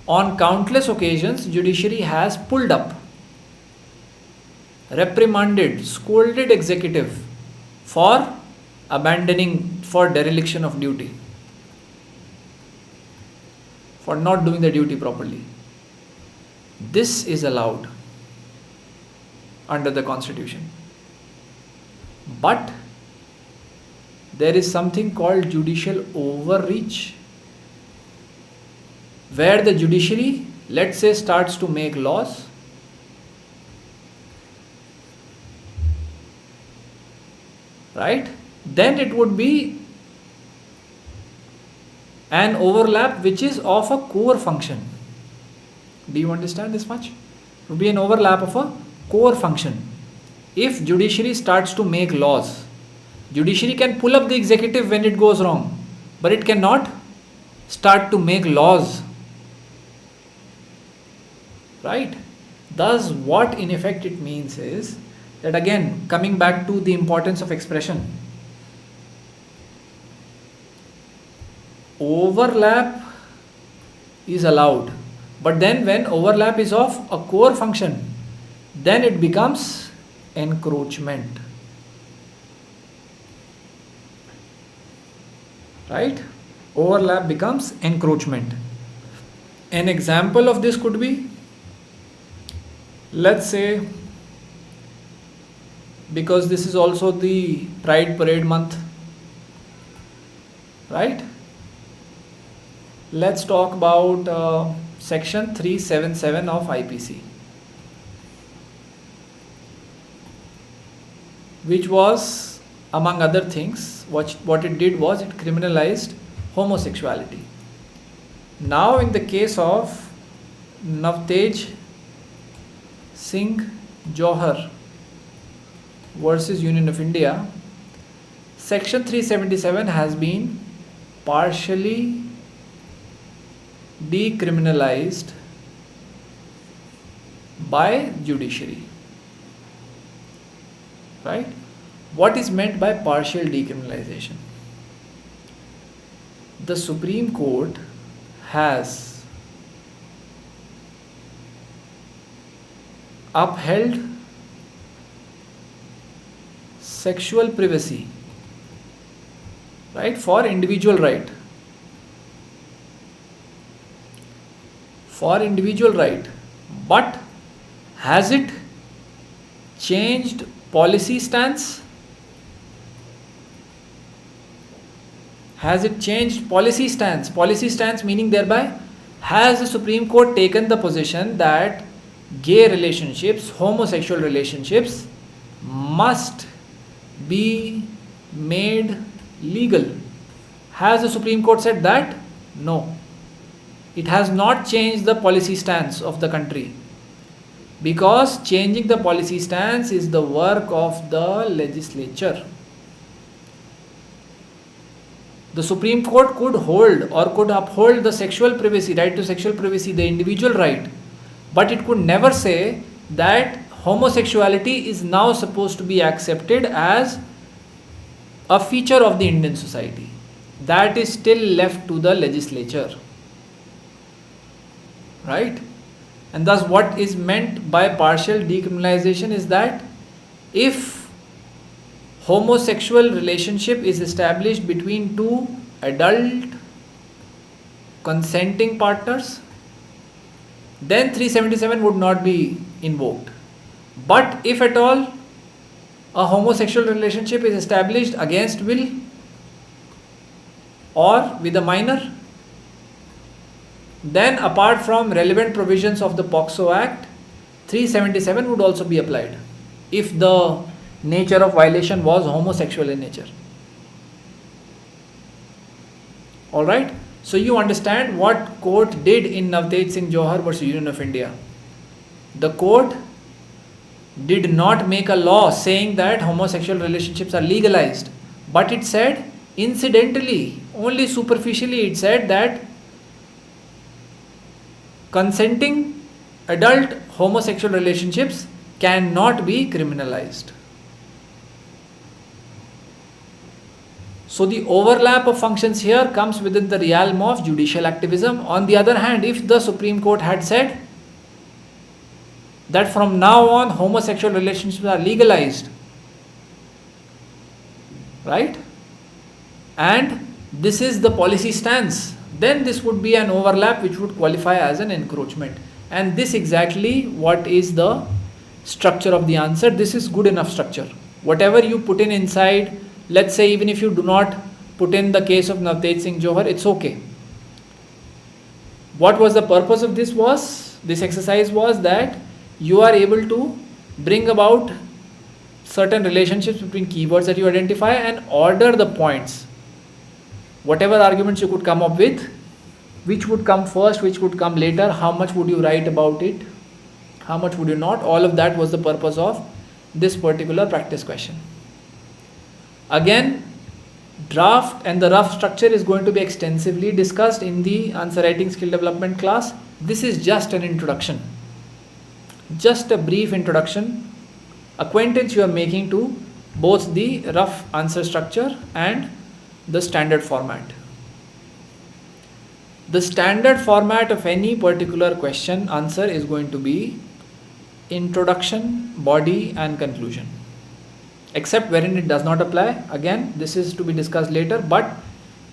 On countless occasions, judiciary has pulled up, reprimanded, scolded executive for dereliction of duty, for not doing the duty properly. This is allowed under the constitution. But there is something called judicial overreach, where the judiciary, let's say, starts to make laws, right? Then it would be an overlap which is of a core function. Do you understand this much? It would be an overlap of a core function. If judiciary starts to make laws, judiciary can pull up the executive when it goes wrong, but it cannot start to make laws, right? Thus, what in effect it means is that, again, coming back to the importance of expression, overlap is allowed, but then when overlap is of a core function, then it becomes encroachment, right? Overlap becomes encroachment. An example of this could be, let's say, because this is also the Pride Parade month, right? Let's talk about section 377 of IPC, which was, among other things, what it did was it criminalized homosexuality. Now in the case of Navtej Singh Johar versus Union of India, section 377 has been partially decriminalized by judiciary. Right? What is meant by partial decriminalization? The Supreme Court has upheld sexual privacy, right, for individual right. But has it changed policy stance? Policy stance meaning thereby, has the Supreme Court taken the position that gay relationships, homosexual relationships must be made legal? Has the Supreme Court said that? No. It has not changed the policy stance of the country, because changing the policy stance is the work of the legislature. The Supreme Court could hold or could uphold the sexual privacy, right to sexual privacy, the individual right, but it could never say that homosexuality is now supposed to be accepted as a feature of the Indian society. That is still left to the legislature, right? And thus what is meant by partial decriminalization is that if homosexual relationship is established between two adult consenting partners, then 377 would not be invoked. But if at all a homosexual relationship is established against will or with a minor, then apart from relevant provisions of the POCSO Act, 377 would also be applied if the nature of violation was homosexual in nature. Alright, so you understand what court did in Navtej Singh Johar versus Union of India. The court did not make a law saying that homosexual relationships are legalized, but it said incidentally, only superficially, it said that consenting adult homosexual relationships cannot be criminalized. So the overlap of functions here comes within the realm of judicial activism. On the other hand, if the Supreme Court had said that from now on homosexual relationships are legalized, right, and this is the policy stance, then this would be an overlap which would qualify as an encroachment. And this exactly what is the structure of the answer. This is good enough structure. Whatever you put in inside, let's say even if you do not put in the case of Navtej Singh Johar, it's okay. What was the purpose of this exercise was that you are able to bring about certain relationships between keywords that you identify and order the points. Whatever arguments you could come up with, which would come first, which would come later, how much would you write about it, how much would you not, all of that was the purpose of this particular practice question. Again, draft and the rough structure is going to be extensively discussed in the answer writing skill development class. This is just an introduction, just a brief introduction, acquaintance you are making to both the rough answer structure and the standard format. The standard format of any particular question answer is going to be introduction, body and conclusion, except wherein it does not apply. Again, this is to be discussed later, but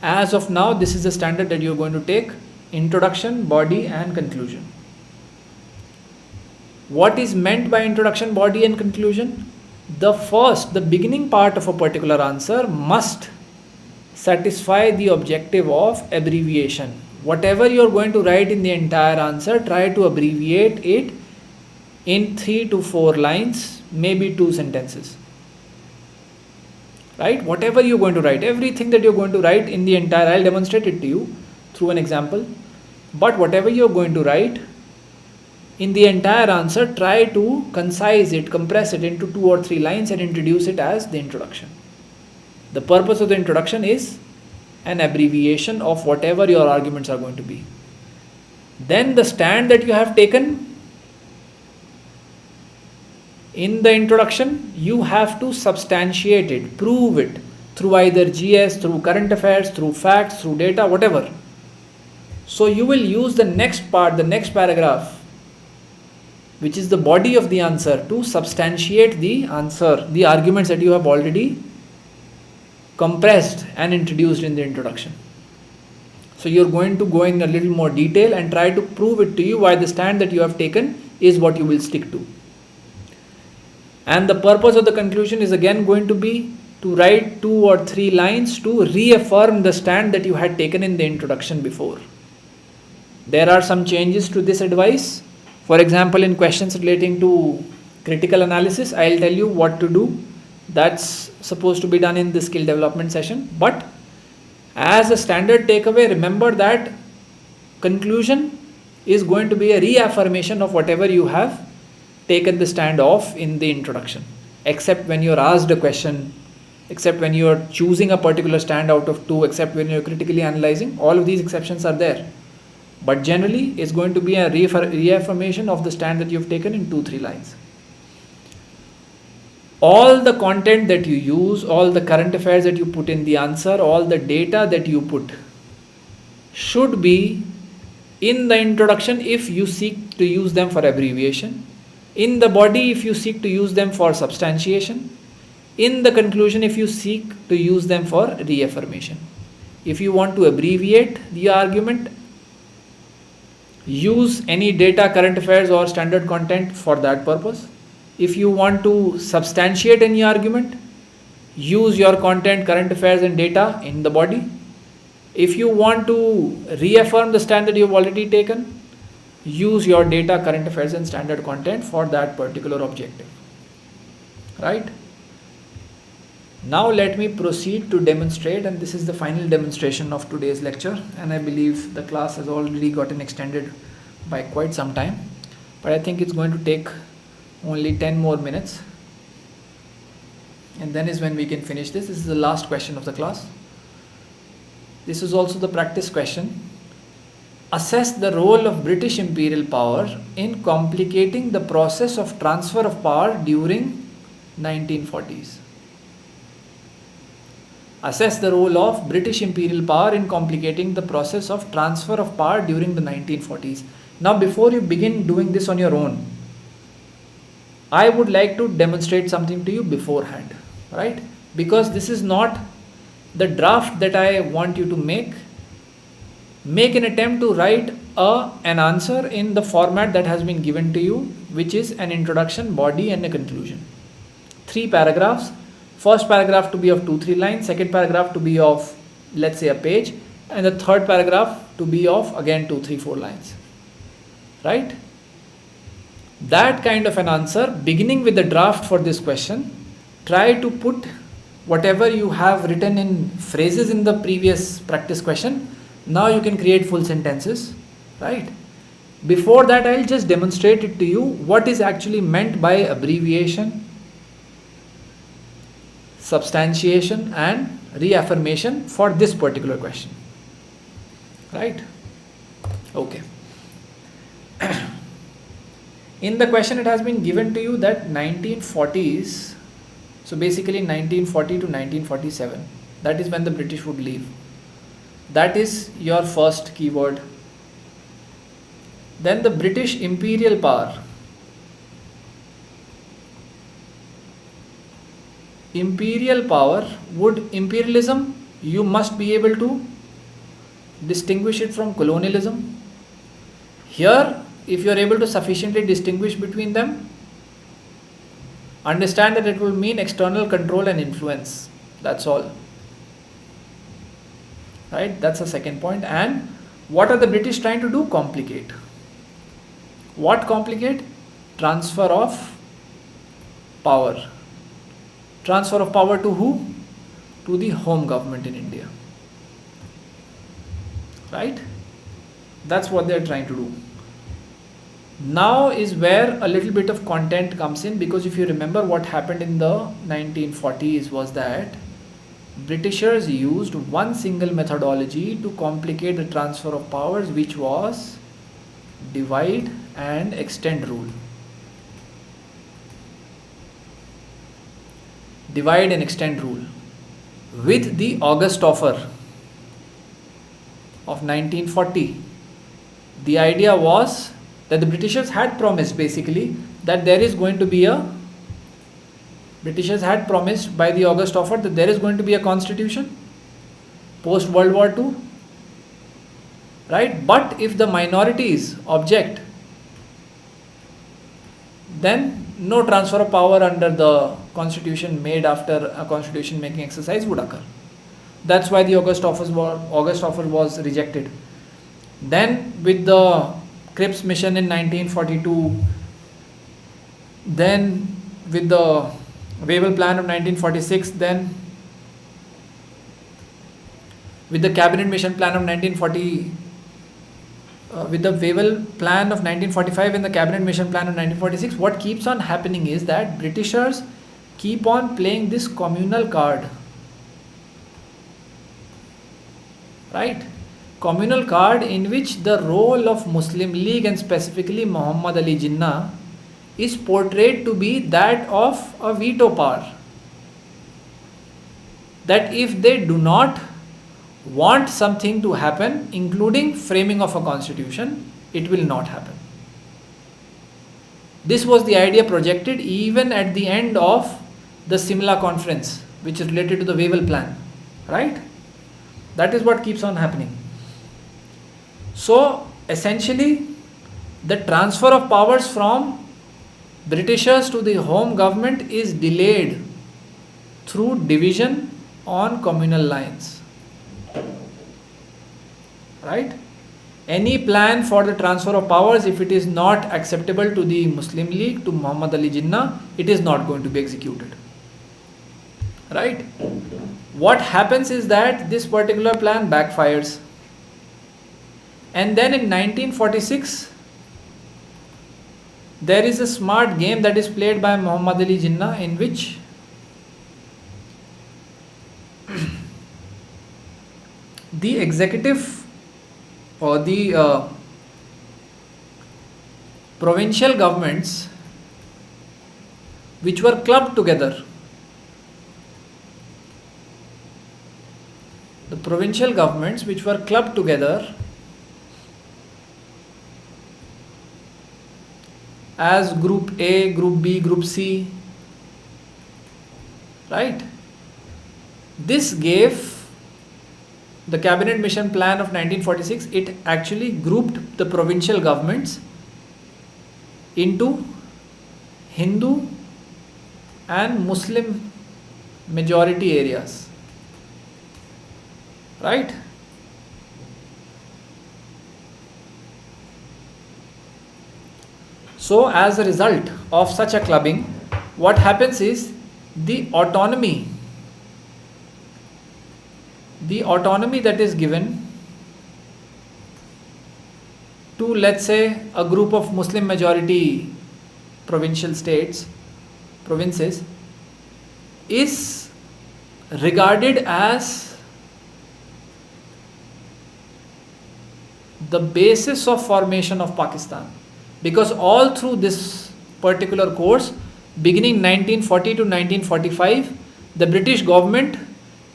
as of now this is the standard that you are going to take: introduction, body and conclusion. What is meant by introduction, body and conclusion? The beginning part of a particular answer must satisfy the objective of abbreviation. Whatever you are going to write in the entire answer, try to abbreviate it in 3 to 4 lines, maybe 2 sentences. Right? Whatever you're going to write, everything that you're going to write in the entire, I'll demonstrate it to you through an example. But whatever you're going to write in the entire answer, try to concise it, compress it into 2 or 3 lines and introduce it as the introduction. The purpose of the introduction is an abbreviation of whatever your arguments are going to be. Then the stand that you have taken in the introduction, you have to substantiate it, prove it through either GS, through current affairs, through facts, through data, whatever. So you will use the next part, the next paragraph, which is the body of the answer, to substantiate the answer, the arguments that you have already compressed and introduced in the introduction. So you're going to go in a little more detail and try to prove it to you why the stand that you have taken is what you will stick to. And the purpose of the conclusion is again going to be to write 2 or 3 lines to reaffirm the stand that you had taken in the introduction before. There are some changes to this advice. For example, in questions relating to critical analysis, I'll tell you what to do. That's supposed to be done in the skill development session. But as a standard takeaway, remember that conclusion is going to be a reaffirmation of whatever you have taken the stand of in the introduction, except when you're asked a question, except when you're choosing a particular stand out of 2, except when you're critically analyzing. All of these exceptions are there. But generally, it's going to be a reaffirmation of the stand that you've taken in 2-3 lines. All the content that you use, all the current affairs that you put in the answer, all the data that you put should be in the introduction if you seek to use them for abbreviation, in the body if you seek to use them for substantiation, In the conclusion, if you seek to use them for reaffirmation. If you want to abbreviate the argument, use any data, current affairs or standard content for that purpose. If you want to substantiate any argument, use your content, current affairs and data in the body. If you want to reaffirm the stand that you've already taken, use your data, current affairs and standard content for that particular objective. Right? Now let me proceed to demonstrate, and this is the final demonstration of today's lecture, and I believe the class has already gotten extended by quite some time, but I think it's going to take only 10 more minutes, and then is when we can finish this. This is the last question of the class. This is also the practice question. Assess the role of British imperial power in complicating the process of transfer of power during 1940s. Assess the role of British imperial power in complicating the process of transfer of power during the 1940s. Now, before you begin doing this on your own, I would like to demonstrate something to you beforehand, right? Because this is not the draft that I want you to make. Make an attempt to write an answer in the format that has been given to you, which is an introduction, body and a conclusion. 3 paragraphs. First paragraph to be of 2-3 lines, second paragraph to be of, let's say, a page, and the third paragraph to be of again 2-3-4 lines. Right? That kind of an answer, beginning with the draft for this question, try to put whatever you have written in phrases in the previous practice question. Now you can create full sentences, right? Before that, I'll just demonstrate it to you what is actually meant by abbreviation, substantiation and reaffirmation for this particular question, right? Okay. In the question, it has been given to you that 1940s, so basically 1940 to 1947, that is when the British would leave. That is your first keyword. Then the British imperial power. Imperial power, imperialism, you must be able to distinguish it from colonialism. Here, if you are able to sufficiently distinguish between them, understand that it will mean external control and influence. That's all. Right? That's the second point. And what are the British trying to do? Complicate. What complicate? Transfer of power. Transfer of power to who? To the home government in India. Right? That's what they're trying to do. Now is where a little bit of content comes in, because if you remember what happened in the 1940s was that Britishers used one single methodology to complicate the transfer of powers, which was divide and extend rule. Divide and extend rule. With the August offer of 1940, the idea was that the Britishers had promised basically that there is going to be Britishers had promised by the August offer that there is going to be a constitution post World War II, right? But if the minorities object, then no transfer of power under the constitution made after a constitution making exercise would occur. That's why the August offer was rejected. Then with the Cripps mission in 1942, then with the Wavell plan of 1946, then with the cabinet mission plan of 1940, with the Wavell plan of 1945 and the cabinet mission plan of 1946, what keeps on happening is that Britishers keep on playing this communal card, right? Communal card in which the role of Muslim League and specifically Muhammad Ali Jinnah is portrayed to be that of a veto power. That if they do not want something to happen, including framing of a constitution, it will not happen. This was the idea projected even at the end of the Simla conference, which is related to the Wavell plan, right? That is what keeps on happening. So essentially, the transfer of powers from Britishers to the home government is delayed through division on communal lines, right? Any plan for the transfer of powers, if it is not acceptable to the Muslim League, to Muhammad Ali Jinnah, it is not going to be executed, right? What happens is that this particular plan backfires, and then in 1946 there is a smart game that is played by Muhammad Ali Jinnah, in which the executive or the provincial governments which were clubbed together, as Group A, Group B, Group C, right? This gave the Cabinet Mission Plan of 1946, it actually grouped the provincial governments into Hindu and Muslim majority areas, right? So as a result of such a clubbing, what happens is the autonomy that is given to, let's say, a group of Muslim majority provinces is regarded as the basis of formation of Pakistan, because all through this particular course, beginning 1940 to 1945, the British government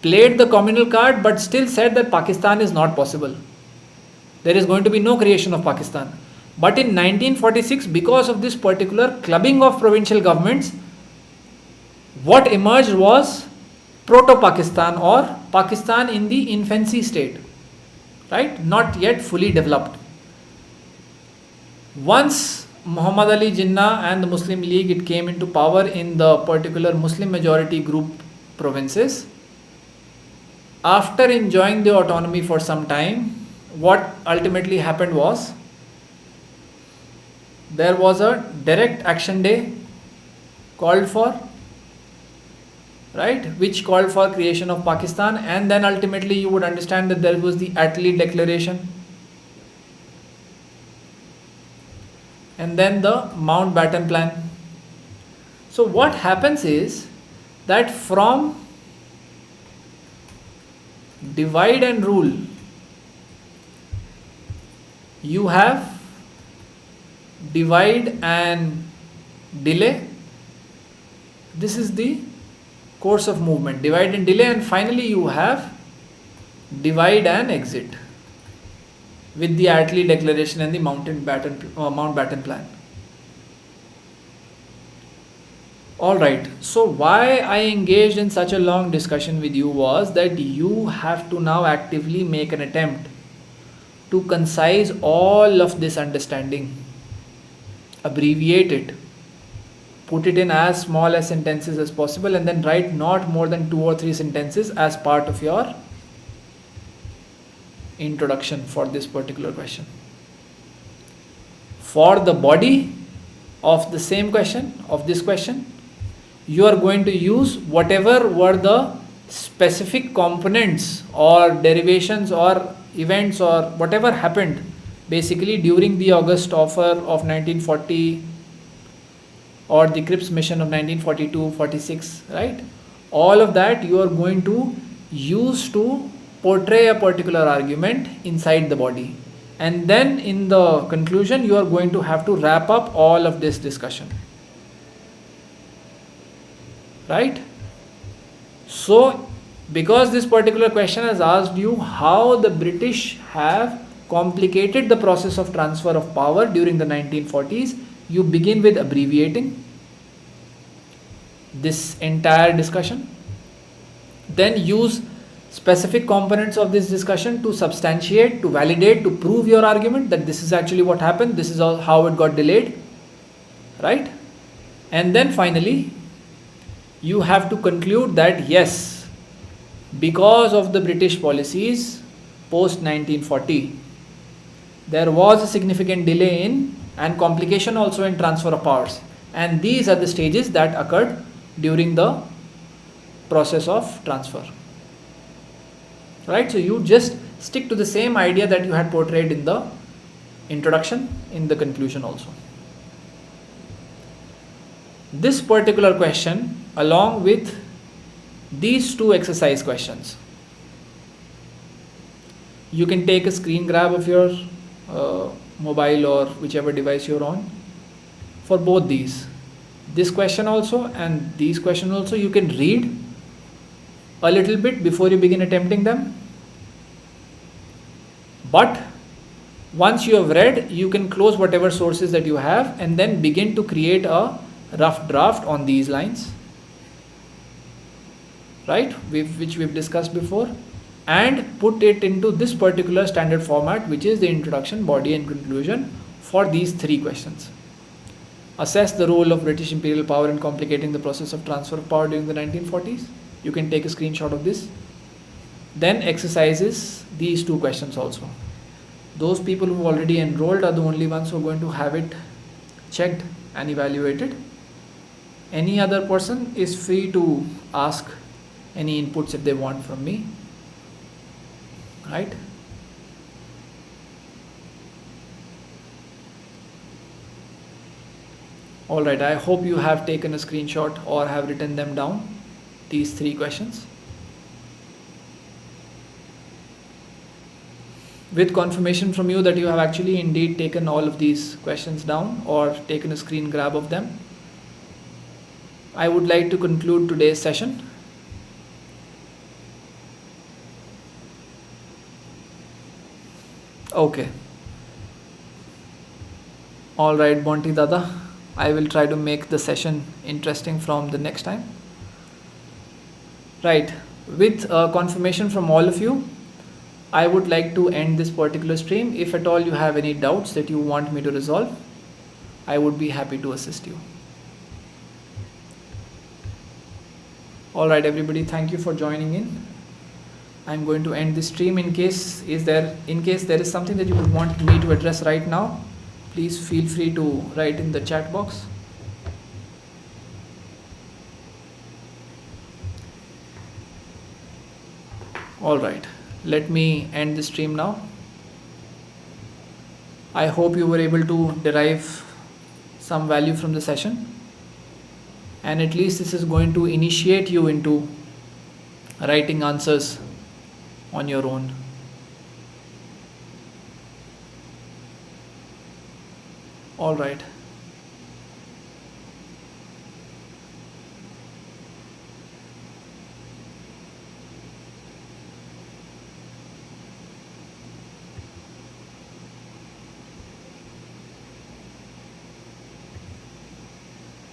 played the communal card but still said that Pakistan is not possible. There is going to be no creation of Pakistan. But in 1946, because of this particular clubbing of provincial governments, what emerged was Proto-Pakistan, or Pakistan in the infancy state, right? Not yet fully developed. Once Muhammad Ali Jinnah and the Muslim League, it came into power in the particular Muslim majority group provinces, after enjoying the autonomy for some time, what ultimately happened was there was a direct action day called for, right, which called for creation of Pakistan, and then ultimately you would understand that there was the Attlee Declaration, and then the Mountbatten Plan. So what happens is that from divide and rule, you have divide and delay. This is the course of movement, divide and delay, and finally you have divide and exit with the Attlee Declaration and the Mountbatten Plan. Alright, so why I engaged in such a long discussion with you was that you have to now actively make an attempt to concise all of this understanding, abbreviate it, put it in as small as sentences as possible, and then write not more than 2 or 3 sentences as part of your introduction for this particular question. For the body of the same question, of this question, you are going to use whatever were the specific components or derivations or events or whatever happened basically during the August offer of 1940 or the Cripps mission of 1942-46, right? All of that you are going to use to portray a particular argument inside the body, and then in the conclusion you are going to have to wrap up all of this discussion, right? So because this particular question has asked you how the British have complicated the process of transfer of power during the 1940s, you begin with abbreviating, this entire discussion. Then use specific components of this discussion to substantiate, to validate, to prove your argument that this is actually what happened, this is how it got delayed, right? And then finally, you have to conclude that yes, because of the British policies post 1940, there was a significant delay in and complication also in transfer of powers, and these are the stages that occurred during the process of transfer, right? So you just stick to the same idea that you had portrayed in the introduction, in the conclusion also. This particular question, along with these two exercise questions, you can take a screen grab of your mobile or whichever device you're on. For both these, this question also and these questions also, you can read a little bit before you begin attempting them. But once you have read, you can close whatever sources that you have and then begin to create a rough draft on these lines, right, which we've discussed before, and put it into this particular standard format, which is the introduction, body and conclusion for these three questions. Assess the role of British imperial power in complicating the process of transfer of power during the 1940s. You can take a screenshot of this. Then exercises these two questions also. Those people who already enrolled are the only ones who are going to have it checked and evaluated. Any other person is free to ask any inputs that they want from me, right? Alright, I hope you have taken a screenshot or have written them down, these three questions. With confirmation from you that you have actually indeed taken all of these questions down or taken a screen grab of them, I would like to conclude today's session. Okay. Alright, Bonti Dada, I will try to make the session interesting from the next time. Right, with confirmation from all of you, I would like to end this particular stream. If at all you have any doubts that you want me to resolve, I would be happy to assist you. Alright everybody, thank you for joining in. I'm going to end this stream. In case there is something that you would want me to address right now, please feel free to write in the chat box. Alright, let me end the stream now. I hope you were able to derive some value from the session, and at least this is going to initiate you into writing answers on your own. Alright.